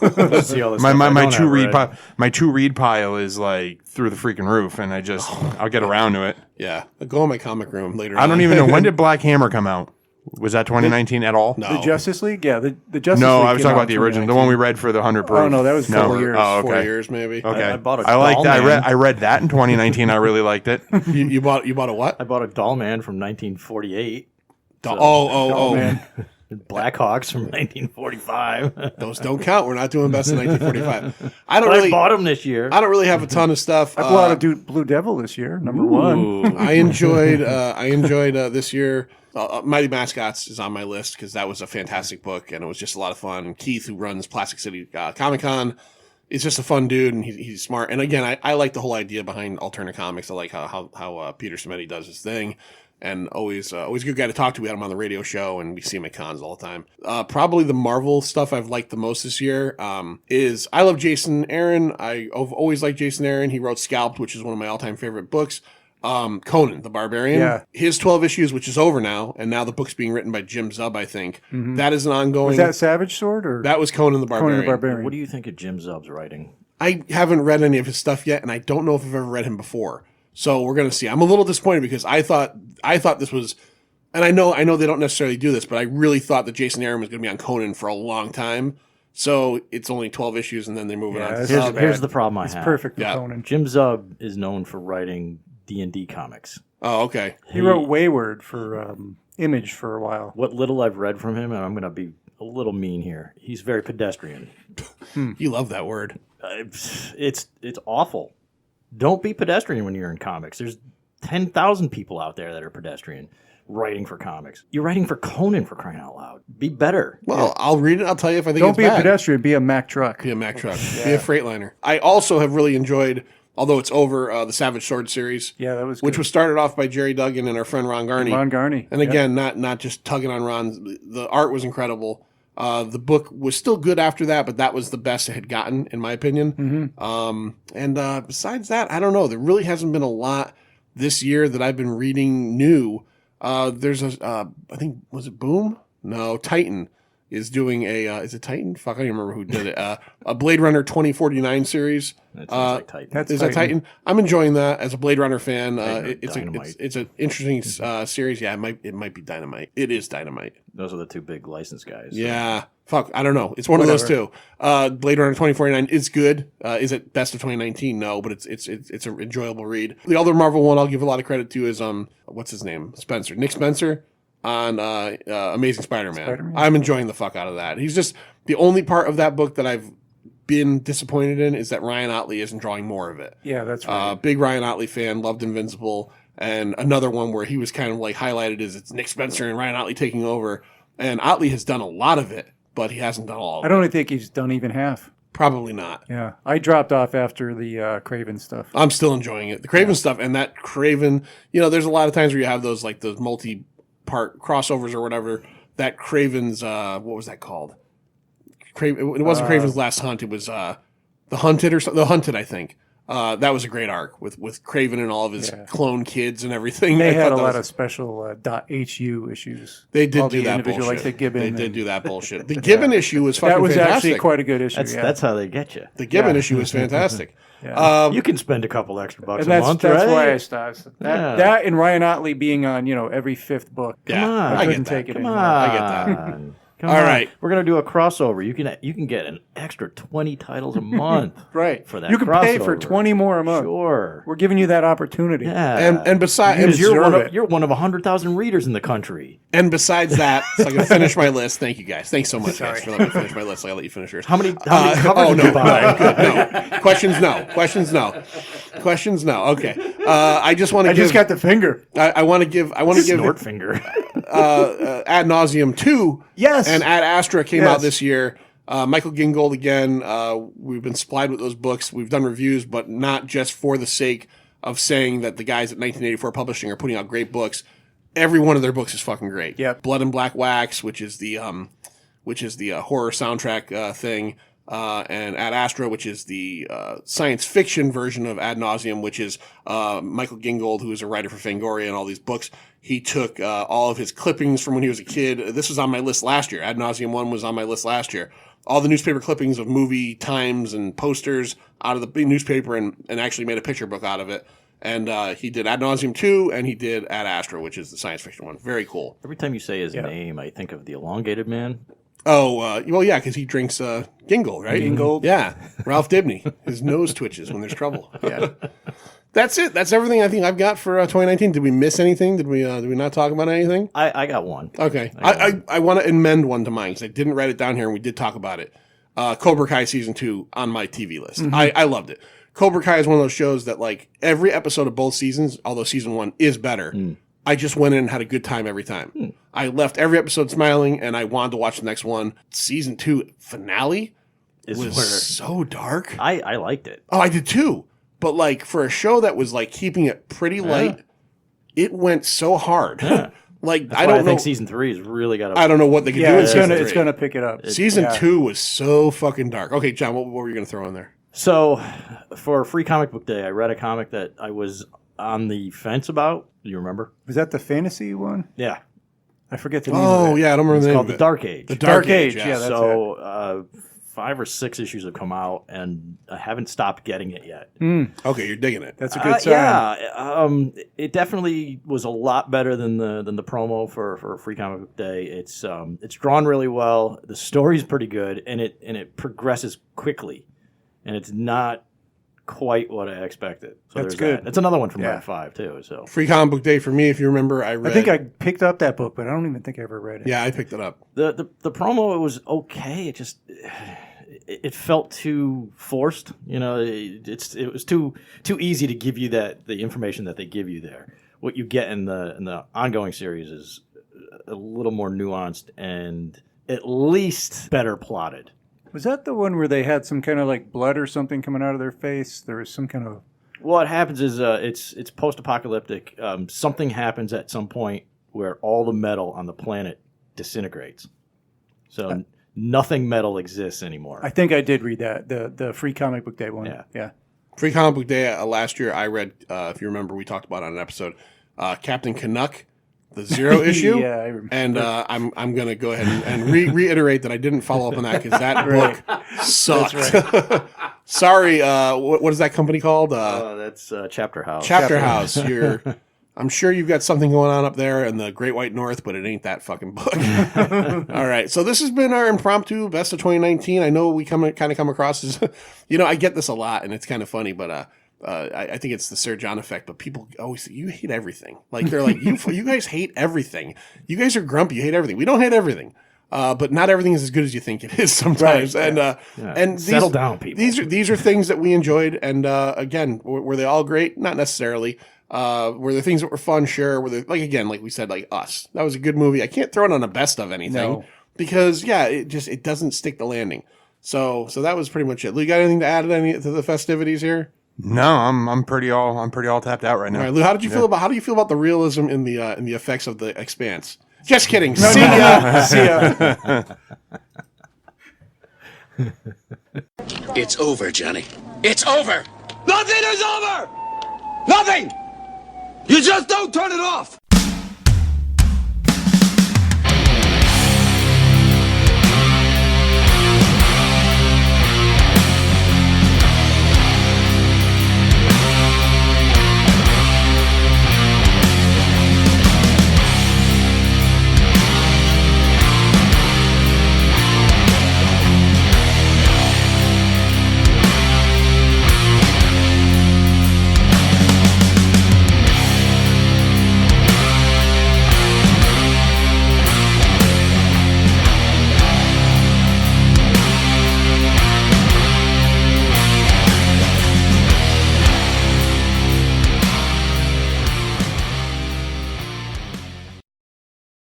[SPEAKER 4] See all this
[SPEAKER 7] My
[SPEAKER 4] stuff I
[SPEAKER 7] my
[SPEAKER 4] don't
[SPEAKER 7] two
[SPEAKER 4] have
[SPEAKER 7] read
[SPEAKER 4] read.
[SPEAKER 7] pile my two read pile is like through the freaking roof, and I'll get around to it.
[SPEAKER 6] Yeah, I'll go in my comic room later.
[SPEAKER 7] I don't even know when did Black Hammer come out. Was that 2019 at all?
[SPEAKER 6] No.
[SPEAKER 5] The Justice League? Yeah, the Justice
[SPEAKER 7] No,
[SPEAKER 5] League.
[SPEAKER 7] I was
[SPEAKER 5] came
[SPEAKER 7] talking
[SPEAKER 5] out
[SPEAKER 7] about the
[SPEAKER 5] in
[SPEAKER 7] original, the one we read for the 100 proof.
[SPEAKER 5] Oh, no, that was 4 years.
[SPEAKER 7] Oh,
[SPEAKER 6] 4
[SPEAKER 7] okay.
[SPEAKER 6] years maybe.
[SPEAKER 7] Okay.
[SPEAKER 4] I bought a
[SPEAKER 7] I like
[SPEAKER 4] Doll
[SPEAKER 7] that.
[SPEAKER 4] Man.
[SPEAKER 7] I read that in 2019. I really liked it.
[SPEAKER 6] You bought a what?
[SPEAKER 4] I bought a Doll Man from 1948.
[SPEAKER 6] Oh,
[SPEAKER 5] man.
[SPEAKER 4] Blackhawks from 1945.
[SPEAKER 6] those don't count. We're not doing best in 1945. I don't
[SPEAKER 4] But
[SPEAKER 6] really.
[SPEAKER 4] I bought them this year.
[SPEAKER 6] I don't really have a ton of stuff.
[SPEAKER 5] I bought a Blue Devil this year, number one.
[SPEAKER 4] Ooh.
[SPEAKER 6] I enjoyed this year. Mighty Mascots is on my list because that was a fantastic book and it was just a lot of fun. Keith, who runs Plastic City Comic Con, is just a fun dude and he's smart. And again, I like the whole idea behind Alterna Comics. I like how Peter Simeti does his thing. And always a good guy to talk to. We had him on the radio show, and we see him at cons all the time. Probably the Marvel stuff I've liked the most this year is I love Jason Aaron. I've always liked Jason Aaron. He wrote Scalped, which is one of my all-time favorite books. Conan the Barbarian.
[SPEAKER 5] Yeah.
[SPEAKER 6] His 12 issues, which is over now, and now the book's being written by Jim Zub, I think. That is an ongoing.
[SPEAKER 5] Was that Savage Sword or
[SPEAKER 6] That was Conan the Barbarian.
[SPEAKER 5] Conan the Barbarian?
[SPEAKER 4] What do you think of Jim Zub's writing?
[SPEAKER 6] I haven't read any of his stuff yet, and I don't know if I've ever read him before. So we're gonna see. I'm a little disappointed because I thought this was, and I know they don't necessarily do this, but I really thought that Jason Aaron was gonna be on Conan for a long time. So it's only 12 issues, and then they're moving on.
[SPEAKER 5] Yeah,
[SPEAKER 6] To
[SPEAKER 5] it's
[SPEAKER 6] Zub.
[SPEAKER 4] Here's the problem I
[SPEAKER 5] It's
[SPEAKER 4] have.
[SPEAKER 5] perfect for
[SPEAKER 6] Yeah.
[SPEAKER 5] Conan.
[SPEAKER 4] Jim Zub is known for writing D&D comics.
[SPEAKER 6] Oh, okay.
[SPEAKER 5] He wrote Wayward for Image for a while.
[SPEAKER 4] What little I've read from him, and I'm going to be a little mean here, he's very pedestrian.
[SPEAKER 6] You love that word.
[SPEAKER 4] It's awful. Don't be pedestrian when you're in comics. There's 10,000 people out there that are pedestrian writing for comics. You're writing for Conan, for crying out loud. Be better.
[SPEAKER 6] Well, I'll read it. I'll tell you if I think
[SPEAKER 5] Don't
[SPEAKER 6] it's
[SPEAKER 5] be
[SPEAKER 6] bad.
[SPEAKER 5] a pedestrian, be a Mack truck.
[SPEAKER 6] Be a Mack truck. Be a Freightliner. I also have really enjoyed, although it's over, the Savage Sword series.
[SPEAKER 5] Yeah, that was
[SPEAKER 6] Which
[SPEAKER 5] good.
[SPEAKER 6] was started off by Jerry Duggan and our friend Ron Garney.
[SPEAKER 5] Ron Garney.
[SPEAKER 6] And again, not just tugging on Ron. The art was incredible. The book was still good after that, but that was the best it had gotten, in my opinion. And besides that, I don't know. There really hasn't been a lot this year that I've been reading new. There's I think, was it Boom? No, Titan is doing a is it Titan? Fuck, I don't even remember who did it. A Blade Runner 2049 series.
[SPEAKER 4] That sounds like Titan.
[SPEAKER 5] That's
[SPEAKER 6] Is that Titan? I'm enjoying that as a Blade Runner fan. It's
[SPEAKER 4] Dynamite.
[SPEAKER 6] it's an interesting series. Yeah, it might be Dynamite. It is Dynamite.
[SPEAKER 4] Those are the two big license guys.
[SPEAKER 6] Yeah. Fuck, I don't know. It's one of those two. Blade Runner 2049 is good. Is it best of 2019? No, but it's an enjoyable read. The other Marvel one I'll give a lot of credit to is what's his name? Spencer. Nick Spencer on Amazing Spider-Man.
[SPEAKER 5] Spider-Man.
[SPEAKER 6] I'm enjoying the fuck out of that. He's just the only part of that book that I've been disappointed in is that Ryan Otley isn't drawing more of it.
[SPEAKER 5] Yeah, that's right.
[SPEAKER 6] Big Ryan Otley fan, loved Invincible, and another one where he was kind of like highlighted is it's Nick Spencer and Ryan Otley taking over, and Otley has done a lot of it, but he hasn't done all of
[SPEAKER 5] I
[SPEAKER 6] it.
[SPEAKER 5] don't even think he's done even half.
[SPEAKER 6] Probably not.
[SPEAKER 5] Yeah, I dropped off after the Craven stuff.
[SPEAKER 6] I'm still enjoying it. The Craven stuff and that Craven, there's a lot of times where you have those like those multi-part crossovers or whatever. That Craven's, what was that called? Craven. It wasn't Craven's Last Hunt. It was The Hunted or something. The Hunted, I think. That was a great arc with Craven and all of his clone kids and everything.
[SPEAKER 5] They
[SPEAKER 6] I
[SPEAKER 5] had
[SPEAKER 6] thought
[SPEAKER 5] a
[SPEAKER 6] that
[SPEAKER 5] lot
[SPEAKER 6] was-
[SPEAKER 5] of special .hu issues.
[SPEAKER 6] They did
[SPEAKER 5] All
[SPEAKER 6] do
[SPEAKER 5] the
[SPEAKER 6] that
[SPEAKER 5] individual,
[SPEAKER 6] bullshit.
[SPEAKER 5] like the Gibbon.
[SPEAKER 6] They did
[SPEAKER 5] and-
[SPEAKER 6] do that bullshit. The Gibbon issue was fucking
[SPEAKER 5] That was
[SPEAKER 6] fantastic.
[SPEAKER 5] actually quite a good issue.
[SPEAKER 4] That's how they get you.
[SPEAKER 6] The Gibbon
[SPEAKER 5] Yeah.
[SPEAKER 6] issue was fantastic.
[SPEAKER 4] You can spend a couple extra bucks
[SPEAKER 5] And
[SPEAKER 4] a
[SPEAKER 5] that's
[SPEAKER 4] month,
[SPEAKER 5] that's
[SPEAKER 4] right?
[SPEAKER 5] why I stopped.
[SPEAKER 4] Yeah.
[SPEAKER 5] That and Ryan Otley being on every fifth book.
[SPEAKER 6] Yeah,
[SPEAKER 4] Come on.
[SPEAKER 6] I
[SPEAKER 5] couldn't
[SPEAKER 6] get that.
[SPEAKER 5] take it
[SPEAKER 4] Come
[SPEAKER 5] anymore.
[SPEAKER 4] on.
[SPEAKER 6] I get that.
[SPEAKER 4] Come
[SPEAKER 6] All
[SPEAKER 4] on.
[SPEAKER 6] right.
[SPEAKER 4] We're gonna do a crossover. You can get an extra 20 titles a month.
[SPEAKER 5] Right.
[SPEAKER 4] For that
[SPEAKER 5] you can pay for
[SPEAKER 4] crossover.
[SPEAKER 5] 20 more a month.
[SPEAKER 4] Sure.
[SPEAKER 5] We're giving you that opportunity.
[SPEAKER 4] Yeah.
[SPEAKER 6] And besides,
[SPEAKER 4] Because you're
[SPEAKER 5] deserve
[SPEAKER 4] one,
[SPEAKER 5] it.
[SPEAKER 4] of, you're one of 100,000 readers in the country.
[SPEAKER 6] and besides that, so I can finish my list. Thank you guys. Thanks so much, guys, for letting me finish my list. I'll let you finish yours.
[SPEAKER 4] How many covers
[SPEAKER 6] oh
[SPEAKER 4] did
[SPEAKER 6] no,
[SPEAKER 4] you buy?
[SPEAKER 6] no, good, no. Questions, no. Questions, no. Okay. I just want to.
[SPEAKER 5] I just got the finger.
[SPEAKER 6] I want to give. I want to give
[SPEAKER 4] Snort finger.
[SPEAKER 6] Ad Nauseum 2.
[SPEAKER 5] Yes.
[SPEAKER 6] And Ad Astra came
[SPEAKER 5] Yes.
[SPEAKER 6] out this year. Michael Gingold again. We've been supplied with those books. We've done reviews, but not just for the sake of saying that the guys at 1984 Publishing are putting out great books. Every one of their books is fucking great.
[SPEAKER 5] Yep.
[SPEAKER 6] Blood and Black Wax, which is the horror soundtrack thing, and Ad Astra, which is the science fiction version of Ad Nauseum, which is Michael Gingold, who is a writer for Fangoria and all these books. He took all of his clippings from when he was a kid. This was on my list last year. Ad Nauseum 1 was on my list last year. All the newspaper clippings of movie times and posters out of the newspaper and actually made a picture book out of it. And he did Ad Nauseum 2, and he did Ad Astra, which is the science fiction one. Very cool.
[SPEAKER 4] Every time you say his name, I think of the Elongated Man.
[SPEAKER 6] Oh, well, yeah, because he drinks Gingold, right?
[SPEAKER 5] Gingold.
[SPEAKER 6] Yeah. Ralph Dibney. His nose twitches when there's trouble. Yeah. That's it. That's everything I think I've got for 2019. Did we miss anything? Did we not talk about anything?
[SPEAKER 4] I got one.
[SPEAKER 6] Okay. I want to amend one to mine because I didn't write it down here and we did talk about it. Cobra Kai Season 2 on my TV list. I loved it. Cobra Kai is one of those shows that, like, every episode of both seasons, although season 1 is better, I just went in and had a good time every time. I left every episode smiling and I wanted to watch the next one. Season 2 finale
[SPEAKER 4] Is
[SPEAKER 6] was
[SPEAKER 4] where
[SPEAKER 6] so dark.
[SPEAKER 4] I liked it.
[SPEAKER 6] Oh, I did too. But, like, for a show that was, like, keeping it pretty light, it went so hard. Like,
[SPEAKER 4] That's
[SPEAKER 6] I
[SPEAKER 4] why
[SPEAKER 6] don't
[SPEAKER 4] I think
[SPEAKER 6] know.
[SPEAKER 4] season 3 has really got
[SPEAKER 6] I
[SPEAKER 4] a.
[SPEAKER 6] don't know what they could
[SPEAKER 5] Yeah,
[SPEAKER 6] do in
[SPEAKER 5] it's
[SPEAKER 6] season
[SPEAKER 5] gonna
[SPEAKER 6] 3.
[SPEAKER 5] it's gonna pick it up.
[SPEAKER 6] Season
[SPEAKER 5] Yeah.
[SPEAKER 6] 2 was so fucking dark. Okay, John, what were you going to throw in there?
[SPEAKER 4] So, for Free Comic Book Day, I read a comic that I was on the fence about. Do you remember?
[SPEAKER 5] Was that the fantasy one?
[SPEAKER 4] Yeah.
[SPEAKER 5] I forget the name.
[SPEAKER 6] Oh,
[SPEAKER 5] of it.
[SPEAKER 6] yeah, I don't remember
[SPEAKER 4] It's
[SPEAKER 6] the name
[SPEAKER 4] called
[SPEAKER 6] of
[SPEAKER 4] The
[SPEAKER 6] it.
[SPEAKER 4] Dark Age.
[SPEAKER 6] The
[SPEAKER 5] Dark Age,
[SPEAKER 6] yeah.
[SPEAKER 5] yeah, that's
[SPEAKER 4] So, 5 or 6 issues have come out, and I haven't stopped getting it yet.
[SPEAKER 6] Okay, you're digging it.
[SPEAKER 5] That's a good sign.
[SPEAKER 4] Yeah, it definitely was a lot better than the promo for Free Comic Book Day. It's drawn really well. The story's pretty good, and it progresses quickly, and it's not quite what I expected. So
[SPEAKER 5] That's
[SPEAKER 4] there's
[SPEAKER 5] good.
[SPEAKER 4] That. It's another one from
[SPEAKER 5] Yeah.
[SPEAKER 4] Red 5 too. So
[SPEAKER 6] Free Comic Book Day for me, if you remember, I read.
[SPEAKER 5] I think I picked up that book, but I don't even think I ever read it.
[SPEAKER 6] Yeah, I picked it up.
[SPEAKER 4] the promo, it was okay. It just it felt too forced. You know, it was too easy to give you the information that they give you there. What you get in the ongoing series is a little more nuanced and at least better plotted.
[SPEAKER 5] Was that the one where they had some kind of like blood or something coming out of their face? There was some kind of
[SPEAKER 4] What happens is it's post-apocalyptic. Something happens at some point where all the metal on the planet disintegrates. So nothing metal exists anymore.
[SPEAKER 5] I think I did read that the Free Comic Book Day one.
[SPEAKER 4] Yeah.
[SPEAKER 6] Free Comic Book Day last year, I read, if you remember, we talked about it on an episode, Captain Canuck the Zero issue.
[SPEAKER 5] Yeah, I remember.
[SPEAKER 6] And I'm gonna go ahead and reiterate that I didn't follow up on that because that
[SPEAKER 5] Right.
[SPEAKER 6] book sucked. Sorry, what is that company called?
[SPEAKER 4] That's Chapter House.
[SPEAKER 6] Chapter House. I'm sure you've got something going on up there in the Great White North, but it ain't that fucking book. All right, so this has been our impromptu best of 2019. I know we come across as, I get this a lot, and it's kind of funny, but I think it's the Sir John effect. But people always say, you hate everything. Like they're like, you guys hate everything. You guys are grumpy. You hate everything. We don't hate everything. But not everything is as good as you think it is sometimes.
[SPEAKER 5] Right,
[SPEAKER 6] And
[SPEAKER 4] Settle down, people.
[SPEAKER 6] These are things that we enjoyed. And again, were they all great? Not necessarily. Were there things that were fun? Sure. Were there, like we said, like Us? That was a good movie. I can't throw it on a best of anything
[SPEAKER 5] No.
[SPEAKER 6] because it doesn't stick the landing. So that was pretty much it. Lou, you got anything to add to the festivities here?
[SPEAKER 7] No, I'm pretty all tapped out right now.
[SPEAKER 6] All right, Lou, how do you feel about the realism in the effects of the Expanse? Just kidding. See ya. See ya.
[SPEAKER 8] It's over, Johnny. It's over. Nothing is over. Nothing. You just don't turn it off.